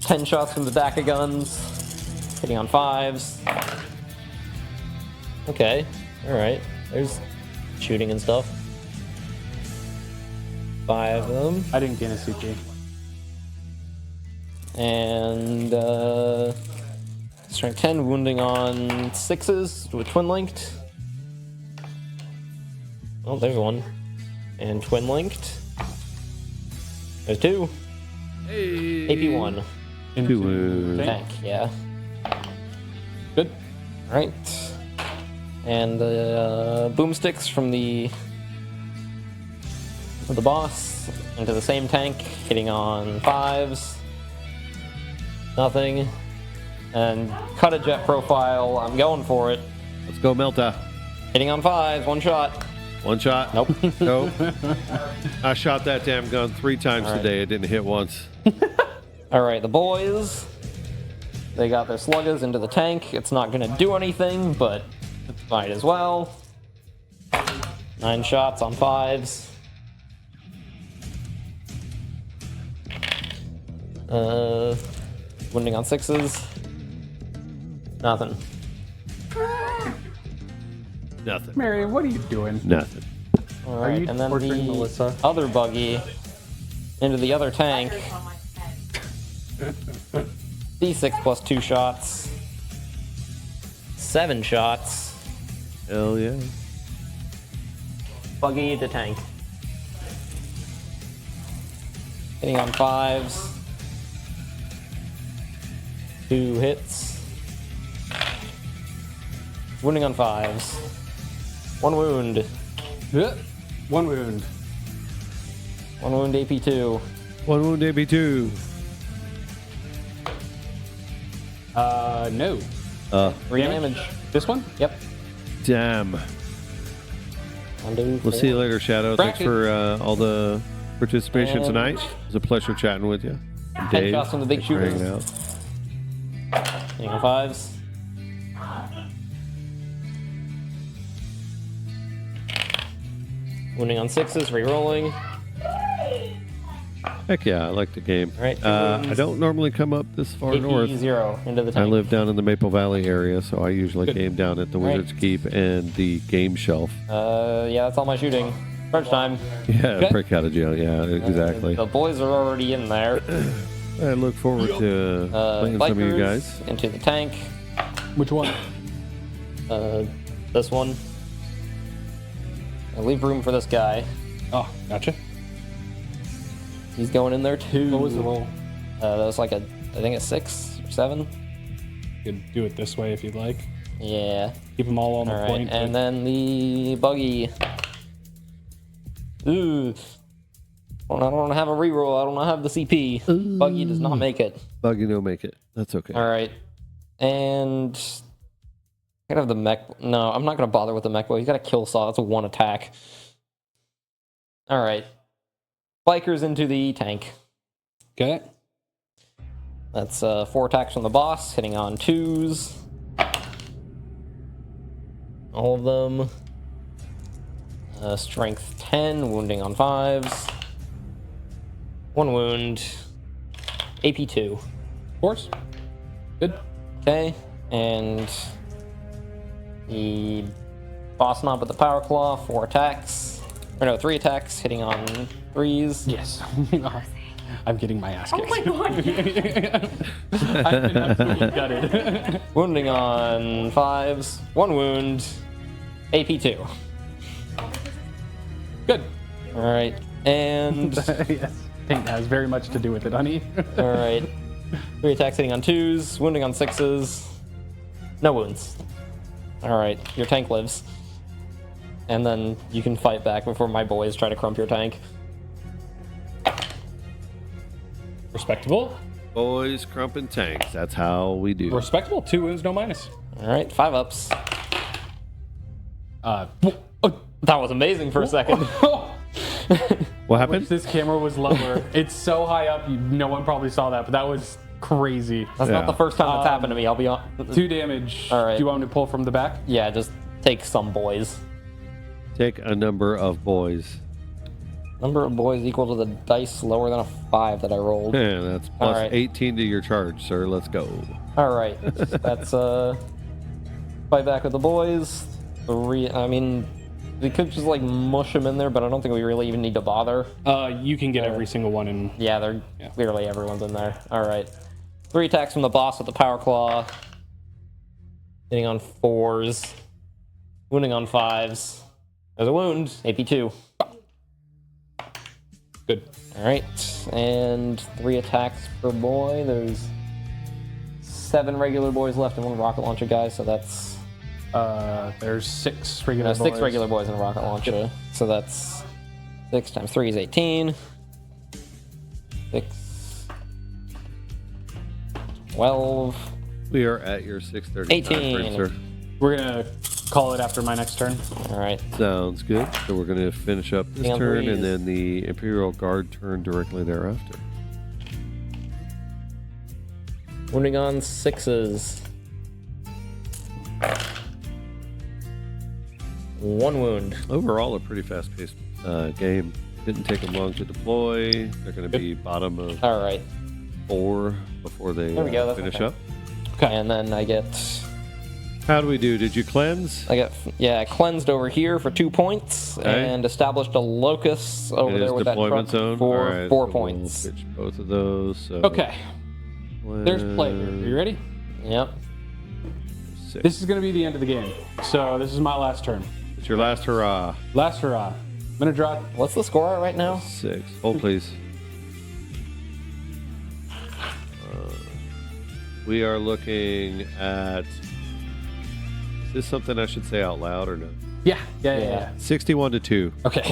10 shots from the DACA guns. Hitting on 5s. Okay, alright. There's shooting and stuff. 5 of them. I didn't gain a CP. And strength 10, wounding on 6s with twin linked. Oh, there's 1. And twin linked. There's 2. Hey. AP1. Two wounds. Tank, yeah. Good. Alright. And the boomsticks from the boss into the same tank, hitting on 5s. Nothing. And cut a jet profile. I'm going for it. Let's go, Melta. Hitting on 5s, 1 shot. 1 shot. Nope. Nope. I shot that damn gun 3 times All right. today. It didn't hit once. Alright, the boys. They got their sluggers into the tank. It's not gonna do anything, but it might as well. 9 shots on 5s. Wounding on 6s. Nothing. Nothing. Mary, what are you doing? Nothing. Alright, you and then torturing the Melissa? other buggy into the other tank. D6 plus 2 shots. 7 shots. Hell yeah. Buggy to tank. Hitting on 5s. 2 hits. Wounding on 5s. 1 wound. Yeah. 1 wound. 1 wound AP2. 1 wound, AB2. No. 3 damage. This one? Yep. Damn. 1, 2, We'll see you later, Shadow. Thanks Bracket. for all the participation And- tonight. It was a pleasure chatting with you. And Dave, Headshots from the big thanks for hanging shooters. out. Hitting on 5s. Wounding on 6s, re-rolling. Heck yeah, I like the game. All right, two I wounds. don't normally come up this far AP north. 0 into the I tank. live down in the Maple Valley area, so I usually game down at the Right. Wizard's Keep and the game shelf. Yeah, that's all my shooting. Crunch time. Yeah, Okay. break out of jail. Yeah, exactly. The boys are already in there. I look forward to playing some of you Bikers guys. into the tank. Which one? This one. I leave room for this guy. Oh, gotcha. He's going in there too. What was the roll? That was like I think a 6 or 7. You could do it this way if you'd like. Yeah. Keep them all on the All right, point. and then the buggy. Ooh. I don't have a reroll. I don't have the CP. Buggy does not make it. Buggy no make it. That's okay. All right, and I gotta have the mech. No, I'm not gonna bother with the mech boy. He's got a kill saw. That's a 1 attack. All right, bikers into the tank. Okay. That's 4 attacks from the boss, hitting on 2s. All of them. Strength 10, wounding on 5s. 1 wound. AP 2. Of course. Good. Okay, and the boss knob with the power claw, 4 attacks. Or no, 3 attacks, hitting on 3s. Yes. I'm getting my ass kicked. Oh my god! I've been absolutely gutted. Wounding on 5s. 1 wound. AP 2. Good. Alright, and. Yes. Paint has very much to do with it, honey. Alright. 3 attacks hitting on 2s, wounding on 6s. No wounds. Alright, your tank lives. And then you can fight back before my boys try to crump your tank. Respectable. Boys, crumping tanks. That's how we do. Respectable. 2 wounds, no minus. Alright, 5 ups. That That was amazing for a second. What happened? This camera was lower. It's so high up, no one probably saw that, but that was crazy. That's Yeah. not the first time that's happened to me, I'll be on. 2 damage. All right. Do you want me to pull from the back? Yeah, just take some boys. Take a number of boys. Number of boys equal to the dice lower than a 5 that I rolled. Yeah, that's plus All right. 18 to your charge, sir. Let's go. Alright, that's fight back with the boys. I mean, we could just like mush them in there, but I don't think we really even need to bother. You can get every single one in. Yeah, they're clearly everyone's in there. Alright. 3 attacks from the boss with the power claw. Hitting on 4s. Wounding on 5s. There's a wound. AP 2. Good. Alright. And 3 attacks per boy. There's 7 regular boys left and 1 rocket launcher guy, so that's There's 6 regular 6 boys. regular boys and a rocket launcher. So that's 6 times 3 is 18. 6. 12. We are at your 6:30 time 18. frame, sir. We're gonna call it after my next turn. Alright. Sounds good. So we're going to finish up this Hang on, turn please. and then the Imperial Guard turn directly thereafter. Wounding on 6s. 1 wound. Overall, a pretty fast-paced game. Didn't take them long to deploy. They're going to be bottom of Alright. 4 before they There we go, that's finish okay. up. And then I get How do we do? Did you cleanse? cleansed over here for 2 points Okay. and established a locus over It there is with that deployment truck zone. for All right, 4 so points. We'll pitch both of those. So Okay. There's play here. Are you ready? Yep. 6. This is gonna be the end of the game. So this is my last turn. It's your last hurrah. Last hurrah. I'm gonna draw. What's the score right now? 6. Hold, please. We are looking at. Is this something I should say out loud or no? Yeah. 61 to 2. Okay.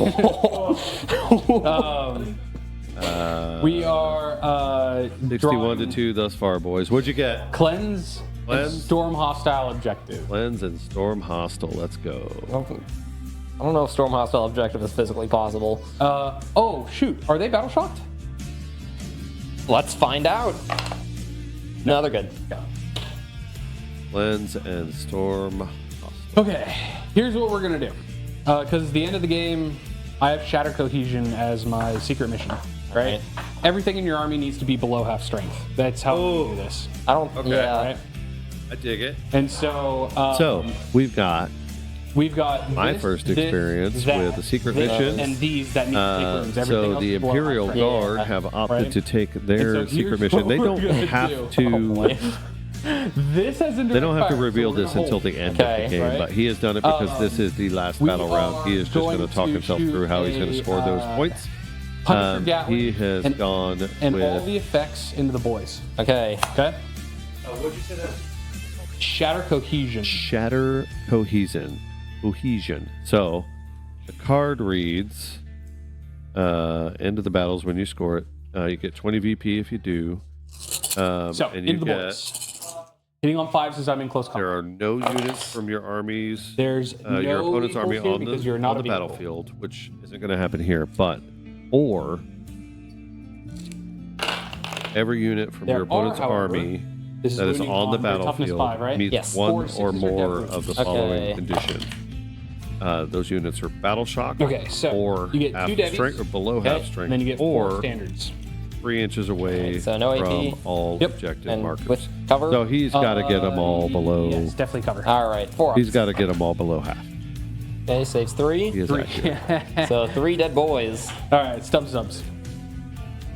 We are 61 to 2 thus far, boys. What'd you get? Cleanse, Cleanse. and storm hostile objective. Cleanse and Storm Hostile. Let's go. I don't know if Storm Hostile Objective is physically possible. Oh shoot, are they battle shocked? Let's find out. No, they're good. Cleanse and Storm Hostile. Okay, here's what we're gonna do. Because at the end of the game, I have Shatter Cohesion as my secret mission. Right? Everything in your army needs to be below half strength. That's how we do this. I don't. Okay. Yeah. Right? I dig it. And so, So, we've got my this, first this, experience that, with the secret this, missions. and these that need to take rooms. Everything So else the is below half Imperial strength. Guard have opted Right? to take And their so secret here's mission. what They we're don't gonna have do. to. This has indirect They don't have to fire, so reveal we're gonna this until hold. the end of Okay. the game, Right? but he has done it because this is the last we battle round. He is just going to talk to himself shoot through how he's going to score those points. Punisher Gatling, He has and, gone and all with the effects into the boys. Okay. Okay. What'd you say that? Shatter Cohesion. Shatter Cohesion. So the card reads, end of the battles when you score it. You get 20 VP if you do. So and you into the get, boys. Hitting on 5s as I'm in close combat. there are no units from your armies. There's Your no opponent's army equals here on because the, you're not on the available. battlefield, which isn't going to happen here, or every unit from There your opponent's are, however, army This that is wounding on the their toughness battlefield 5, right? meets Yes. one Or or 6 is more their of the Okay. following condition. Those units are battle shocked, Okay, so or you get half 2 Debbys, strength, or below okay, half strength, and then you get 4 or standards. 3 inches away Okay, so no from AP. all Yep. objective And markers. with cover. So he's got to get them all below. Yes, definitely cover. All right. 4 He's ups. got to get them all below half. Okay, saves 3. He is 3. accurate. So 3 dead boys. All right, subs.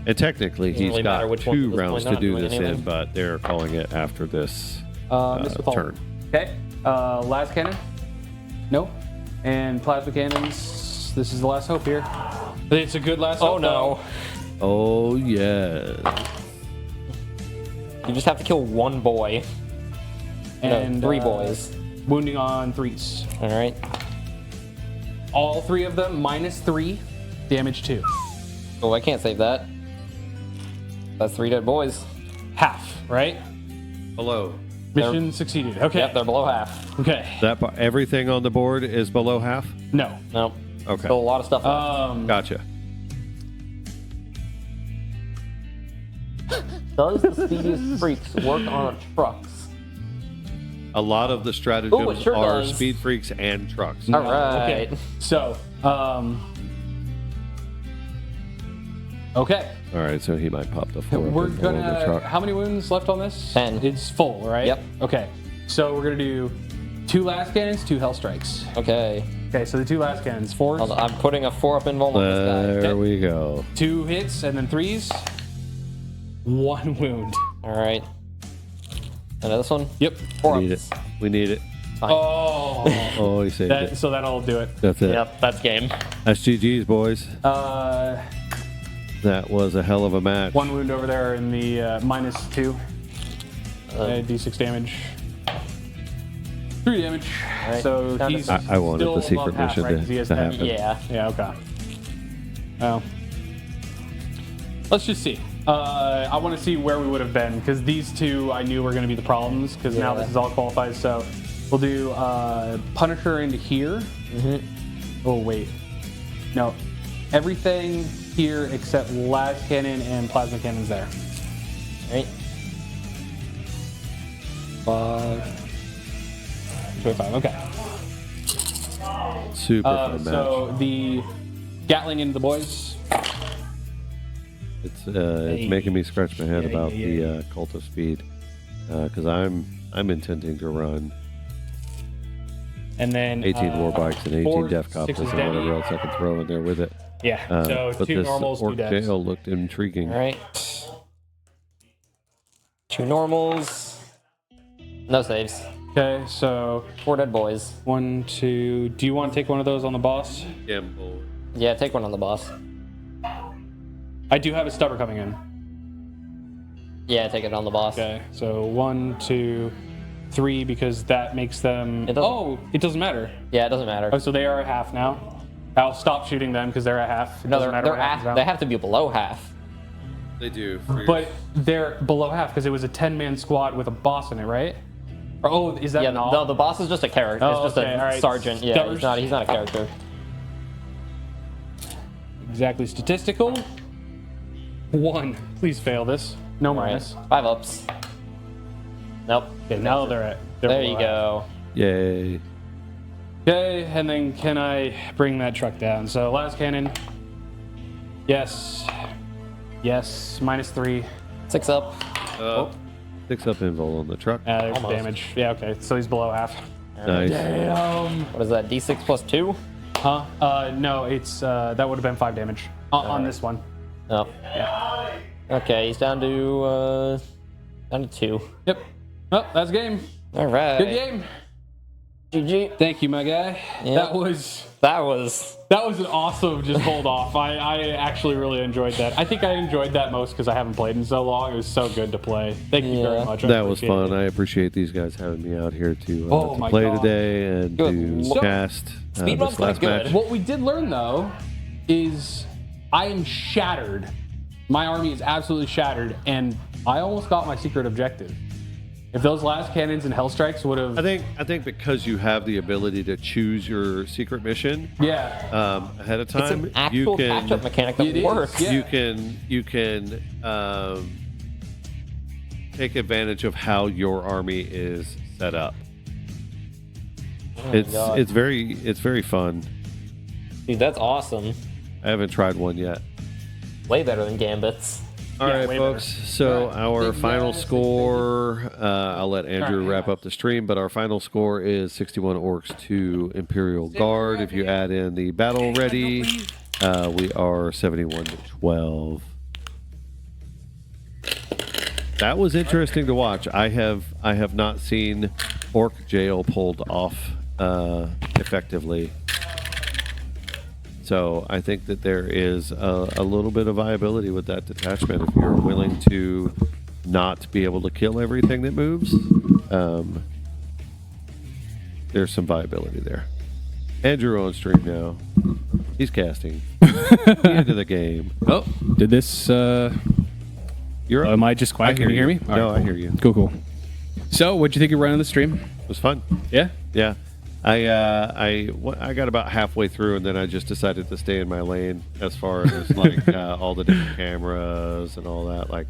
And technically, Doesn't he's really got matter which one 2 at this rounds point, to not do doing this anything. in, but they're calling it after this Missile Fall. turn. Okay. Last cannon. No. And plasma cannons. This is the last hope here. It's a good last hope. Oh no. Oh, yeah. You just have to kill 1 boy. And no, 3 boys. Wounding on 3s. All right. All 3 of them -3, damage 2. Oh, I can't save that. That's 3 dead boys. Half, right? Hello. Mission succeeded. Okay. Yep, they're below half. Okay. Everything on the board is below half? No. Nope. Okay. Still a lot of stuff left. Gotcha. Does the speediest freaks work on trucks? A lot of the stratagems Ooh, it sure are does. speed freaks and trucks. All right. Okay. So, okay. All right, so he might pop the 4 We're up and below the gonna. truck. How many wounds left on this? 10. It's full, right? Yep. Okay. So we're gonna do 2 last cannons, 2 hell strikes. Okay. Okay. So the 2 last cannons, 4s, Hold on, I'm putting a 4-up invuln on this guy. There we go. 2 hits, and then 3s. 1 wound. All right. And this one? Yep. 4 We need ups. it. We need it. Oh. Oh, he saved it. So that'll do it. That's it. Yep, that's game. That's GG's, boys. That was a hell of a match. 1 wound over there in the -2. D6 damage. 3 damage. Right. So Down to he's six. I wanted still the secret above half, mission right? 'Cause he has to 10. happen. Yeah. Yeah, okay. Well, let's just see. I want to see where we would have been, because these 2 I knew were going to be the problems, because now Yeah. this is all qualified. So we'll do Punisher into here. Oh, wait. No. Everything here except las cannon and plasma cannons there. Right. 25, okay. Super fun match. So the Gatling into the boys. It's making me scratch my head Yeah, about yeah, the cult of speed, because I'm intending to run And then 18 war bikes and 18 4, death coppers 6 and is whatever dead. else I can throw in there with it. Yeah, so But 2 this normals, 2 orc deaths. jail looked intriguing. All right. 2 normals. No saves. Okay, so 4 dead boys. 1, 2. Do you want to take one of those on the boss? Gamble. Yeah, take one on the boss. I do have a stubber coming in. Yeah, take it on the boss. Okay, so 1, 2, 3, because that makes them. It doesn't- Oh, it doesn't matter. Yeah, it doesn't matter. Oh, so they are a half now. I'll stop shooting them because they're a half. It No, doesn't matter they're what happens at, now. they have to be below half. They do. But they're below half because it was a 10-man squad with a boss in it, right? Or, oh, is that Yeah, not? no, the boss is just a character. Oh, It's just okay, a all right. sergeant. Yeah, he's not a character. Exactly statistical. 1. Please fail this. No All right, minus. 5 ups. Nope. Okay, now they're There below you half. go. Yay. Okay, and then can I bring that truck down? So last cannon. Yes. Yes. -3. 6 up. 6 up invul on the truck. There's Almost. damage. Yeah, okay. So he's below half. Nice. Damn. What is that? D6 plus 2? Huh? No, it's that would have been 5 damage on this one. Oh. Yeah. Okay, he's down to 2. Yep. Oh, that's game. All right. Good game. GG. Thank you, my guy. Yep. That was That was an awesome just hold off. I actually really enjoyed that. I think I enjoyed that most because I haven't played in so long. It was so good to play. Thank you very Yeah. much. I That was appreciate fun. it. I appreciate these guys having me out here to Oh my play God. today and Good to lord. cast Speed this run's last pretty good. match. What we did learn though is I am shattered. My army is absolutely shattered, and I almost got my secret objective. If those last cannons and hell strikes would have, I think because you have the ability to choose your secret mission yeah, ahead of It's time, an actual you catch-up can mechanic that It is, works. yeah. you can take advantage of how your army is set up. Oh my God. It's very fun. Dude, that's awesome. I haven't tried one yet. Way better than Gambits. All Yeah, right, way folks. So our Big final guys, score, I'll let Andrew All right. wrap up the stream, but our final score is 61 Orcs to Imperial Guard. If you add in the battle ready, we are 71 to 12. That was interesting to watch. I have not seen Orc Jail pulled off effectively. So I think that there is a little bit of viability with that detachment if you're willing to not be able to kill everything that moves. There's some viability there. Andrew on stream now. He's casting. The end of the game. Oh, did this? You're Am I just quiet? Can you hear me? All No, right, I hear you. Cool, cool. So, what'd you think of running the stream? It was fun. Yeah. Yeah. I got about halfway through and then I just decided to stay in my lane as far as like all the different cameras and all that. Like,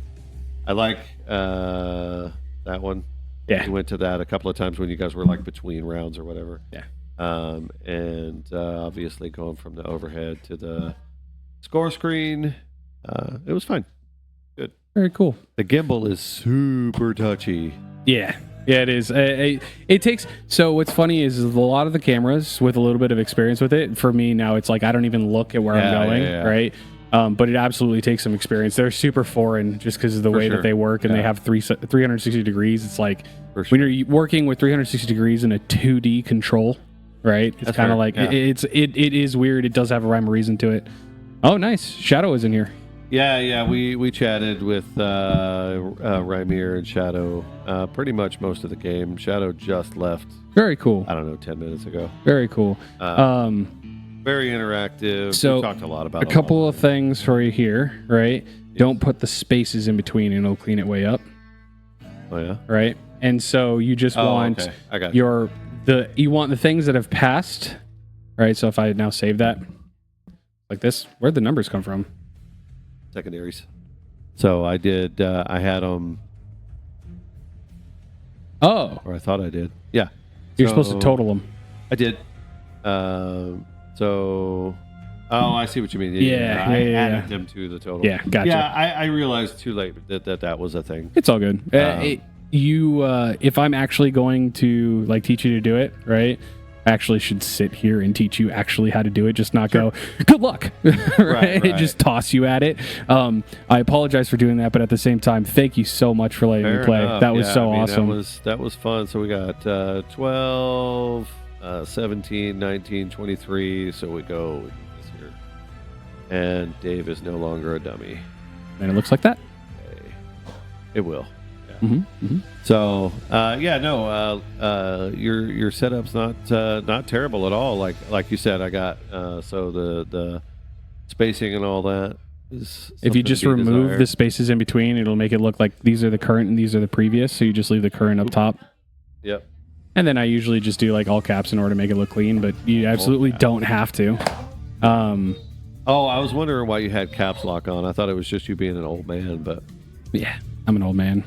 I like that one. Yeah. We went to that a couple of times when you guys were like between rounds or whatever. Yeah. And obviously going from the overhead to the score screen, it was fun. Good. Very cool. The gimbal is super touchy. Yeah. Yeah, it is. It takes. So what's funny is a lot of the cameras with a little bit of experience with it. For me now, it's like I don't even look at where I'm Yeah, going, yeah, yeah. right? But it absolutely takes some experience. They're super foreign just because of the For way sure. that they work, and Yeah. they have 360 degrees. It's like For sure. when you're working with 360 degrees in a 2D control, right? It's That's kind of fair, like yeah. it is weird. It does have a rhyme or reason to it. Oh, nice. Shadow is in here. Yeah, we chatted with Rymir and Shadow pretty much most of the game. Shadow just left, Very cool. I don't know, 10 minutes ago. Very cool. Very interactive. So, we talked a lot about A couple of things for you here, right? Don't put the spaces in between and it'll clean it way up, Oh, yeah? right? And so you just want okay. I got you. you want the things that have passed, right? So if I now save that like this, where'd the numbers come from? Secondaries. So I did, I had them, Oh, or I thought I did. Yeah. you're supposed to total them. I did. So, I see what you mean. Yeah, I yeah. added them to the total. Yeah, gotcha. Yeah, I realized too late that was a thing. It's all good. If I'm actually going to like teach you to do it, right? I actually should sit here and teach you actually how to do it, just not go, good luck, right? Right. Just toss you at it. I apologize for doing that, but at the same time, thank you so much for letting Fair me play. enough. That was Yeah, so I mean, awesome. That was fun. So we got 12, 17, 19, 23. So we go with this here. And Dave is no longer a dummy. And it looks like that. Okay. It will. Mm-hmm. So your setup's not terrible at all. Like you said, I got so the spacing and all that is If you something just to be remove desired. the spaces in between, it'll make it look like these are the current and these are the previous. So you just leave the current up top. Yep. And then I usually just do like all caps in order to make it look clean, but you absolutely don't have to. Oh, I was wondering why you had caps lock on. I thought it was just you being an old man, but Yeah, I'm an old man.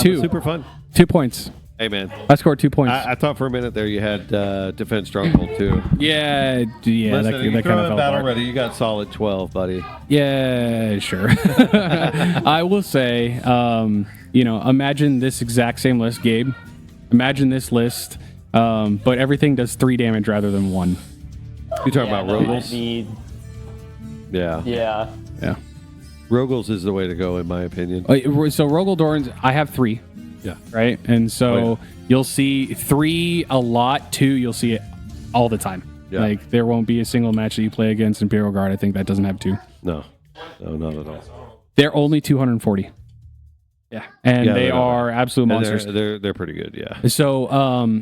Two. Super fun. 2 points. Hey, man. I scored 2 points. I thought for a minute there you had Defense Stronghold too. Yeah, Listen, that you kind throw of in fell battle apart. ready. You got solid 12, buddy. Yeah, sure. I will say, imagine this exact same list, Gabe. Imagine this list, but everything does 3 damage rather than 1. You talking about Rogals? Yeah. Yeah. Yeah. Rogals is the way to go, in my opinion. So Rogel Dorns, I have 3. Yeah. Right? And so Oh, yeah. you'll see 3 a lot, 2 you'll see it all the time. Yeah. Like there won't be a single match that you play against Imperial Guard, I think that doesn't have 2. No, not at all. They're only 240. Yeah. And Yeah, they they are absolute And monsters. they're pretty good. Yeah. So